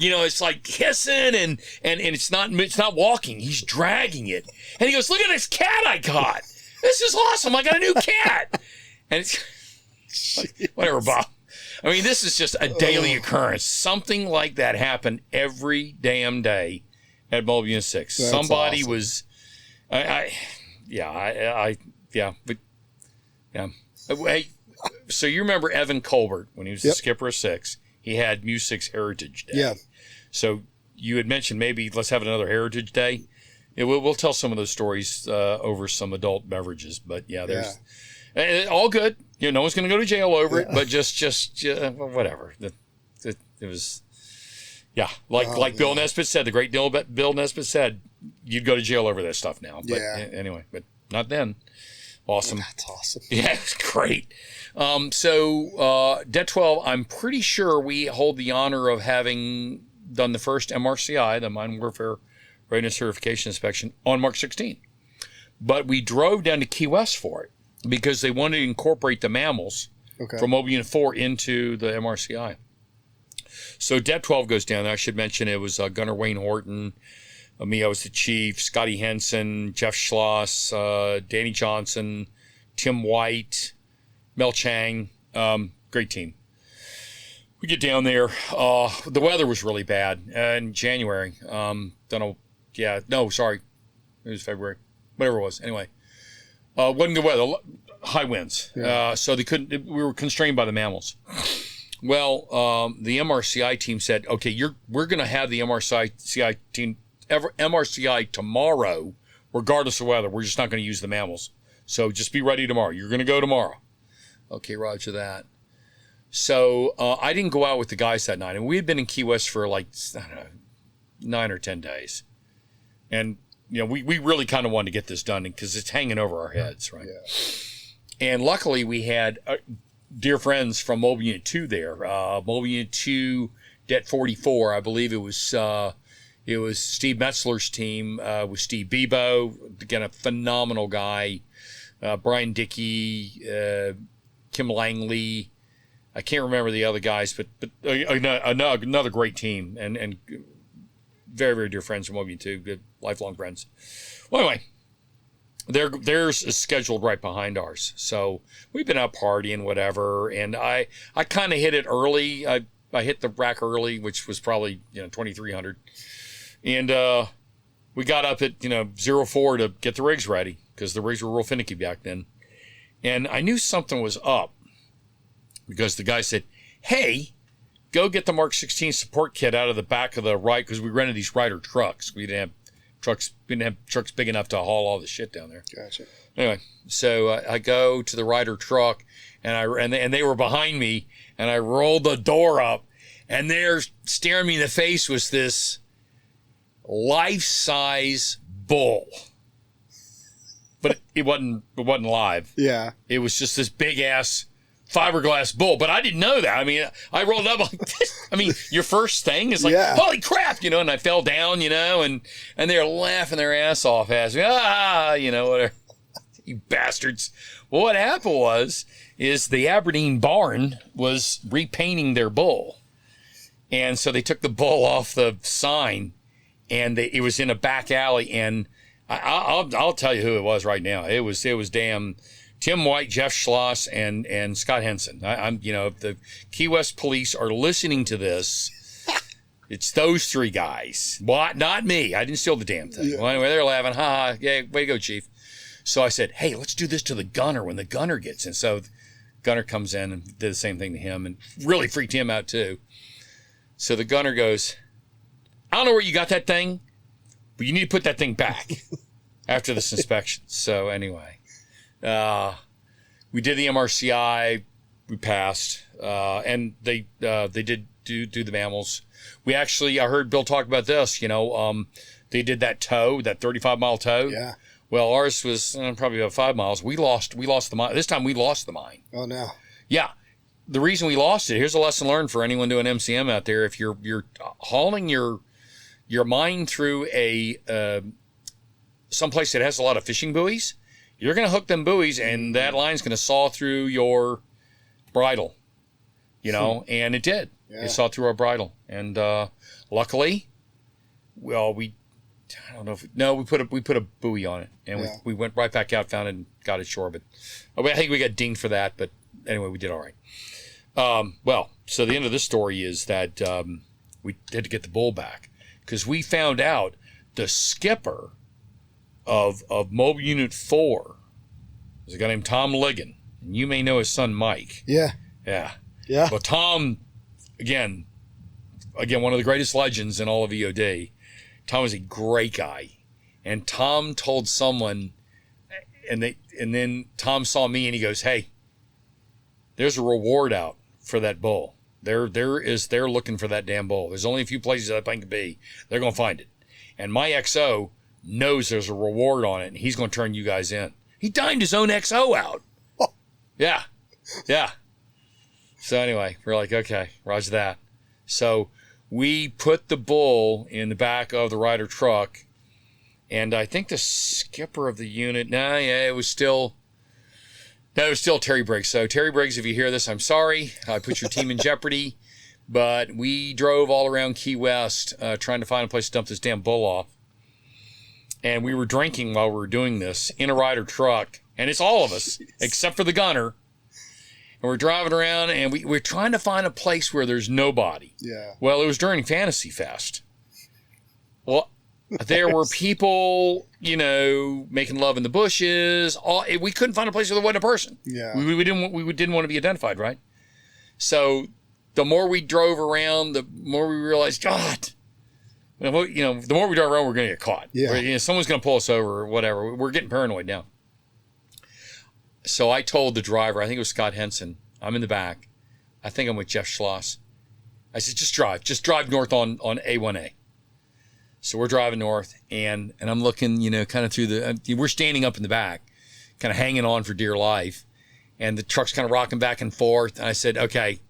it's like hissing and it's not walking. He's dragging it. And he goes, look at this cat I caught. This is awesome. I got a new cat. And it's whatever, Bob. I mean, this is just a daily occurrence. Something like that happened every damn day at Mobian 6. That's Somebody awesome. Was, Hey, so you remember Evan Colbert when he was the skipper of 6? He had Mu-6 Heritage Day. Yeah. So you had mentioned maybe let's have another Heritage Day. Yeah, we'll tell some of those stories over some adult beverages. But there's all good. No one's going to go to jail over it. But just whatever. It was Yeah, like Bill Nesbitt said, the great Bill Nesbitt said, you'd go to jail over this stuff now. But anyway, but not then. Awesome. That's awesome. Yeah, it's great. So Det 12, I'm pretty sure we hold the honor of having done the first MRCI, the Mine Warfare Readiness Certification Inspection, on March 16. But we drove down to Key West for it because they wanted to incorporate the mammals from Mobile Unit 4 into the MRCI. So Det 12 goes down there. I should mention it was Gunner Wayne Horton, me, I was the chief, Scotty Henson, Jeff Schloss, Danny Johnson, Tim White, Mel Chang. Great team. We get down there. The weather was really bad in January. Don't know. Yeah, no, sorry. It was February. Whatever it was. Anyway, wasn't good weather. High winds. Yeah. So they couldn't. We were constrained by the mammals. Well, the MRCI team said, "Okay, we're going to have the MRCI team MRCI tomorrow, regardless of weather. We're just not going to use the mammals. So just be ready tomorrow. You're going to go tomorrow." Okay, roger that. So I didn't go out with the guys that night, and we had been in Key West for like, I don't know, 9 or 10 days, and we really kind of wanted to get this done because it's hanging over our heads, right? Yeah. And luckily we had dear friends from Mobile Unit 2 there. Mobile Unit 2, Det 44, I believe it was Steve Metzler's team with Steve Bebo, again, a phenomenal guy. Brian Dickey, Kim Langley. I can't remember the other guys, but another great team and very, very dear friends from Mobile Unit 2, good lifelong friends. Well, anyway, theirs is scheduled right behind ours. So we've been out partying, whatever, and I kind of hit it early. I hit the rack early, which was probably 2,300. And we got up at 04 to get the rigs ready because the rigs were real finicky back then. And I knew something was up because the guy said, "Hey, go get the Mark 16 support kit out of the back of the right," because we rented these Ryder trucks. We didn't have trucks big enough to haul all the shit down there. Gotcha. Anyway, so I go to the Ryder truck and they were behind me, and I rolled the door up, and there staring me in the face was this life-size bull. But it wasn't live. Yeah. It was just this big ass fiberglass bull. But I didn't know that. I mean, I rolled up like this. I mean, your first thing is like, holy crap, and I fell down, and they're laughing their ass off as me. Whatever. You bastards. Well, what happened is the Aberdeen barn was repainting their bull. And so they took the bull off the sign, and it was in a back alley, and I'll tell you who it was right now. It was damn Tim White, Jeff Schloss, and Scott Henson. If the Key West police are listening to this, it's those three guys. What? Not me. I didn't steal the damn thing. Yeah. Well, anyway, they're laughing. Ha ha. Yeah, way to go, Chief. So I said, "Hey, let's do this to the gunner when the gunner gets in." So the gunner comes in and did the same thing to him and really freaked him out too. So the gunner goes, "I don't know where you got that thing, but you need to put that thing back after this inspection." So anyway, we did the MRCI, we passed, and they did do the mammals. We actually, I heard Bill talk about this, they did that tow, that 35-mile tow. Yeah. Well, ours was probably about 5 miles. We lost the mine. This time we lost the mine. Oh, no. Yeah. The reason we lost it, here's a lesson learned for anyone doing MCM out there. If you're hauling your mine through someplace that has a lot of fishing buoys, you're going to hook them buoys, and that line's going to saw through your bridle, and it did. Yeah. It saw through our bridle, and luckily, well, we put a buoy on it, and we went right back out, found it, and got it ashore. But I think we got dinged for that. But anyway, we did all right. So the end of this story is that we had to get the bull back because we found out the skipper of Mobile Unit 4 was a guy named Tom Ligon, and you may know his son Mike. Yeah. Well, Tom, again, one of the greatest legends in all of EOD. Tom was a great guy, and Tom told someone, and then Tom saw me, and he goes, "Hey, there's a reward out for that bull." They're looking for that damn bull. There's only a few places that thing could be. They're going to find it. And my XO knows there's a reward on it, and he's going to turn you guys in. He dined his own XO out. Oh. Yeah. So anyway, we're like, okay, roger that. So we put the bull in the back of the Ryder truck, and I think the skipper of the unit, it was still Terry Briggs. So Terry Briggs, if you hear this, I'm sorry. I put your team in jeopardy. But we drove all around Key West trying to find a place to dump this damn bull off. And we were drinking while we were doing this in a Ryder truck. And it's all of us, except for the gunner. And we're driving around, and we're trying to find a place where there's nobody. Yeah. Well, it was during Fantasy Fest. Well, there were people, making love in the bushes. We couldn't find a place where there wasn't a person. Yeah. We didn't want to be identified, right? So the more we drove around, the more we realized, God, the more we drive around, we're going to get caught. Yeah. Someone's going to pull us over or whatever. We're getting paranoid now. So I told the driver, I think it was Scott Henson, I'm in the back. I think I'm with Jeff Schloss. I said, just drive north on A1A. So we're driving north, and I'm looking, kind of through we're standing up in the back, kind of hanging on for dear life. And the truck's kind of rocking back and forth. And I said, okay.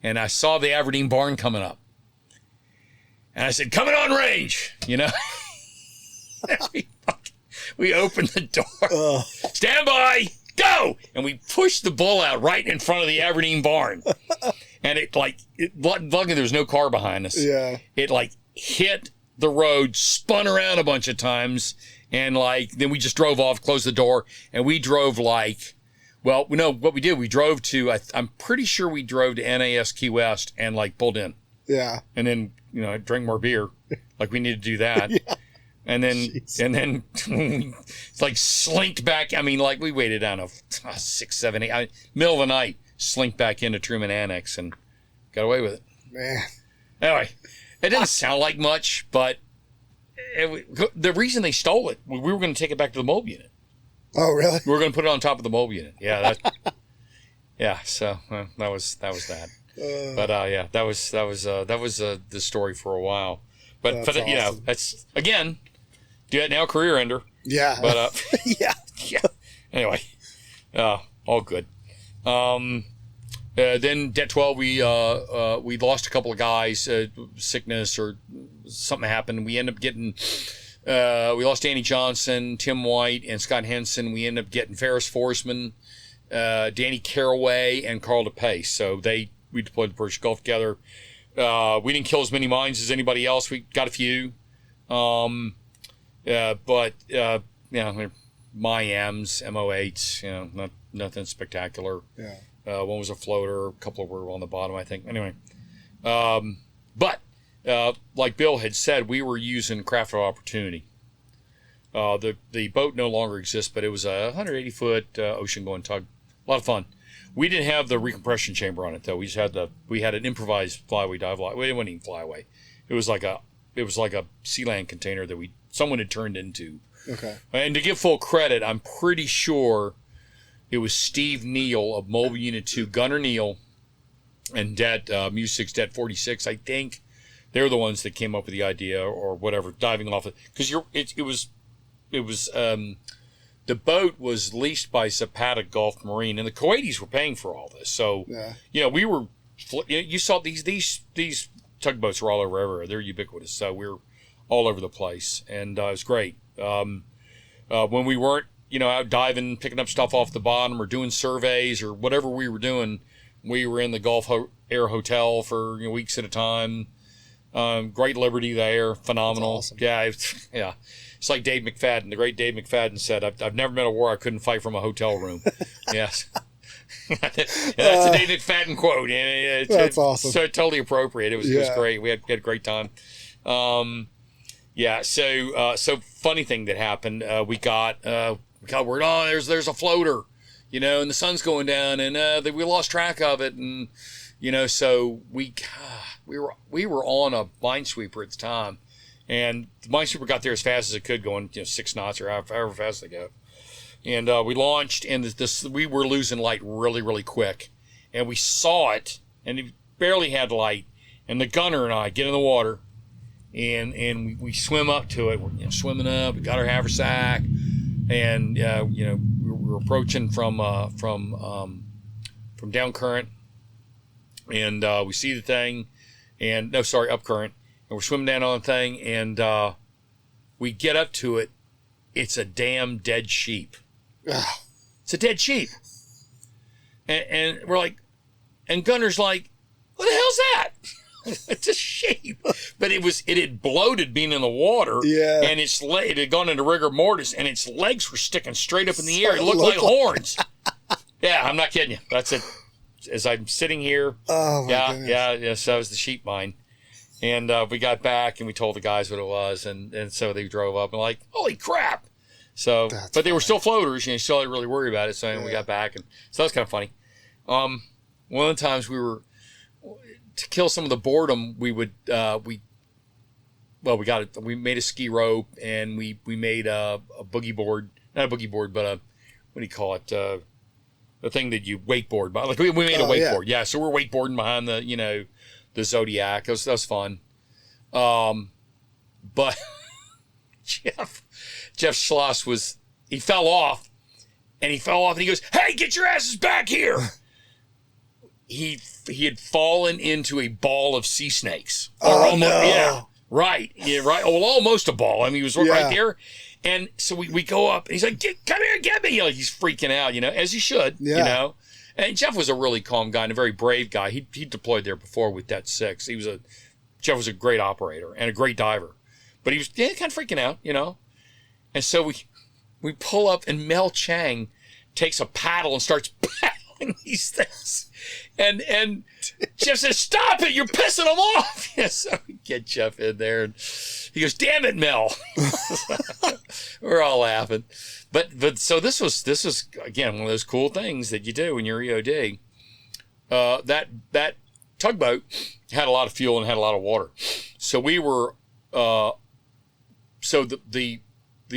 And I saw the Aberdeen barn coming up. And I said, coming on range, We opened the door. Stand by, go! And we pushed the bull out right in front of the Aberdeen barn. And luckily there was no car behind us. Yeah. It hit the road, spun around a bunch of times, and then we just drove off, closed the door, and we drove what we did, we drove to, I'm pretty sure we drove to NAS Key West and pulled in. Yeah. And then, drink more beer. We need to do that. Yeah. And then we slinked back. I mean, we waited down 6, 7, 8, middle of the night, slinked back into Truman Annex and got away with it. Man. Anyway, it didn't sound like much, but the reason they stole it, we were going to take it back to the mobile unit. Oh, really? We were going to put it on top of the mobile unit. Yeah. So that was that. But that was the story for a while. But awesome. that's again, do that now, career ender. Yeah. But yeah. Anyway, all good. Then Det 12, we lost a couple of guys, sickness or something happened. We ended up getting. We lost Danny Johnson, Tim White, and Scott Henson. We ended up getting Ferris Forsman, Danny Caraway, and Carl DePace. So we deployed the Persian Gulf together. We didn't kill as many mines as anybody else. We got a few. But they're MIAMs, MO8s, nothing spectacular. Yeah. One was a floater, a couple were on the bottom, I think. Anyway. But like Bill had said, we were using craft of opportunity. The boat no longer exists, but it was a 180-foot ocean-going tug. A lot of fun. We didn't have the recompression chamber on it though. We had an improvised flyaway dive lock. Well, it wasn't even flyaway. It was like a Sealand container that someone had turned into. Okay. And to give full credit, I'm pretty sure it was Steve Neal of Mobile Unit 2, Gunner Neal, and Mu6 Det 46. I think they're the ones that came up with the idea or whatever, diving off it. Because the boat was leased by Zapata Gulf Marine, and the Kuwaitis were paying for all this. So, we were. You saw these tugboats were all over everywhere. They're ubiquitous. So we're all over the place, and it was great. When we weren't, out diving, picking up stuff off the bottom, or doing surveys, or whatever we were doing, we were in the Gulf Air Hotel for weeks at a time. Great Liberty there, phenomenal. Awesome. Yeah. It's like Dave McFadden. The great Dave McFadden said, "I've never met a war I couldn't fight from a hotel room." Yes, that's a Dave McFadden quote. That's awesome. So totally appropriate. It was great. We had a great time. So funny thing that happened. We got word. Oh, there's a floater, and the sun's going down, and we lost track of it, and so we were on a minesweeper at the time. And the minesweeper got there as fast as it could, going 6 knots or however fast they go. And we launched, and we were losing light really, really quick. And we saw it, and barely had light, and the gunner and I get in the water, and we swim up to it. We're swimming up. We got our haversack, and we're approaching from down current, and we see the thing, up current, and we're swimming down on the thing, and we get up to it. It's a damn dead sheep. Ugh. It's a dead sheep. And we're like, and Gunner's like, what the hell's that? It's a sheep. But it had bloated being in the water. Yeah. And it had gone into rigor mortis, and its legs were sticking straight up in the air. It looked like horns. Yeah, I'm not kidding you. That's it. As I'm sitting here. Oh, my goodness. Yeah. So that was the sheep mine. And we got back, and we told the guys what it was, and so they drove up and like, holy crap! So, but they were still floaters, and you still didn't really worry about it. So we got back, and so that was kind of funny. One of the times we were to kill some of the boredom, we would we made a ski rope, and we made a boogie board, not a boogie board, but what do you call it? The thing that you wakeboard by. Like we made a wakeboard, yeah. So we're wakeboarding behind the the Zodiac. That was fun. But Jeff Schloss he fell off, and he goes, hey, get your asses back here. He had fallen into a ball of sea snakes. Oh, no. Yeah, right. Yeah, right. Well, almost a ball. I mean, he was right there. And so we go up, and he's like, come here, get me. He's freaking out, as he should, And Jeff was a really calm guy and a very brave guy. He deployed there before with Det 6. Jeff was a great operator and a great diver. But he was kind of freaking out, And so we pull up, and Mel Chang takes a paddle and starts paddling these things. And Jeff says, stop it, you're pissing them off. So we get Jeff in there, and he goes, damn it, Mel. We're all laughing. But so this was again one of those cool things that you do when you're EOD. That tugboat had a lot of fuel and had a lot of water. So we were so the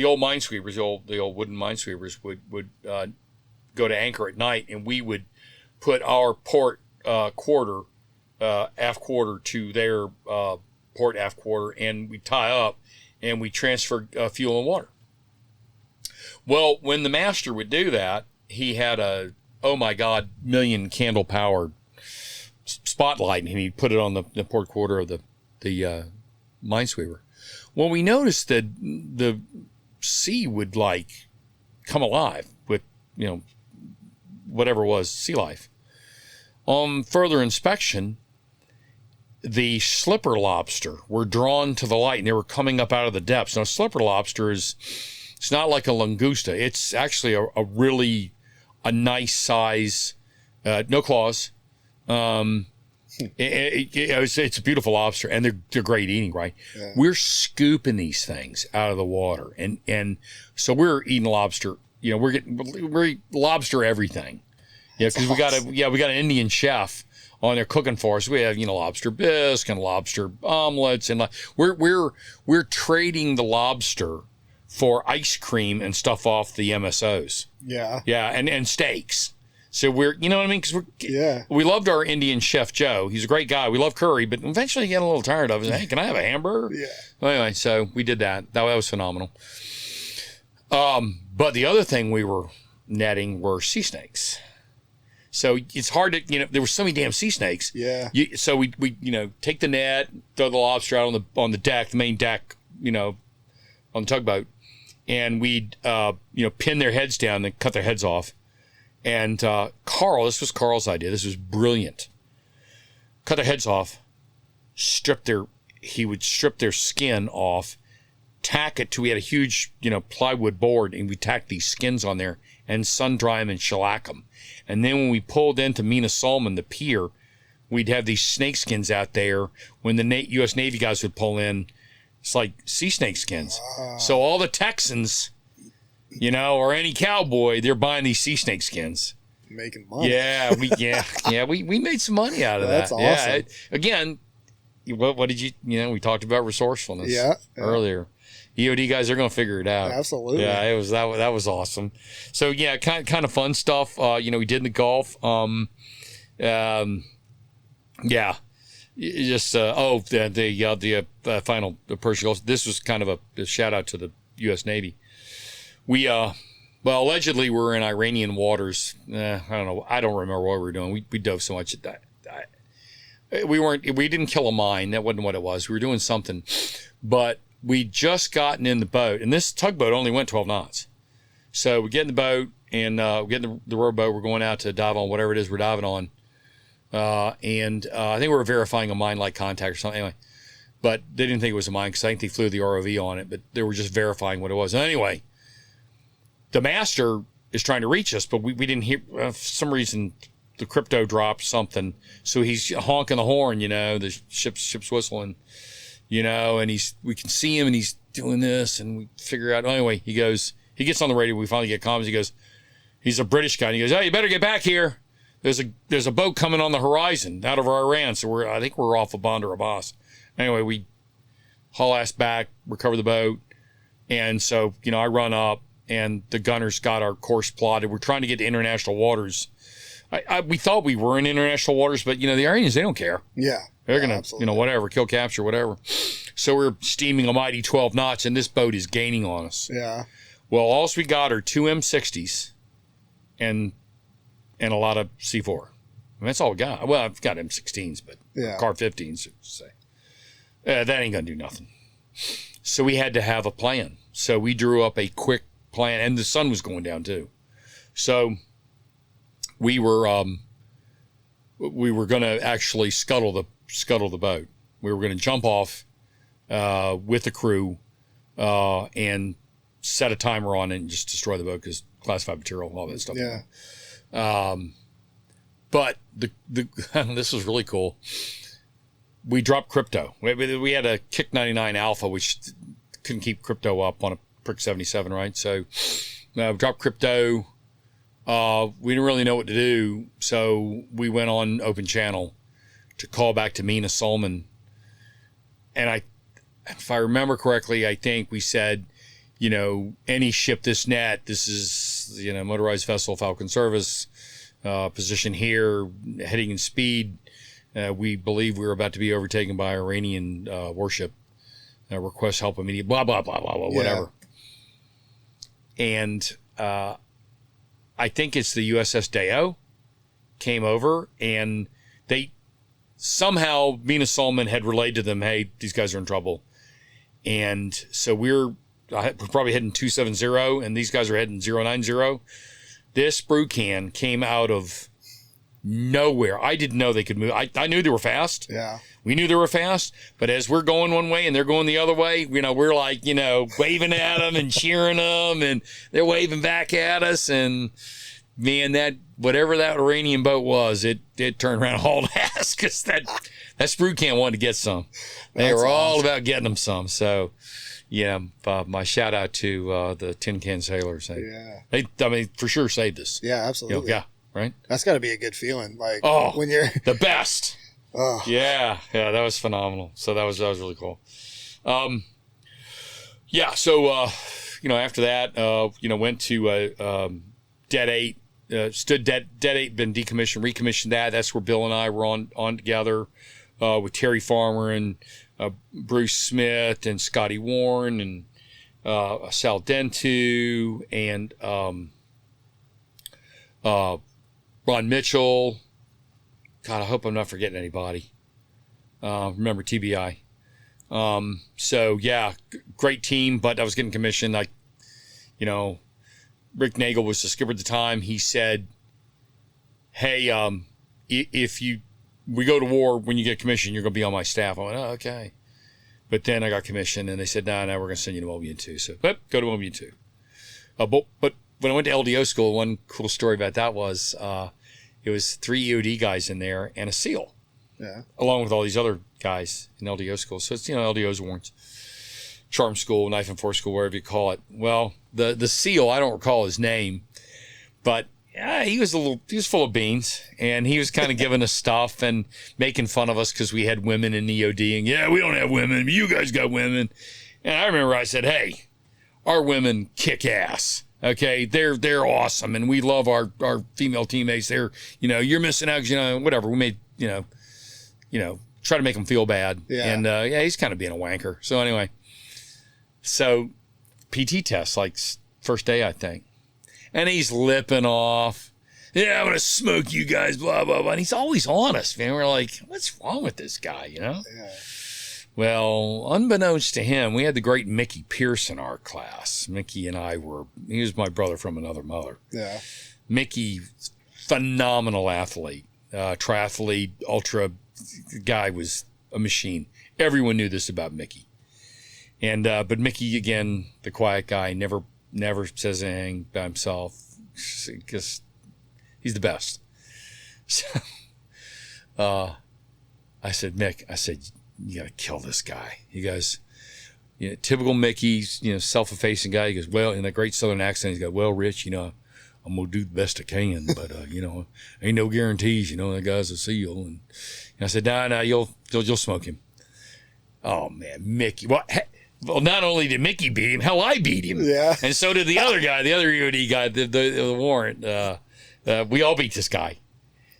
old minesweepers, the old wooden minesweepers would go to anchor at night, and we would put our port quarter, aft quarter to their port aft quarter, and we tie up, and we transfer fuel and water. Well, when the master would do that, he had a, oh my God, million candle powered spotlight, and he'd put it on the port quarter of the minesweeper. Well, we noticed that the sea would come alive with, whatever was sea life. On further inspection, the slipper lobster were drawn to the light, and they were coming up out of the depths. Now, slipper lobster it's not like a langosta. It's actually a nice size, no claws. It's a beautiful lobster, and they're great eating, right? Yeah. We're scooping these things out of the water, and so we're eating lobster. We're eating lobster everything. Because we got an Indian chef on there cooking for us. We have lobster bisque and lobster omelets, and we're trading the lobster for ice cream and stuff off the MSOs. Yeah. Yeah, and steaks. So we're, what I mean? Because we loved our Indian chef, Joe. He's a great guy. We love curry, but eventually you get a little tired of it. Hey, can I have a hamburger? Yeah. Well, anyway, so we did that. That was phenomenal. But the other thing we were netting were sea snakes. So it's hard to, there were so many damn sea snakes. Yeah. So we take the net, throw the lobster out on the deck, the main deck, on the tugboat, and we'd, pin their heads down and cut their heads off. And Carl, this was Carl's idea. This was brilliant. Cut their heads off, he would strip their skin off, tack it to, we had a huge, plywood board, and we tacked these skins on there and sun dry them and shellac them. And then when we pulled into Mina Solomon, the pier, we'd have these snake skins out there. When the U.S. Navy guys would pull in, it's like sea snake skins. So all the Texans, or any cowboy, they're buying these sea snake skins. Making money. Yeah, we made some money out of that. That's awesome. Yeah, again, what did you, we talked about resourcefulness earlier. EOD guys are going to figure it out. Absolutely. Yeah, that was awesome. So yeah, kind of fun stuff. We did in the Gulf. Yeah. Just the final Persian Gulf. This was kind of a shout out to the U.S. Navy. We allegedly we're in Iranian waters. I don't know. I don't remember what we were doing. We dove so much at that. We didn't kill a mine. That wasn't what it was. We were doing something, but we just gotten in the boat, and this tugboat only went 12 knots. So we get in the boat and we get in the rowboat. We're going out to dive on whatever it is we're diving on. I think we were verifying a mine-like contact or something. Anyway, but they didn't think it was a mine because I think they flew the ROV on it, but they were just verifying what it was. And anyway, the master is trying to reach us, but we didn't hear, for some reason, the crypto dropped something. So he's honking the horn, the ship's whistling, and we can see him and he's doing this and we figure out, anyway, he gets on the radio. We finally get comms. He's a British guy. And he goes, "Oh, you better get back here. There's a boat coming on the horizon out of Iran." So I think we're off of Bandar Abbas. Anyway, we haul ass back, recover the boat. And so, I run up and the gunner's got our course plotted. We're trying to get to international waters. We thought we were in international waters, but the Iranians, they don't care. Yeah. They're going to, whatever, kill, capture, whatever. So we're steaming a mighty 12 knots and this boat is gaining on us. Yeah. Well, all we got are 2 M60s and a lot of C4. I mean, that's all we got. Well, I've got M16s, but Car 15s, say. That ain't going to do nothing. So we had to have a plan. So we drew up a quick plan, and the sun was going down too. So we were going to actually scuttle the boat. We were going to jump off with the crew and set a timer on it and just destroy the boat because classified material, all that stuff. Yeah. But the this was really cool. We dropped crypto. We had a Kick 99 Alpha, which couldn't keep crypto up on a Prick 77, right? So dropped crypto. We didn't really know what to do, so we went on open channel to call back to Mina Solomon. And if I remember correctly, I think we said, any ship this net, this is, motorized vessel, Falcon service, position here, heading and speed. We believe we were about to be overtaken by Iranian warship. Request help immediately, blah, blah, blah, blah, blah, whatever. And I think it's the USS Deo came over and they somehow, Mina Solomon had relayed to them, hey, these guys are in trouble. And so we're probably heading 270 and these guys are heading 090. This brew can came out of nowhere. I didn't know they could move. I knew they were fast. Yeah. We knew they were fast, but as we're going one way and they're going the other way, we're like, waving at them and cheering them and they're waving back at us. And man, that, whatever that Iranian boat was, it turned around and hauled ass because that sprue can wanted to get some. They were all about getting them some. So, my shout out to the Tin Can Sailors. They for sure saved us. Yeah, absolutely. Yeah, right? That's got to be a good feeling. Like, when you're the best. Oh. Yeah, that was phenomenal. So that was really cool. So after that, went to Det 8, stood Det 8, been decommissioned, recommissioned that. That's where Bill and I were on together with Terry Farmer and Bruce Smith and Scotty Warren and Sal Dentu and Ron Mitchell. God, I hope I'm not forgetting anybody. Remember TBI. Great team, but I was getting commissioned. Rick Nagel was the skipper at the time. He said, hey, if we go to war, when you get commissioned, you're going to be on my staff. I went, oh, okay. But then I got commissioned and they said, no, we're going to send you to Mobian 2. So, go to Mobian 2. But when I went to LDO school, one cool story about that was, it was 3 EOD guys in there and a SEAL. Yeah. Along with all these other guys in LDO school. So it's, LDO's warrants. Charm school, knife and force school, whatever you call it. Well, the SEAL, I don't recall his name, but he was full of beans and he was kind of giving us stuff and making fun of us because we had women in EOD and we don't have women, but you guys got women. And I remember I said, hey, our women kick ass. Okay, they're awesome, and we love our female teammates. They're, you're missing out, whatever. We made, try to make him feel bad. Yeah. And he's kind of being a wanker. So anyway, PT test, like first day, I think. And he's lipping off. Yeah, I'm going to smoke you guys, blah, blah, blah. And he's always honest, man. We're like, what's wrong with this guy, Yeah. Well, unbeknownst to him, we had the great Mickey Pierce in our class. Mickey and he was my brother from another mother. Yeah. Mickey, phenomenal athlete, triathlete, ultra guy, was a machine. Everyone knew this about Mickey. And, but Mickey, again, the quiet guy, never says anything by himself because he's the best. So, I said, Mick, you got to kill this guy. He goes, typical Mickey, self-effacing guy. He goes, well, in a great Southern accent, he's got, well, Rich, I'm going to do the best I can, but, ain't no guarantees, that guy's a SEAL. And I said, no, you'll smoke him. Oh, man, Mickey. Well, not only did Mickey beat him, hell, I beat him. Yeah. And so did the other guy, the other EOD guy, the warrant. We all beat this guy.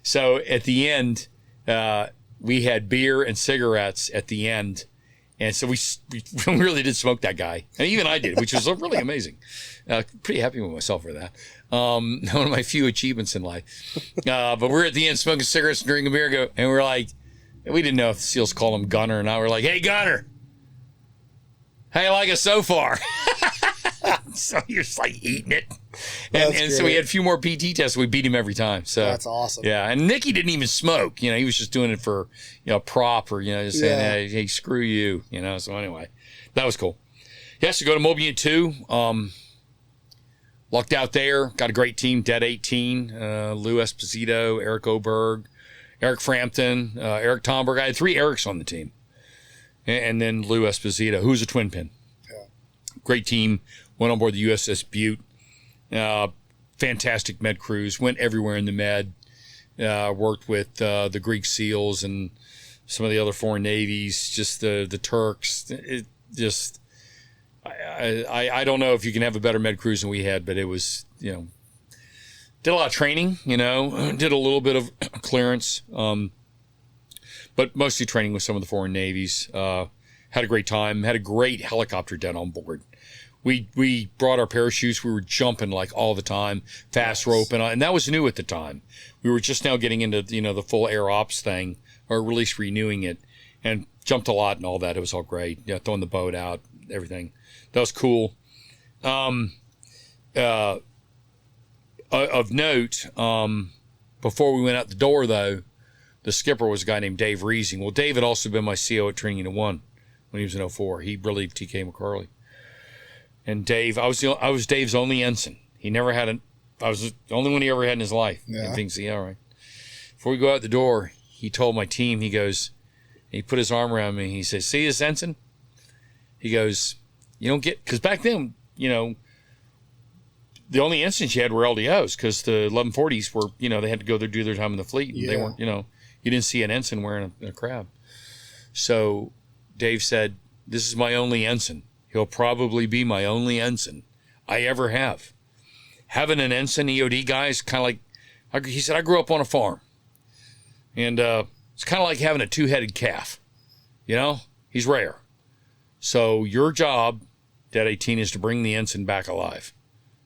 So at the end, we had beer and cigarettes at the end. And so we really did smoke that guy. And even I did, which was really amazing. Pretty happy with myself for that. One of my few achievements in life. But we're at the end smoking cigarettes and drinking beer. And we're like, we didn't know if the SEALs call him Gunner or not. We're like, hey, Gunner. How you like us so far? So you're just like eating it. And so we had a few more PT tests. We beat him every time. So that's awesome. Yeah. And Nicky didn't even smoke. He was just doing it for, prop or, just saying, hey, screw you. So anyway, that was cool. Yes, to go to Mobile Unit 2. Lucked out there. Got a great team. Dead 18. Lou Esposito, Eric Oberg, Eric Frampton, Eric Tomberg. I had 3 Erics on the team. And then Lou Esposito, who's a twin pin. Yeah. Great team. Went on board the USS Butte. Fantastic med crews. Went everywhere in the med. Worked with the Greek SEALs and some of the other foreign navies. Just the Turks. I don't know if you can have a better med crews than we had, but it was, did a lot of training, did a little bit of clearance. But mostly training with some of the foreign navies. Had a great time. Had a great helicopter den on board. We brought our parachutes. We were jumping like all the time, fast rope, and that was new at the time. We were just now getting into the full air ops thing, or at least renewing it, and jumped a lot and all that. It was all great. Throwing the boat out, everything. That was cool. Of note, before we went out the door though, the skipper was a guy named Dave Reesing. Well, Dave had also been my CO at Training Unit 1 when he was in 04. He relieved TK McCarley. And Dave, I was Dave's only ensign. He never had I was the only one he ever had in his life. Yeah. And things, all right. Before we go out the door, he told my team, he put his arm around me. He says, see this ensign? He goes, because back then, the only ensigns you had were LDOs because the 1140s were, they had to go there, do their time in the fleet. And they weren't, you didn't see an ensign wearing a crab. So Dave said, this is my only ensign. He'll probably be my only ensign I ever have. Having an ensign EOD guy is kind of like, he said, I grew up on a farm. And it's kind of like having a 2-headed calf. He's rare. So your job, Dead 18, is to bring the ensign back alive.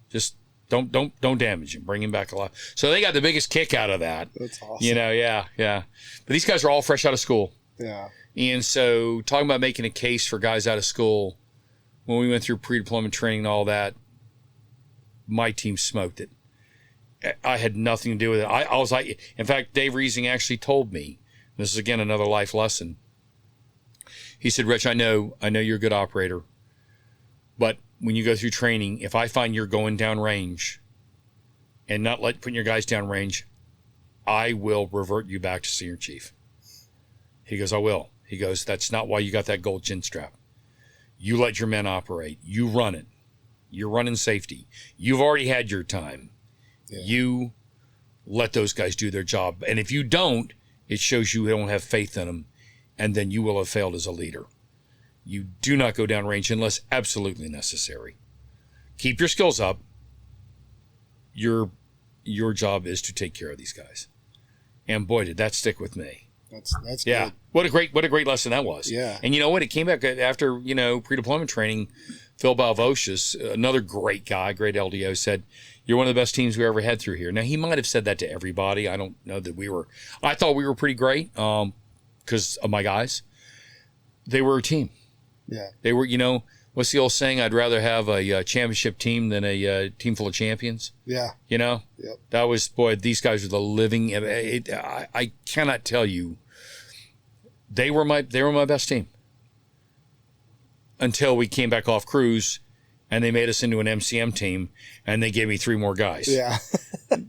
Just don't damage him. Bring him back alive. So they got the biggest kick out of that. That's awesome. Yeah. But these guys are all fresh out of school. Yeah. And so talking about making a case for guys out of school, when we went through pre-deployment training and all that, my team smoked it. I had nothing to do with it. I was like, in fact, Dave Reesing actually told me, this is again another life lesson. He said, Rich, I know you're a good operator, but when you go through training, if I find you're going down range and not putting your guys down range, I will revert you back to senior chief. He goes, I will. He goes, that's not why you got that gold chin strap. You let your men operate. You run it. You're running safety. You've already had your time. Yeah. You let those guys do their job. And if you don't, it shows you don't have faith in them, and then you will have failed as a leader. You do not go down range unless absolutely necessary. Keep your skills up. Your job is to take care of these guys. And boy, did that stick with me. That's yeah. good. What a great lesson that was. Yeah. And you know what? It came back after, pre-deployment training. Phil Balvocius, another great guy, great LDO, said, "You're one of the best teams we ever had through here." Now, he might have said that to everybody. I don't know that I thought we were pretty great because of my guys. They were a team. Yeah. They were, what's the old saying? I'd rather have a championship team than a team full of champions. Yeah. Yep. That was, boy, these guys are the living. I cannot tell you. They were my best team until we came back off cruise, and they made us into an MCM team, and they gave me 3 more guys. Yeah.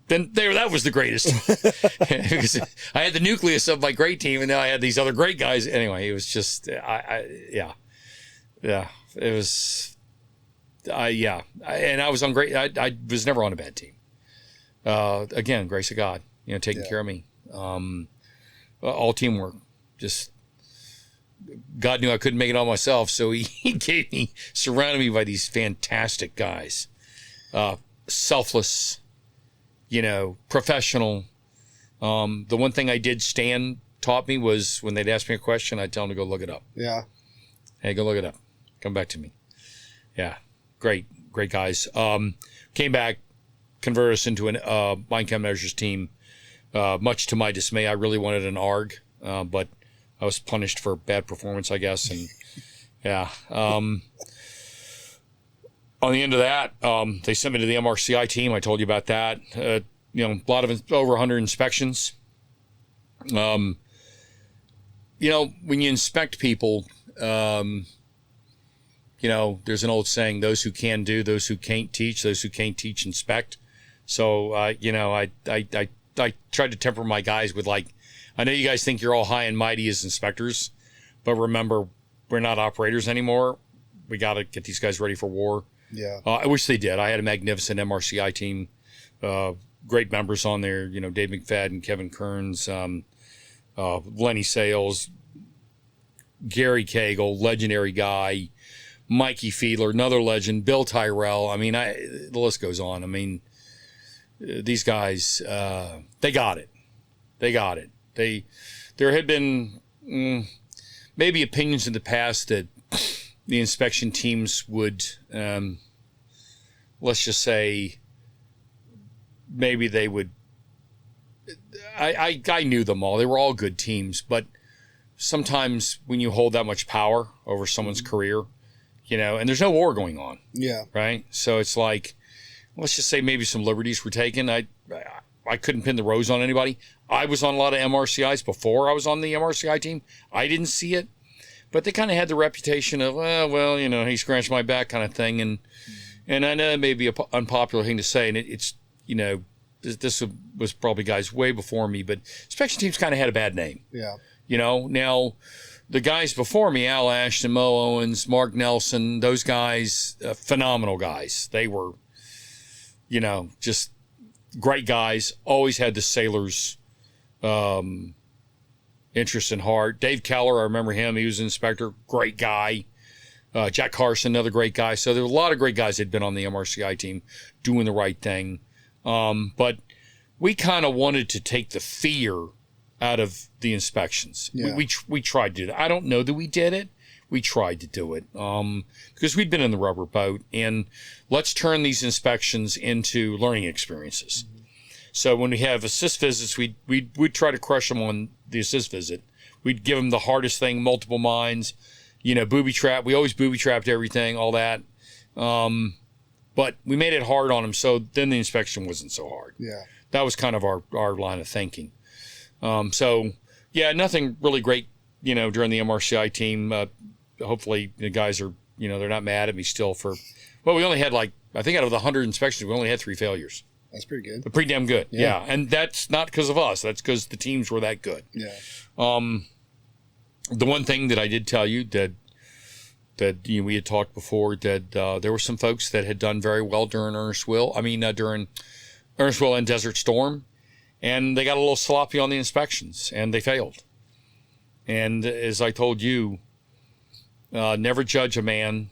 Then that was the greatest. Because I had the nucleus of my great team, and now I had these other great guys. Anyway, it was just, yeah. It was, and I was on great. I was never on a bad team. Again, grace of God, taking care of me. All teamwork. Just God knew I couldn't make it all myself, so he gave me, surrounded me by these fantastic guys, selfless, professional. The one thing I did, Stan taught me, was when they'd ask me a question, I'd tell them to go look it up. Yeah. Hey, go look it up. Come back to me. Yeah, great guys. Came back, converted us into a mine countermeasures team. Much to my dismay, I really wanted an ARG, but I was punished for bad performance, I guess. And yeah. On the end of that, they sent me to the MRCI team. I told you about that. A lot of over 100 inspections. When you inspect people, there's an old saying: "Those who can do, those who can't teach, those who can't teach inspect." So, I tried to temper my guys with, like, I know you guys think you're all high and mighty as inspectors, but remember, we're not operators anymore. We got to get these guys ready for war. Yeah. I wish they did. I had a magnificent MRCI team, great members on there. Dave McFadden, Kevin Kearns, Lenny Sales, Gary Cagle, legendary guy, Mikey Fiedler, another legend, Bill Tyrell. I mean, the list goes on. I mean, these guys, they got it. They got it. There had been maybe opinions in the past that the inspection teams would, let's just say, maybe they would. I knew them all. They were all good teams, but sometimes when you hold that much power over someone's career, and there's no war going on. Yeah. Right. So it's like, let's just say maybe some liberties were taken. I couldn't pin the rose on anybody. I was on a lot of MRCIs before I was on the MRCI team. I didn't see it, but they kind of had the reputation of, he scratched my back kind of thing. And I know it may be an unpopular thing to say, and it's this was probably guys way before me, but inspection teams kind of had a bad name. Yeah. Now the guys before me, Al Ashton, Mo Owens, Mark Nelson, those guys, phenomenal guys. They were, just great guys. Always had the sailors' interest in heart. Dave Keller, I remember him. He was an inspector. Great guy. Jack Carson, another great guy. So there were a lot of great guys that had been on the MRCI team doing the right thing. But we kind of wanted to take the fear out of the inspections. Yeah. We tried to do that. I don't know that we did it. We tried to do it because we'd been in the rubber boat, and let's turn these inspections into learning experiences. Mm-hmm. So when we have assist visits, we'd try to crush them on the assist visit. We'd give them the hardest thing, multiple mines, booby trap. We always booby trapped everything, all that. But we made it hard on them, so then the inspection wasn't so hard. Yeah, that was kind of our line of thinking. So yeah, nothing really great, during the MRCI team. Hopefully the guys are, they're not mad at me still we only had I think out of the 100 inspections, we only had 3 failures. That's pretty good. But pretty damn good. Yeah. And that's not because of us. That's because the teams were that good. Yeah. The one thing that I did tell you that we had talked before, that there were some folks that had done very well during during Ernest Will and Desert Storm, and they got a little sloppy on the inspections, and they failed. And as I told you, never judge a man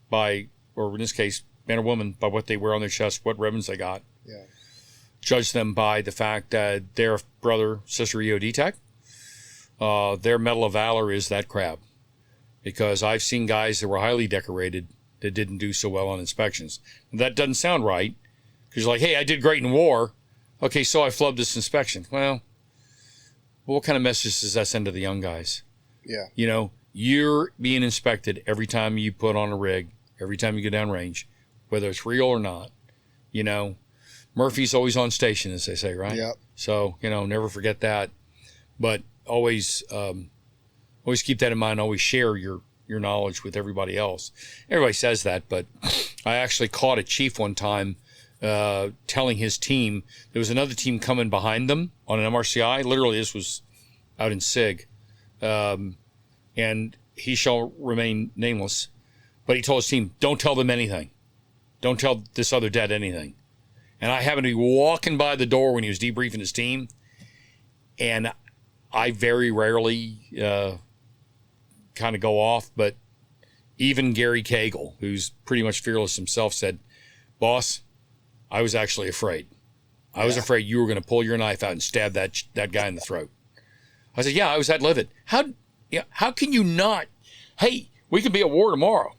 by, or in this case, man or woman, by what they wear on their chest, what ribbons they got. Yeah. Judge them by the fact that they're a brother, sister EOD tech, their Medal of Valor is that crab. Because I've seen guys that were highly decorated that didn't do so well on inspections. And that doesn't sound right. Because you're like, hey, I did great in war. Okay, so I flubbed this inspection. Well, what kind of message does that send to the young guys? Yeah. You know, you're being inspected every time you put on a rig, every time you go down range, whether it's real or not. You know, Murphy's always on station, as they say, right? Yep. So, you know, never forget that. But always keep that in mind. Always share your knowledge with everybody else. Everybody says that, but I actually caught a chief one time telling his team there was another team coming behind them on an MRCI. Literally, this was out in SIG. And he shall remain nameless. But he told his team, don't tell them anything. Don't tell this other dad anything. And I happened to be walking by the door when he was debriefing his team. And I very rarely kind of go off. But even Gary Cagle, who's pretty much fearless himself, said, boss, I was actually afraid. I was afraid you were going to pull your knife out and stab that guy in the throat. I said, yeah, I was that livid. How can you not? Hey, we could be at war tomorrow.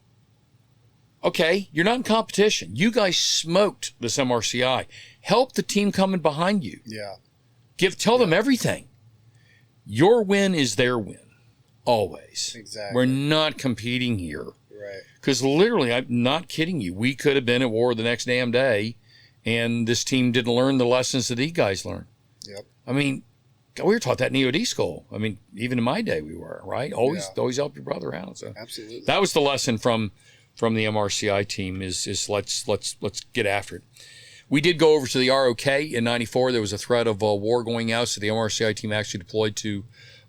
Okay, you're not in competition. You guys smoked this MRCI. Help the team coming behind you. Yeah. Tell them everything. Your win is their win. Always. Exactly. We're not competing here. Right. Because literally, I'm not kidding you. We could have been at war the next damn day, and this team didn't learn the lessons that these guys learned. Yep. I mean, we were taught that in EOD school. I mean, even in my day we were, right? Always help your brother out. So absolutely. That was the lesson from the MRCI team is let's get after it. We did go over to the ROK in '94. There was a threat of war going out, so the MRCI team actually deployed to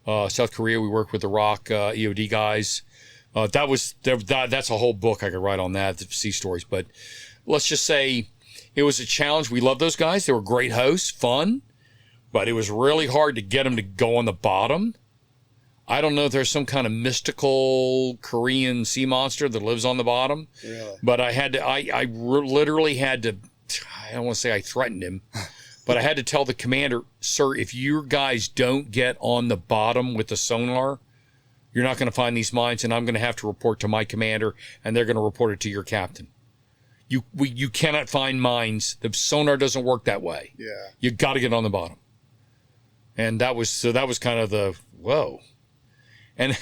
South Korea. We worked with the ROK EOD guys. That's a whole book I could write on that, the sea stories. But let's just say it was a challenge. We loved those guys. They were great hosts, fun. But it was really hard to get them to go on the bottom. I don't know if there's some kind of mystical Korean sea monster that lives on the bottom. Really? But I literally had to, I don't want to say I threatened him, but I had to tell the commander, sir, if your guys don't get on the bottom with the sonar, you're not going to find these mines, and I'm going to have to report to my commander, and they're going to report it to your captain. You cannot find mines. The sonar doesn't work that way. Yeah. You got to get on the bottom. And that was kind of the, whoa. And I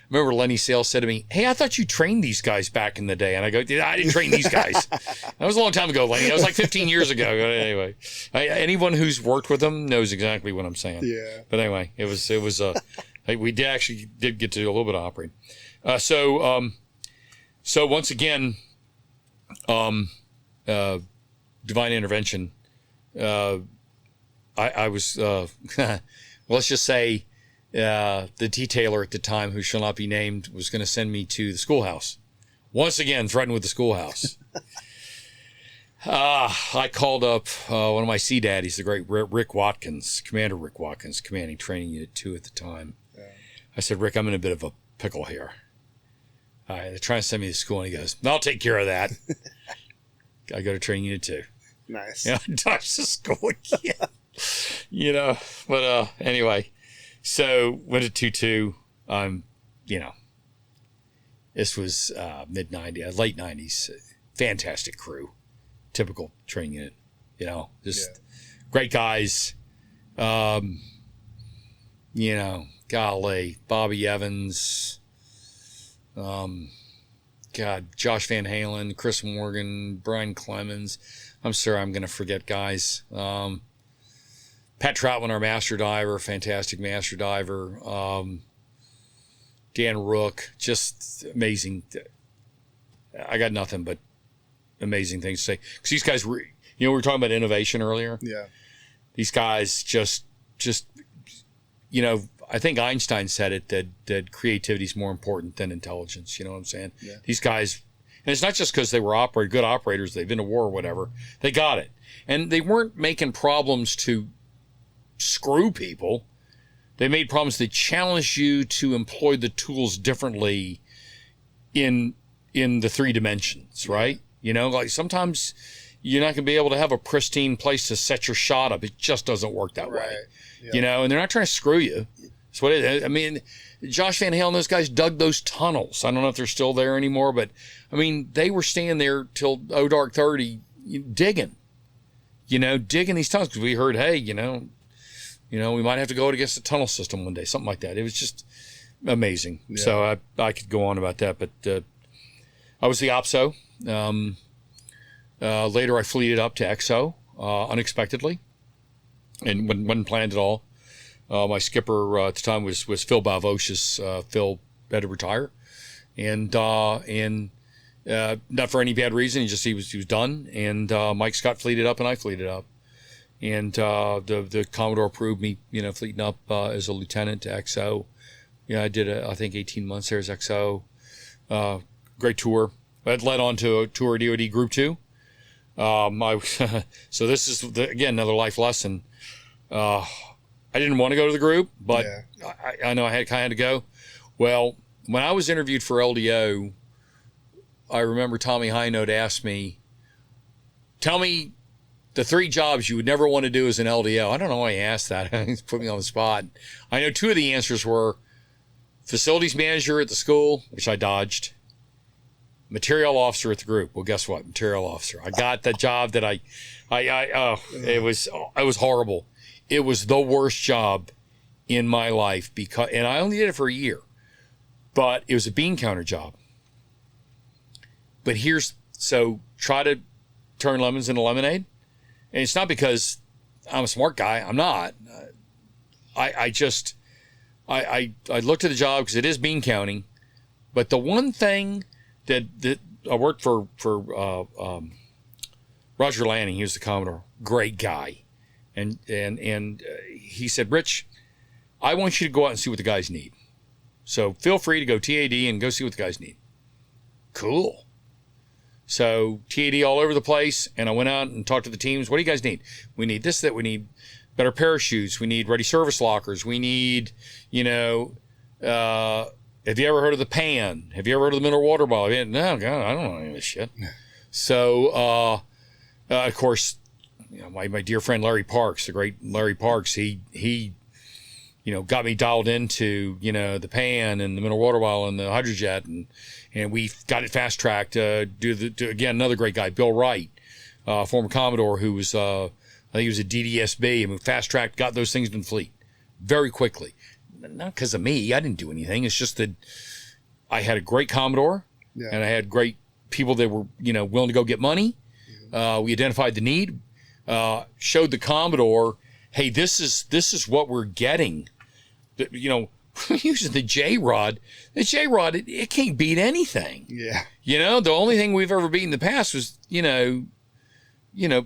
remember Lenny Sales said to me, hey, I thought you trained these guys back in the day. And I go, I didn't train these guys. That was a long time ago, Lenny. That was like 15 years ago. Anyway, anyone who's worked with them knows exactly what I'm saying. Yeah. But anyway, it was we did get to do a little bit of operating. So once again, divine intervention, I was, let's just say, the detailer at the time, who shall not be named, was going to send me to the schoolhouse. Once again, threatened with the schoolhouse. I called up one of my sea daddies, the great Rick Watkins, Commander Rick Watkins, commanding Training Unit 2 at the time. Yeah. I said, Rick, I'm in a bit of a pickle here. They're trying to send me to school, and he goes, I'll take care of that. I go to Training Unit 2. Nice. I dodged the school again. But anyway, so went to 2-2. This was late 90s, fantastic crew, typical training unit, great guys. Golly, Bobby Evans, Josh Van Halen, Chris Morgan, Brian Clemens. I'm sure I'm going to forget guys. Pat Troutman, our master diver, fantastic master diver. Dan Rook, just amazing. I got nothing but amazing things to say. Because these guys were, we were talking about innovation earlier. Yeah. These guys just I think Einstein said it, that creativity is more important than intelligence. You know what I'm saying? Yeah. These guys, and it's not just because they were good operators, they've been to war or whatever. They got it. And they weren't making problems to screw people. They made problems that challenged you to employ the tools differently in the 3 dimensions, right? Like sometimes you're not going to be able to have a pristine place to set your shot up. It just doesn't work that way. Yeah. And they're not trying to screw you. That's what it is. I mean, Josh Van Halen and those guys dug those tunnels. I don't know if they're still there anymore, but I mean, they were staying there till dark 30, digging these tunnels because we heard, hey, we might have to go against the tunnel system one day, something like that. It was just amazing. Yeah. So I could go on about that, but I was the OPSO. Later, I fleeted up to XO unexpectedly, and wasn't planned at all. My skipper at the time was Phil Balvocious. Phil had to retire, and not for any bad reason. He was done. And Mike Scott fleeted up, and I fleeted up, and the Commodore approved me, fleeting up as a lieutenant to XO. I did I think 18 months there as XO. Great tour. That led on to a tour at EOD Group 2. So this is again another life lesson. I didn't want to go to the group, but yeah. I know I kind of had to go. Well, when I was interviewed for LDO, I remember Tommy Highnote asked me, "Tell me the 3 jobs you would never want to do as an LDO." I don't know why he asked that. He put me on the spot. I know 2 of the answers were facilities manager at the school, which I dodged. Material officer at the group. Well, guess what? Material officer. I got the job that it was horrible. It was the worst job in my life and I only did it for a year, but it was a bean counter job. But try to turn lemons into lemonade. And it's not because I'm a smart guy. I'm not. I looked at the job because it is bean counting, but the one thing that I worked for Roger Lanning. He was the Commodore, great guy, and he said, "Rich, I want you to go out and see what the guys need. So feel free to go TAD and go see what the guys need." Cool. So TAD all over the place, and I went out and talked to the teams. What do you guys need? We need this, that. We need better parachutes. We need ready service lockers. We need, have you ever heard of the PAN? Have you ever heard of the mineral water bottle? No, God, I don't know any of this shit. So, of course, my dear friend Larry Parks, the great Larry Parks, he got me dialed into, the PAN and the mineral water bottle and the hydrojet, and we got it fast tracked. Again, another great guy, Bill Wright, former Commodore, who was, I think he was a DDSB. I mean, fast tracked, got those things in the fleet very quickly. Not because of me. I didn't do anything. It's just that I had a great Commodore, and I had great people that were, willing to go get money. We identified the need, showed the Commodore, hey, this is what we're getting. We're using the J-Rod. The J-Rod, it can't beat anything. Yeah. The only thing we've ever beat in the past was,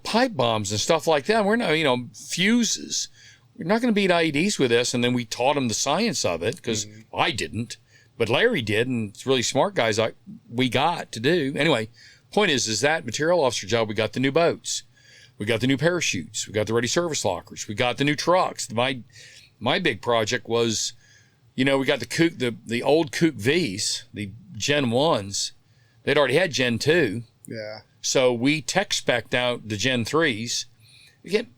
pipe bombs and stuff like that. We're not, fuses. We're not going to beat IEDs with this. And then we taught them the science of it because I didn't, but Larry did. And it's really smart guys we got to do. Anyway, point is that material officer job, we got the new boats. We got the new parachutes. We got the ready service lockers. We got the new trucks. My big project was, we got the old Kook V's, the Gen 1s. They'd already had Gen 2. Yeah. So we tech spec'd out the Gen 3s. Again,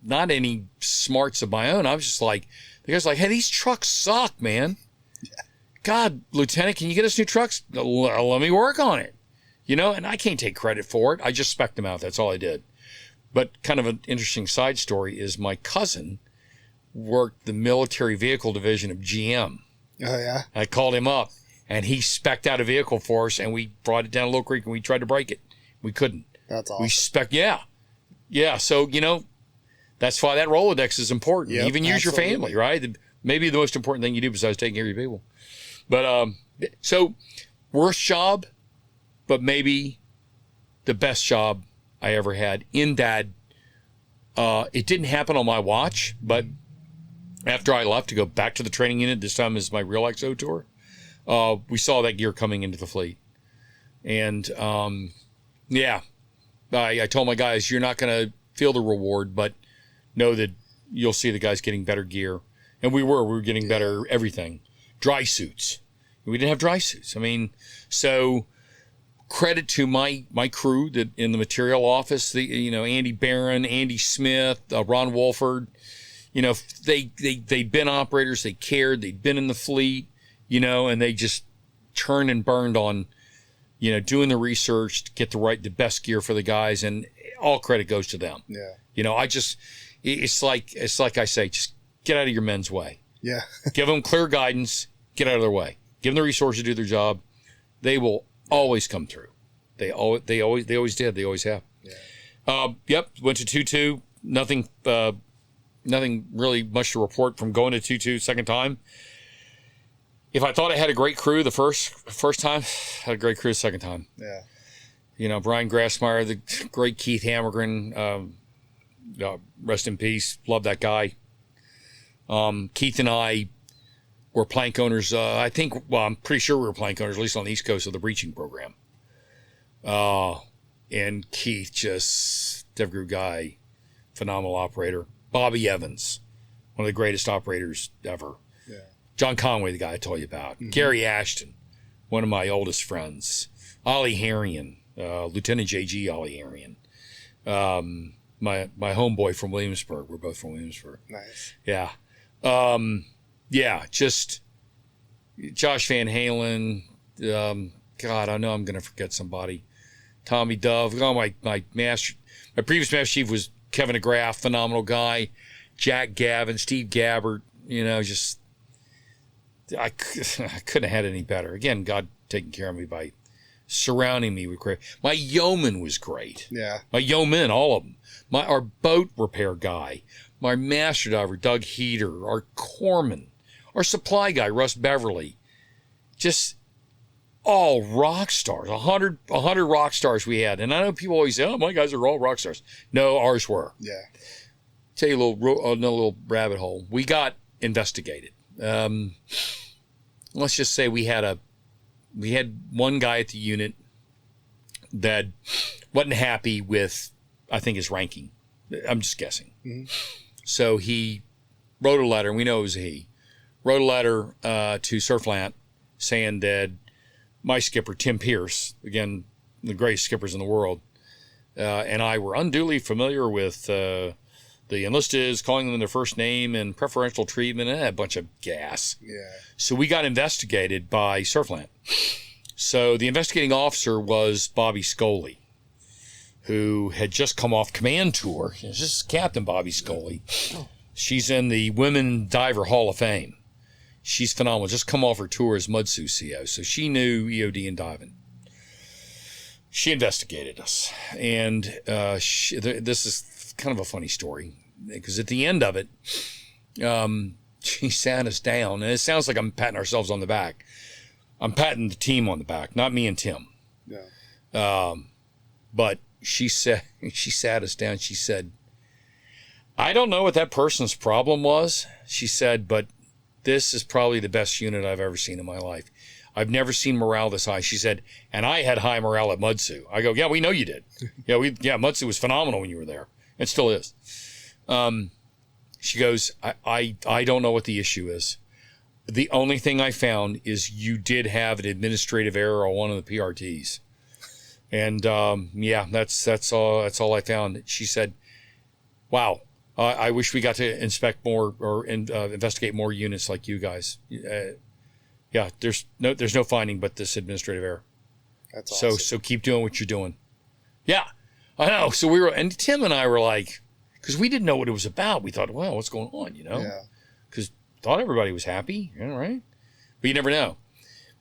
not any smarts of my own. I was just like, the guy's like, hey, these trucks suck, man. Yeah. God, Lieutenant, can you get us new trucks? Let me work on it. And I can't take credit for it. I just spec'd them out. That's all I did. But kind of an interesting side story is my cousin worked the military vehicle division of GM. Oh, yeah? I called him up, and he spec'd out a vehicle for us, and we brought it down to Little Creek, and we tried to break it. We couldn't. That's awesome. Yeah. So, that's why that Rolodex is important. Yep, even use your family, right? Maybe the most important thing you do besides taking care of your people. But, so, worst job, but maybe the best job I ever had in that it didn't happen on my watch, but after I left to go back to the training unit, this time as my real XO tour, we saw that gear coming into the fleet. And, I told my guys, you're not going to feel the reward, but know that you'll see the guys getting better gear. And we were getting better everything. Dry suits. We didn't have dry suits. I mean, so credit to my crew that in the material office, Andy Barron, Andy Smith, Ron Wolford, you know, they'd been operators, they cared, they'd been in the fleet, you know, and they just churned and burned on, you know, doing the research to get the best gear for the guys, and all credit goes to them. Yeah. You know, it's like I say, just get out of your men's way. Yeah. Give them clear guidance, get out of their way. Give them the resources to do their job. They will always come through. They always did. They always have. Yeah. Yep. Went to 2-2. Nothing really much to report from going to 2-2 second time. If I thought I had a great crew the first time, had a great crew the second time. Yeah. You know, Brian Grassmeyer, the great Keith Hammergren, rest in peace. Love that guy. Keith and I were plank owners. I'm pretty sure we were plank owners, at least on the East Coast, of the breaching program. And Keith, just Dev Group guy, phenomenal operator. Bobby Evans, one of the greatest operators ever. Yeah. John Conway, the guy I told you about. Mm-hmm. Gary Ashton, one of my oldest friends. Ollie Harrion, Lieutenant J.G. Ollie Harrion. My homeboy from Williamsburg. We're both from Williamsburg. Nice. Yeah. Just Josh Van Halen. God, I know I'm going to forget somebody. Tommy Dove. Oh, my previous master chief was Kevin DeGraff, phenomenal guy. Jack Gavin, Steve Gabbard. You know, just I couldn't have had any better. Again, God taking care of me by surrounding me with great. My yeoman was great. Yeah. My yeoman, all of them. Our boat repair guy, my master diver, Doug Heater, our corpsman, our supply guy, Russ Beverly. Just all rock stars. 100 rock stars we had. And I know people always say, oh, my guys are all rock stars. No, ours were. Yeah. Tell you another little rabbit hole. We got investigated. Let's just say we had one guy at the unit that wasn't happy with, I think, his ranking. I'm just guessing. Mm-hmm. So he wrote a letter, and we know it was he. Wrote a letter to Surflant saying that my skipper, Tim Pierce, again, the greatest skippers in the world, and I were unduly familiar with the enlisted, calling them their first name and preferential treatment, and a bunch of gas. Yeah. So we got investigated by Surflant. So the investigating officer was Bobby Scully, who had just come off command tour. This is Captain Bobby Scully. She's in the Women Diver Hall of Fame. She's phenomenal. Just come off her tour as Mudsu CO. So she knew EOD and diving. She investigated us. And this is kind of a funny story, because at the end of it, she sat us down. And it sounds like I'm patting ourselves on the back. I'm patting the team on the back, not me and Tim. Yeah. But she sat us down. She said, I don't know what that person's problem was. She said, but this is probably the best unit I've ever seen in my life. I've never seen morale this high. She said, and I had high morale at Mudsu. I go, yeah, we know you did. Mudsu was phenomenal when you were there. It still is. She goes, I don't know what the issue is. The only thing I found is you did have an administrative error on one of the PRTs. And that's all I found. She said, wow, I wish we got to inspect more or investigate more units like you guys. There's no finding but this administrative error. That's awesome. So keep doing what you're doing. Yeah, I know. So and Tim and I were like, because we didn't know what it was about. We thought, well, what's going on, you know? Yeah. Because thought everybody was happy, right? But you never know.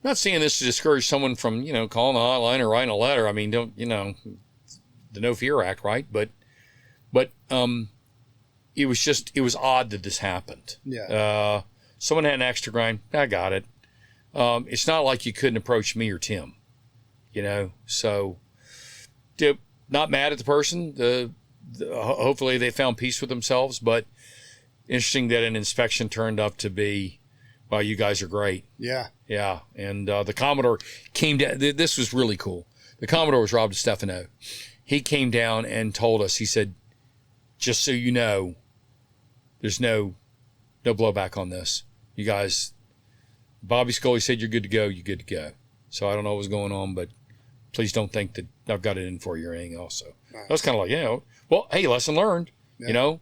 I'm not saying this to discourage someone from, calling the hotline or writing a letter. I mean, don't, the No Fear Act, right? But it was odd that this happened. Yeah. Someone had an axe to grind. I got it. It's not like you couldn't approach me or Tim, so not mad at the person. Hopefully they found peace with themselves, but interesting that an inspection turned up to be, wow, you guys are great. Yeah. Yeah. And the Commodore came down. This was really cool. The Commodore was Rob DiStefano. He came down and told us, he said, just so you know, there's no blowback on this. You guys, Bobby Scully said you're good to go. You're good to go. So I don't know what was going on, but please don't think that I've got it in for you or anything else. So nice. I was kind of like, well, hey, lesson learned, Yeah.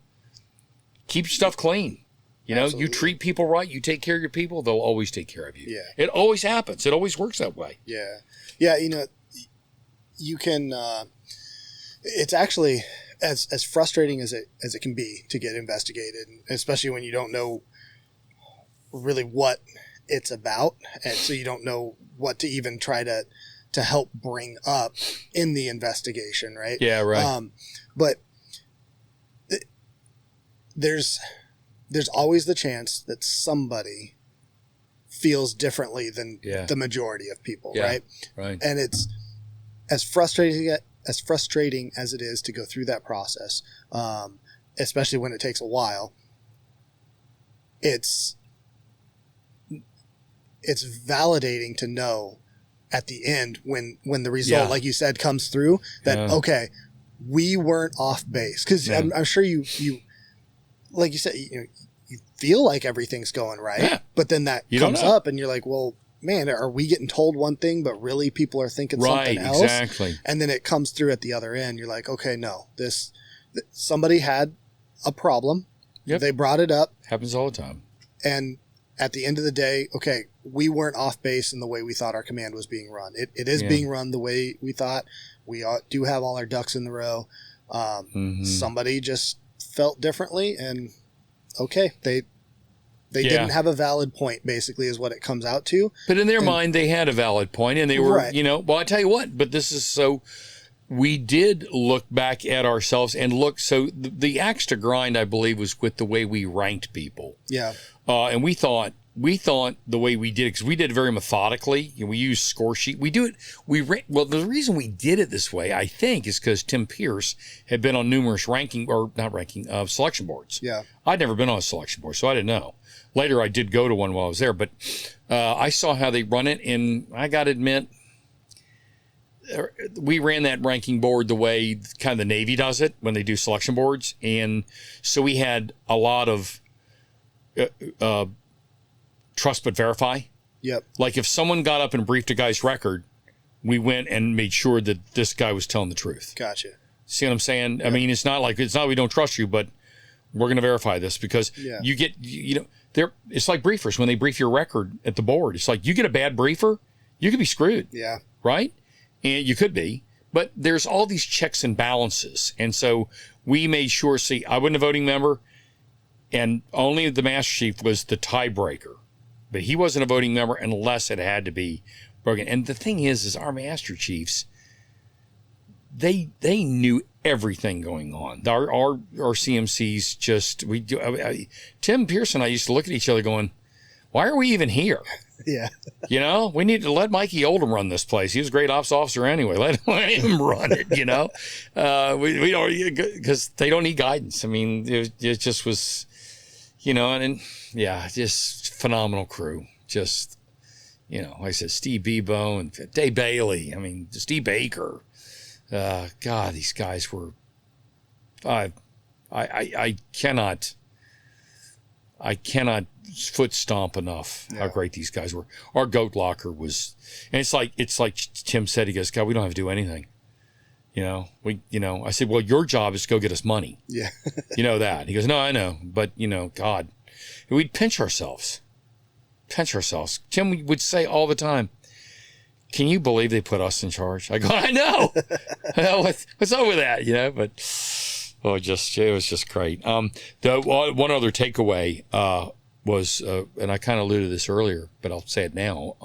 keep your stuff clean. You know, Absolutely. you treat people right, you take care of your people, they'll always take care of you. Yeah. It always happens. It always works that way. Yeah. Yeah. You know, you can, it's actually as frustrating as it can be to get investigated, especially when you don't know really what it's about. And so you don't know what to even try to help bring up in the investigation. Right. Yeah. Right. But there's always the chance that somebody feels differently than the majority of people, right? Right. And it's as frustrating as it is to go through that process, especially when it takes a while. It's validating to know at the end when the result, like you said, comes through that okay, we weren't off base, because I'm sure you like you said, you feel like everything's going right, but then that comes up and you're like, well, man, are we getting told one thing, but really people are thinking something else? Exactly. And then it comes through at the other end. You're like, okay, no, somebody had a problem. Yep. They brought it up. Happens all the time. And at the end of the day, okay, we weren't off base in the way we thought our command was being run. It is being run the way we thought. We do have all our ducks in the row. Somebody just felt differently, and okay, they didn't have a valid point, basically, is what it comes out to. But in their mind, they had a valid point, and they were, well, I tell you what, but this is so, we did look back at ourselves and look, so the axe to grind, I believe, was with the way we ranked people. Yeah. And we thought the way we did it, because we did it very methodically, we used score sheet. We do it, well, the reason we did it this way, I think, is because Tim Pierce had been on numerous selection boards. Yeah. I'd never been on a selection board, so I didn't know. Later, I did go to one while I was there, but I saw how they run it, and I got to admit, we ran that ranking board the way kind of the Navy does it when they do selection boards, and so we had a lot of trust but verify. Yep. Like if someone got up and briefed a guy's record, we went and made sure that this guy was telling the truth. Gotcha. See what I'm saying? Yep. I mean, it's not we don't trust you, but we're going to verify this, because you get, it's like briefers when they brief your record at the board. It's like you get a bad briefer, you could be screwed. Yeah. Right? And you could be, but there's all these checks and balances. And so we made sure, I wasn't a voting member, and only the Master Chief was the tiebreaker, but he wasn't a voting member unless it had to be broken. And the thing is our Master Chiefs, they knew everything going on. Our CMCs just, Tim Pierce and I used to look at each other going, why are we even here? Yeah. We need to let Mikey Oldham run this place. He was a great ops officer anyway. Let him run it, we don't, because they don't need guidance. I mean, it just was, just phenomenal crew. Just, like I said, Steve Bebo and Dave Bailey. I mean, Steve Baker. God, these guys were, I cannot foot stomp enough how great these guys were. Our goat locker was, and it's like Tim said, he goes, God, we don't have to do anything. I said, well, your job is to go get us money. Yeah. You know that. He goes, no, I know, but God, we'd pinch ourselves. Tim would say all the time, can you believe they put us in charge? I go, I know. What's up with that? But it was just great. The one other takeaway was, and I kind of alluded to this earlier, but I'll say it now.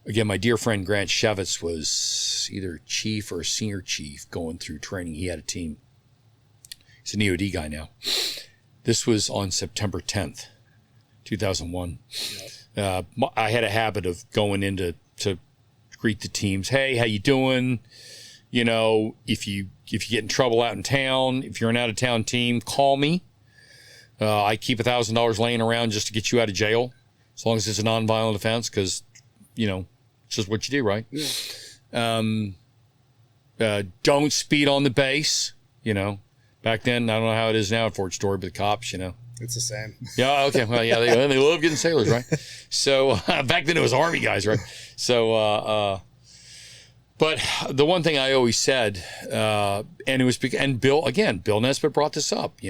Again, my dear friend Grant Shevitz was either chief or senior chief going through training. He had a team. He's an EOD guy now. This was on September 10th, 2001. Yep. I had a habit of going in to greet the teams. Hey, how you doing? If you get in trouble out in town, if you're an out-of-town team, call me. I keep $1,000 laying around just to get you out of jail, as long as it's a nonviolent offense, because, it's just what you do, right? Yeah. Don't speed on the base, Back then, I don't know how it is now at Fort Story, but the cops, It's the same. Yeah, okay. Well, yeah, they love getting sailors, right? So back then it was Army guys, right? So, But the one thing I always said, and it was, and Bill Nesbitt brought this up,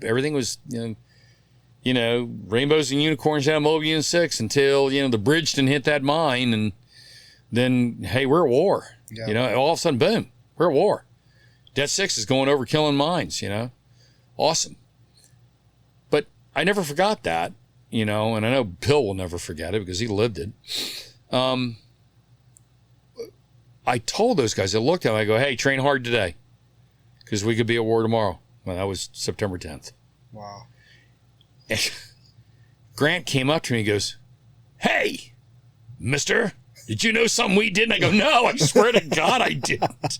everything was, rainbows and unicorns down Mobile Unit 6 until, the bridge didn't hit that mine. And then, hey, we're at war. Yeah. All of a sudden, boom, we're at war. Det 6 is going over killing mines, Awesome. But I never forgot that, and I know Bill will never forget it because he lived it. I told those guys, I looked at them, I go, hey, train hard today because we could be at war tomorrow. Well, that was September 10th. Wow. And Grant came up to me and goes, hey, mister, did you know something we did? And I go, no, I swear to God I didn't.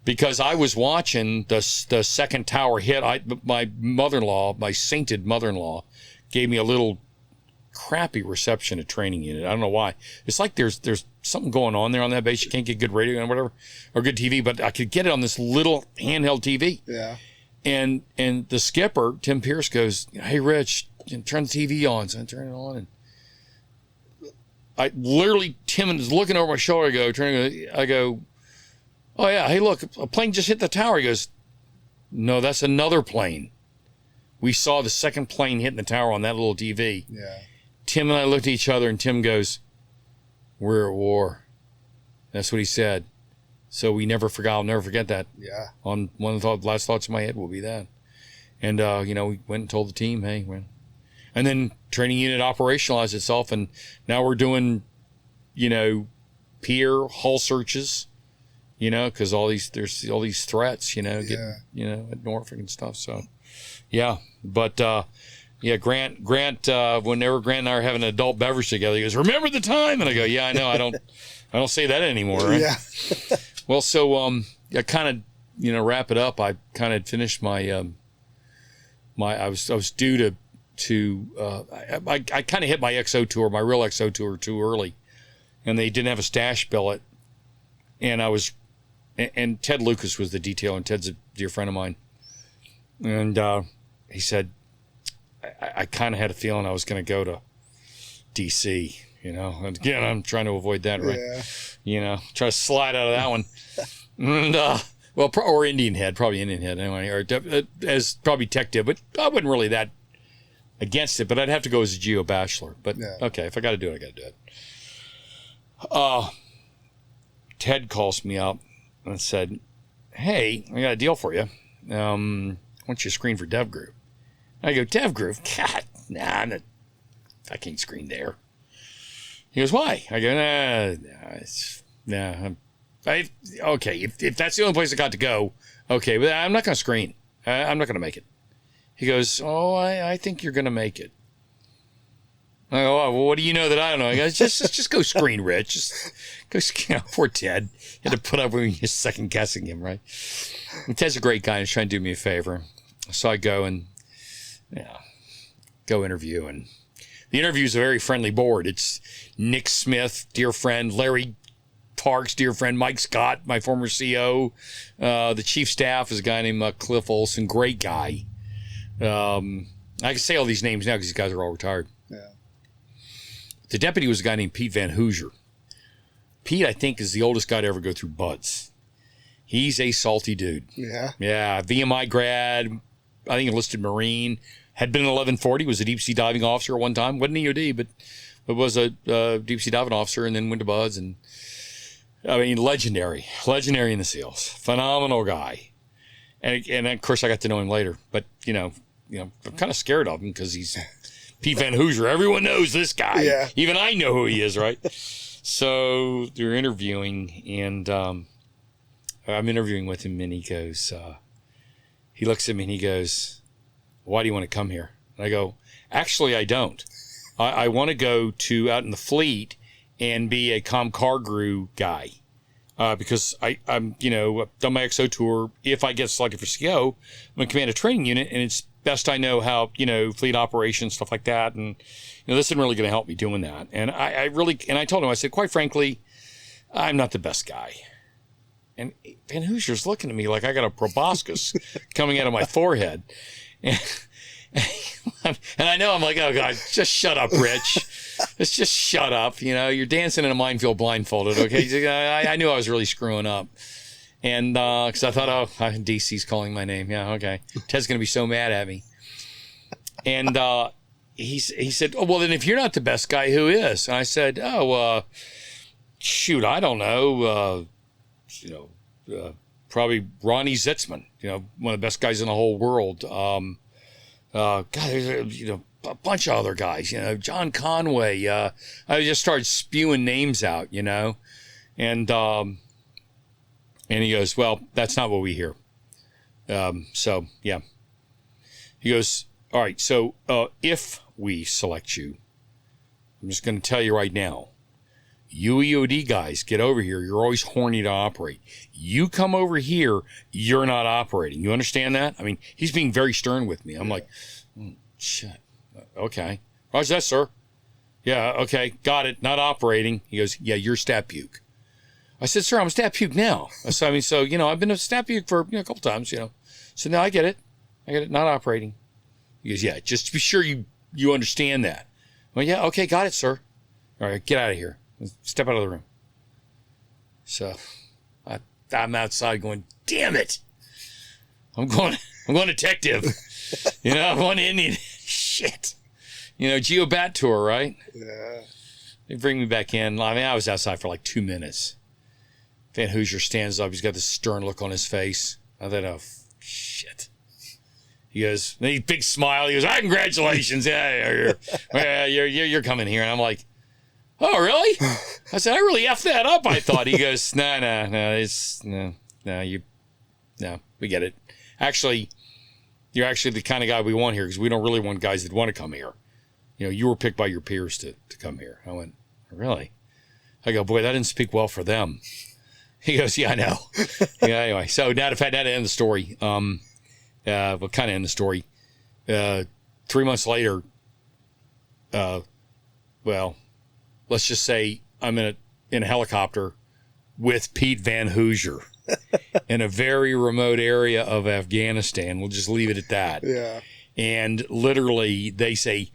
Because I was watching the second tower hit. My mother-in-law, my sainted mother-in-law, gave me a little crappy reception at training unit. I don't know why. It's like there's something going on there on that base. You can't get good radio and whatever, or good TV, but I could get it on this little handheld TV. Yeah. And the skipper, Tim Pierce, goes, hey, Rich, turn the TV on. So I turn it on. And Tim is looking over my shoulder. I go, oh, yeah, hey, look, a plane just hit the tower. He goes, no, that's another plane. We saw the second plane hitting the tower on that little TV. Yeah. Tim and I looked at each other, and Tim goes, we're at war. That's what he said. So we never forgot. I'll never forget that. Yeah. On one of the last thoughts in my head will be that. And, we went and told the team, hey, and then training unit operationalized itself, and now we're doing, pier hull searches, because there's all these threats, at Norfolk and stuff. So, yeah. But, Grant, whenever Grant and I are having an adult beverage together, he goes, remember the time? And I go, yeah, I know. I don't say that anymore. Right? Yeah. Well, so, I kind of, wrap it up. I kind of finished my, I was due I kind of hit my XO tour, my real XO tour too early, and they didn't have a stash billet. And Ted Lucas was the detail, and Ted's a dear friend of mine. And, he said, I kind of had a feeling I was going to go to DC, and again, I'm trying to avoid that, right? Yeah. Try to slide out of that one. And, or Indian Head, probably Indian Head anyway, or as probably Tech did, but I wasn't really that against it, but I'd have to go as a geo bachelor. But okay, if I got to do it, I got to do it. Ted calls me up and said, hey, I got a deal for you. Why don't you screen for Dev Group? I go, Dev Group? God, nah, I can't screen there. He goes, why? I go, okay, if that's the only place I got to go, okay, but I'm not going to screen. I'm not going to make it. He goes, oh, I think you're going to make it. I go, oh, well, what do you know that I don't know? He goes, just go screen, Rich. Just go, poor Ted. You had to put up with me second guessing him, right? And Ted's a great guy and he's trying to do me a favor. So I go and, go interview. And the interview is a very friendly board. It's Nick Smith, dear friend, Larry Parks, dear friend, Mike Scott, my former CO. The chief staff is a guy named Cliff Olson, great guy. I can say all these names now because these guys are all retired. Yeah. The deputy was a guy named Pete Van Hoosier. Pete, I think, is the oldest guy to ever go through BUD/S. He's a salty dude. Yeah. Yeah. VMI grad, I think enlisted Marine, had been an 1140, was a deep sea diving officer at one time. Wasn't EOD, but was a deep sea diving officer, and then went to BUD/S. And I mean, legendary in the SEALs. Phenomenal guy. And of course, I got to know him later. But, I'm kind of scared of him because he's Pete Van Hoosier. Everyone knows this guy. Yeah. Even I know who he is, right? So they're interviewing, and I'm interviewing with him, and he goes, he looks at me and he goes, why do you want to come here? And I go, actually, I don't. I want to go to out in the fleet and be a ComCarGru guy. Because I'm done my XO tour. If I get selected for CO, I'm going to command a training unit, and it's best I know how, fleet operations, stuff like that. And, this isn't really going to help me doing that. And I told him, I said, quite frankly, I'm not the best guy. And Van Hoosier's looking at me like I got a proboscis coming out of my forehead. And I know I'm like, oh God, just shut up, Rich. Let's just shut up. You know, you're dancing in a minefield blindfolded. Okay. I knew I was really screwing up. And, cause I thought, oh, DC's calling my name. Yeah. Okay. Ted's going to be so mad at me. And, he said, oh, well, then if you're not the best guy, who is? And I said, oh, shoot, I don't know. Probably Ronnie Zitzman, one of the best guys in the whole world. God, there's, a bunch of other guys, John Conway. I just started spewing names out, and he goes, well, that's not what we hear. So yeah, he goes, all right. So, if we select you, I'm just going to tell you right now, you EOD guys, get over here. You're always horny to operate. You come over here, you're not operating. You understand that? I mean, he's being very stern with me. I'm like, shit. Okay. Roger that, sir. Yeah, okay. Got it. Not operating. He goes, yeah, you're stat puke. I said, sir, I'm a stat puke now. So, I've been a stat puke for a couple times, So now I get it. Not operating. He goes, yeah, just to be sure you understand that. Well, yeah, okay, got it, sir. All right, get out of here. Step out of the room. So I'm outside going, damn it. I'm going detective. I'm going Indian. Shit. Geobat tour, right? Yeah. They bring me back in. I mean, I was outside for like 2 minutes. Van Hoosier stands up. He's got this stern look on his face. I thought, oh, shit. He goes, big smile. He goes, congratulations. Yeah, you're coming here. And I'm like, oh, really? I said, I really effed that up, I thought. He goes, no, we get it. Actually, you're actually the kind of guy we want here because we don't really want guys that want to come here. You were picked by your peers to come here. I went, really? I go, boy, that didn't speak well for them. He goes, yeah, I know. Yeah, anyway, so now to end the story. Well, kind of end the story. 3 months later, well, let's just say I'm in a helicopter with Pete Van Hoosier in a very remote area of Afghanistan. We'll just leave it at that. Yeah. And literally they say,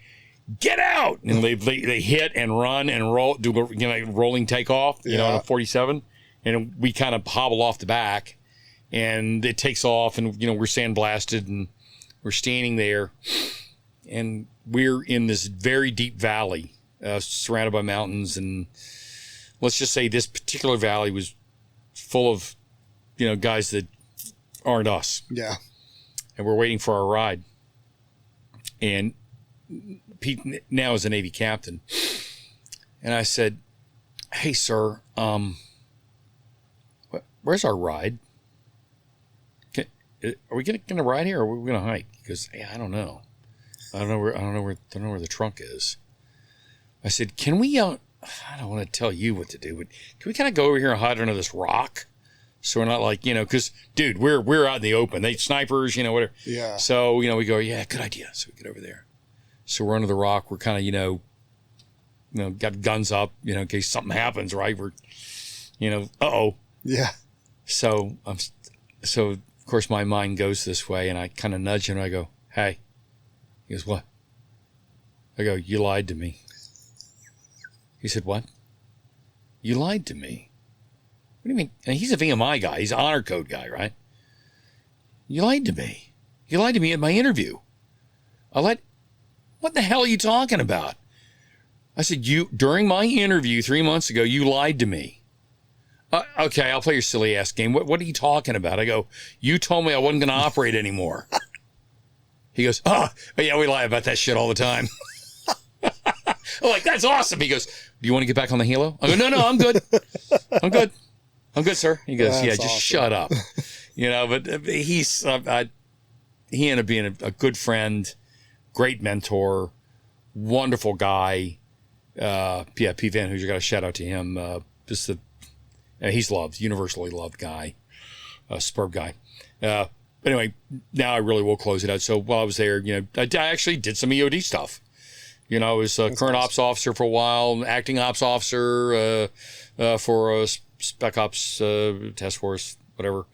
get out. And they hit and run and roll, do rolling takeoff, on a 47. And we kind of hobble off the back and it takes off and, we're sandblasted and we're standing there and we're in this very deep valley, surrounded by mountains. And let's just say this particular valley was full of, guys that aren't us. Yeah. And we're waiting for our ride. And Pete now is a Navy captain. And I said, hey, sir, where's our ride? Are we going to ride here or are we going to hike? He goes, hey, I don't know. I don't know where the trunk is. I said, can we, I don't want to tell you what to do, but can we kind of go over here and hide under this rock? So we're not like, because, dude, we're out in the open. They snipers, whatever. Yeah. So, we go, yeah, good idea. So we get over there. So we're under the rock. We're kind of, got guns up, in case something happens, right? We're, uh-oh. Yeah. So, of course, my mind goes this way, and I kind of nudge him, and I go, hey. He goes, what? I go, you lied to me. He said, what? You lied to me. What do you mean? And he's a VMI guy. He's an honor code guy, right? You lied to me. You lied to me at my interview. What the hell are you talking about? I said, during my interview 3 months ago, you lied to me. Okay, I'll play your silly ass game. What are you talking about? I go, you told me I wasn't going to operate anymore. He goes, oh, yeah, we lie about that shit all the time. I'm like, that's awesome. He goes, do you want to get back on the helo? I go, no, I'm good. I'm good. I'm good, sir. He goes, yeah, just awesome. Shut up. But he ended up being a good friend, great mentor, wonderful guy. Pete Van Hoosier, got a shout out to him. He's loved, universally loved guy, superb guy. But anyway, now I really will close it out. So while I was there, I actually did some EOD stuff. I was a current ops officer for a while, acting ops officer for a spec ops task force, whatever.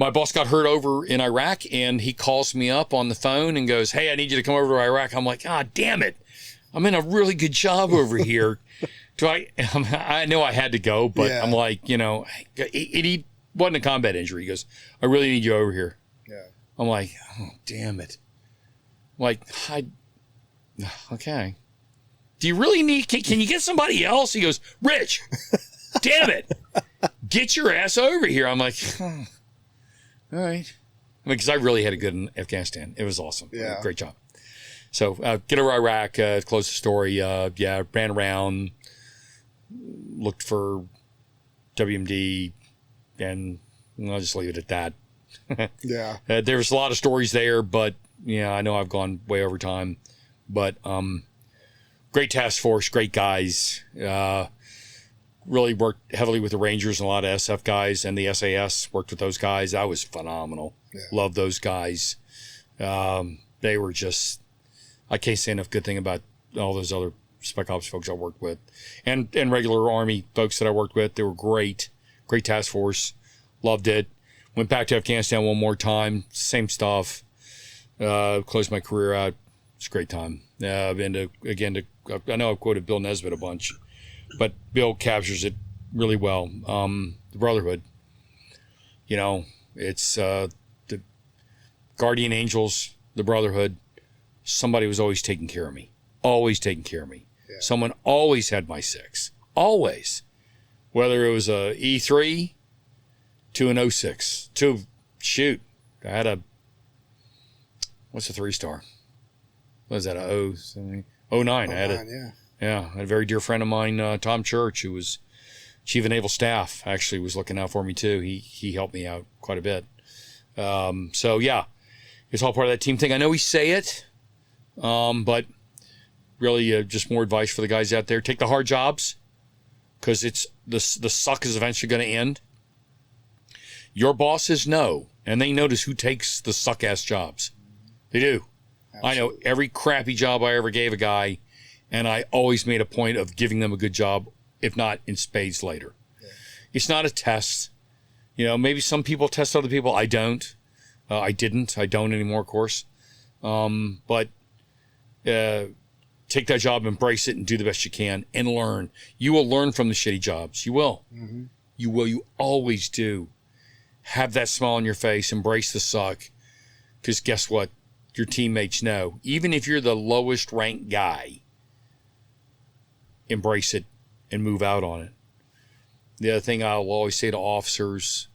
my boss got hurt over in Iraq, and he calls me up on the phone and goes, "Hey, I need you to come over to Iraq." I'm like, "Ah, damn it. I'm in a really good job over here." I know I had to go, but I'm like, he wasn't a combat injury. He goes, "I really need you over here." Yeah. I'm like, "Oh, damn it." Like, okay. Do you really need, can you get somebody else? He goes, "Rich, damn it. Get your ass over here." I'm like, all right. I mean, because I really had a good in Afghanistan. It was awesome. Yeah. Great job. So get over Iraq, close the story. Ran around, looked for WMD, and I'll just leave it at that. Yeah. There's a lot of stories there, but I know I've gone way over time. But great task force, great guys. Really worked heavily with the Rangers and a lot of SF guys, and the SAS worked with those guys. That was phenomenal. Yeah. Love those guys. They were just, I can't say enough good thing about all those other Spec Ops folks I worked with, and regular Army folks that I worked with. They were great. Great task force. Loved it. Went back to Afghanistan one more time. Same stuff. Closed my career out. It's a great time. Been to, I know I've quoted Bill Nesbitt a bunch, but Bill captures it really well. The brotherhood. It's the guardian angels, the brotherhood. Somebody was always taking care of me. Always taking care of me. Yeah. Someone always had my six. Always. Whether it was a E3 to an 06. I had what's a 3-star? What is that, a 09? I had it. Yeah. I had a very dear friend of mine, Tom Church, who was Chief of Naval Staff, actually was looking out for me too. He helped me out quite a bit. So yeah, it's all part of that team thing. I know we say it, but really just more advice for the guys out there. Take the hard jobs, because it's the suck is eventually going to end. Your bosses know, and they notice who takes the suck-ass jobs. They do. Absolutely. I know every crappy job I ever gave a guy, and I always made a point of giving them a good job, if not in spades later. Yeah. It's not a test. Maybe some people test other people. I don't. I didn't. I don't anymore, of course. But take that job, embrace it, and do the best you can, and learn. You will learn from the shitty jobs. You will. Mm-hmm. You will. You always do. Have that smile on your face. Embrace the suck. Because guess what? Your teammates know. Even if you're the lowest ranked guy, embrace it and move out on it. The other thing I'll always say to officers,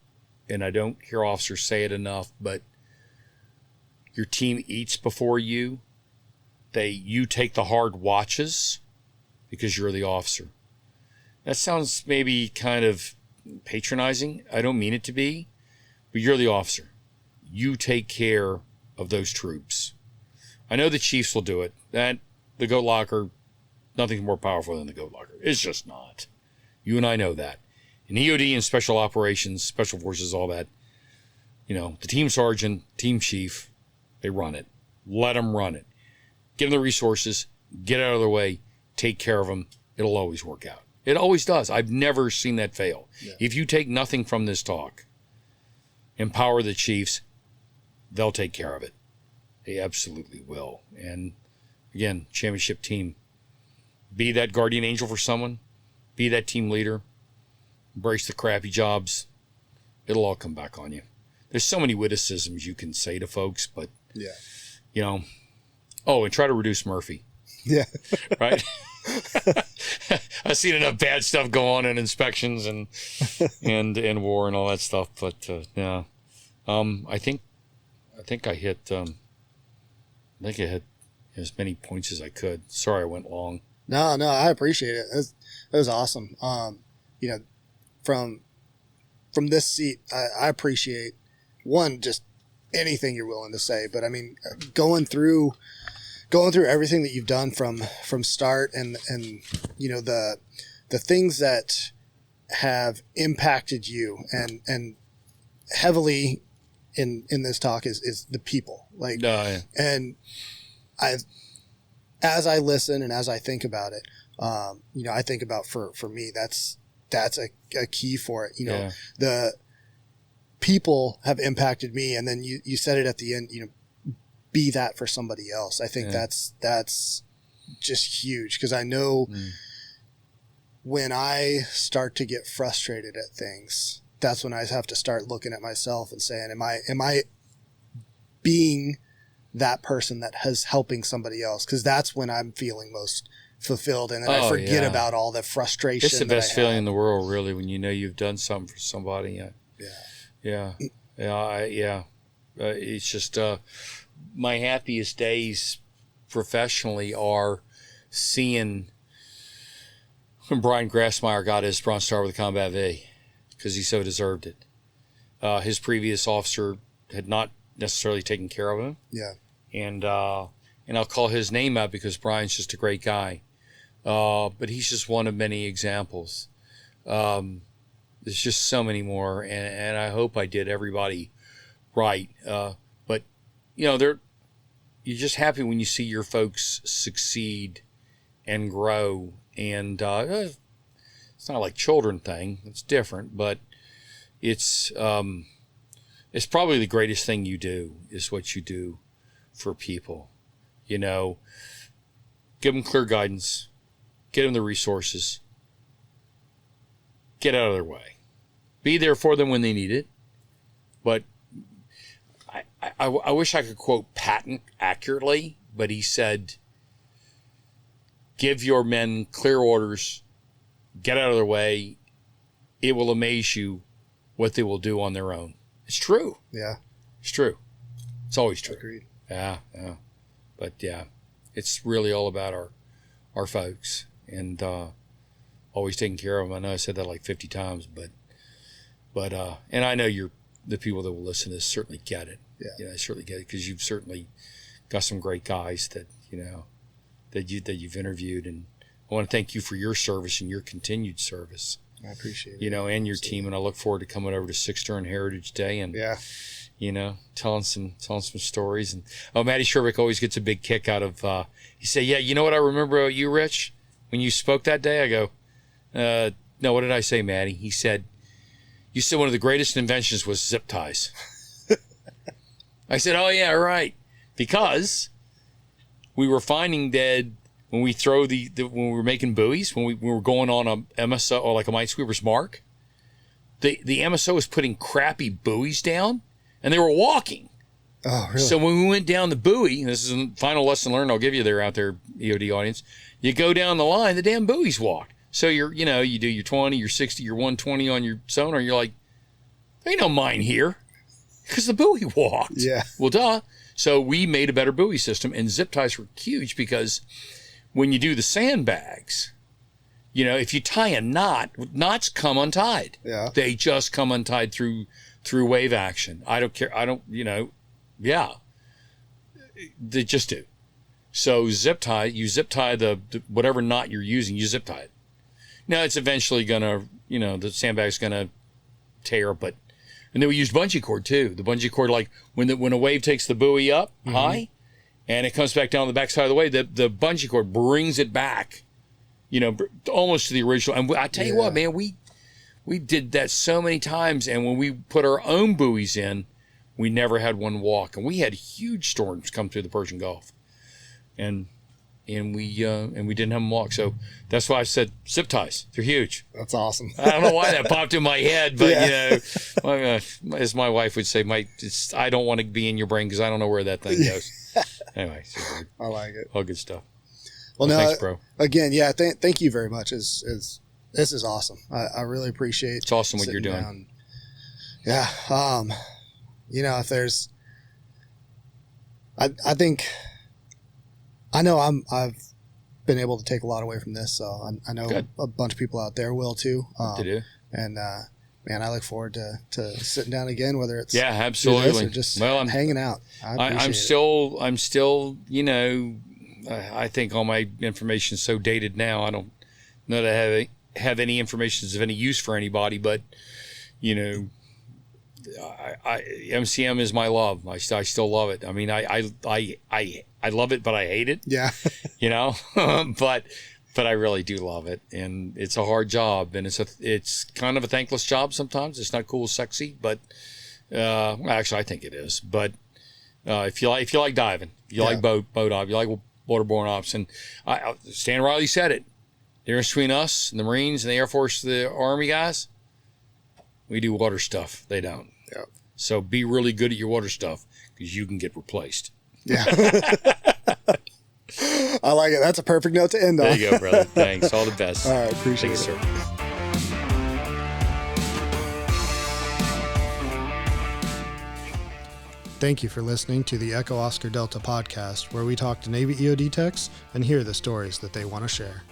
and I don't hear officers say it enough, but your team eats before you. You take the hard watches because you're the officer. That sounds maybe kind of patronizing. I don't mean it to be, but you're the officer. You take care of those troops. I know the chiefs will do it. The goat locker, nothing's more powerful than the goat locker. It's just not. You and I know that. In EOD and special operations, special forces, all that, the team sergeant, team chief, they run it. Let them run it. Give them the resources, get out of their way, take care of them. It'll always work out. It always does. I've never seen that fail. Yeah. If you take nothing from this talk, empower the chiefs, they'll take care of it. They absolutely will. And again, championship team. Be that guardian angel for someone. Be that team leader. Embrace the crappy jobs. It'll all come back on you. There's so many witticisms you can say to folks, but and try to reduce Murphy. Yeah. Right? I've seen enough bad stuff go on in inspections and war and all that stuff, but I think I hit as many points as I could. Sorry I went long. No, I appreciate it. That was awesome. From this seat, I appreciate just anything you're willing to say, but I mean, going through everything that you've done from start and the things that have impacted you and heavily in this talk is the people, and as I listen and as I think about it, I think about for me, that's a key for it. The people have impacted me. And then you said it at the end, be that for somebody else. I think that's just huge, because I know when I start to get frustrated at things, that's when I have to start looking at myself and saying, am I being that person that has helping somebody else? Because that's when I'm feeling most fulfilled, and then I forget about all the frustration. It's the best feeling in the world, really, when you know you've done something for somebody. It's just my happiest days professionally are seeing when Brian Grassmeyer got his Bronze Star with a Combat V, because he so deserved it. His previous officer had not necessarily taken care of him. Yeah. And I'll call his name out because Brian's just a great guy. But he's just one of many examples. There's just so many more, and I hope I did everybody right. But you're just happy when you see your folks succeed and grow. And it's not like children thing; it's different, but it's probably the greatest thing you do is what you do for people. Give them clear guidance. Get them the resources. Get out of their way. Be there for them when they need it. But I wish I could quote Patton accurately, but he said, give your men clear orders. Get out of their way. It will amaze you what they will do on their own. It's true. Yeah. It's true. It's always true. Agreed. Yeah. But it's really all about our folks, and always taking care of them. I know I said that like 50 times, but and I know the people that will listen to this certainly get it. Yeah. I certainly get it, because you've certainly got some great guys that that you've interviewed, and I want to thank you for your service and your continued service. I appreciate it. And your team, and I look forward to coming over to Sixth and Heritage Day and telling some stories. And Matty Shervick always gets a big kick out of he said, what I remember about you, Rich, when you spoke that day? I go, no, what did I say, Matty? He said, you said one of the greatest inventions was zip ties. I said, oh yeah, right, because we were finding that when we throw when we were making buoys, when we were going on a MSO or like a minesweeper's mark, the MSO was putting crappy buoys down, and they were walking. Oh, really? So when we went down the buoy, and this is the final lesson learned I'll give you there out there, EOD audience, you go down the line, the damn buoys walk. So you do your 20, your 60, your 120 on your sonar, you're like, there ain't no mine here, because the buoy walked. Yeah. Well, duh. So we made a better buoy system, and zip ties were huge, because when you do the sandbags, if you tie a knot, knots come untied. Yeah. They just come untied through wave action. I don't care. They just do. So you zip tie the whatever knot you're using, you zip tie it. Now it's eventually gonna, the sandbag's gonna tear, and then we used bungee cord too. The bungee cord, like when a wave takes the buoy up high, and it comes back down the backside of the wave, the bungee cord brings it back, almost to the original. And I tell you what, man, we did that so many times, and when we put our own buoys in, we never had one walk, and we had huge storms come through the Persian Gulf, and we didn't have them walk. So that's why I said zip ties. They're huge. That's awesome. I don't know why that popped in my head, but as my wife would say, I don't want to be in your brain because I don't know where that thing goes. Anyway, I like it. All good stuff. Well, thanks, bro. Again, thank you very much. This is awesome. I really appreciate. It's awesome what you're doing. Down. Yeah. If there's, I think, I know I've been able to take a lot away from this, so I know Good. A bunch of people out there will too. They do. And man, I look forward to sitting down again, whether it's absolutely or just I'm hanging out. I'm still I think all my information is so dated now. I don't know that I have any information that's of any use for anybody, but MCM is my love. I still love it. I mean, I love it, but I hate it. Yeah. But I really do love it, and it's a hard job, and it's kind of a thankless job sometimes. It's not cool, sexy, but Actually, I think it is. But if you like diving, if you like boat op, you like waterborne ops, and Stan Riley said it. The difference between us and the Marines and the Air Force, the Army guys, we do water stuff. They don't. Yeah. So be really good at your water stuff because you can get replaced. Yeah. I like it. That's a perfect note to end on. There you go, brother. Thanks. All the best. All right. Appreciate it. Sir. Thank you for listening to the Echo Oscar Delta podcast, where we talk to Navy EOD techs and hear the stories that they want to share.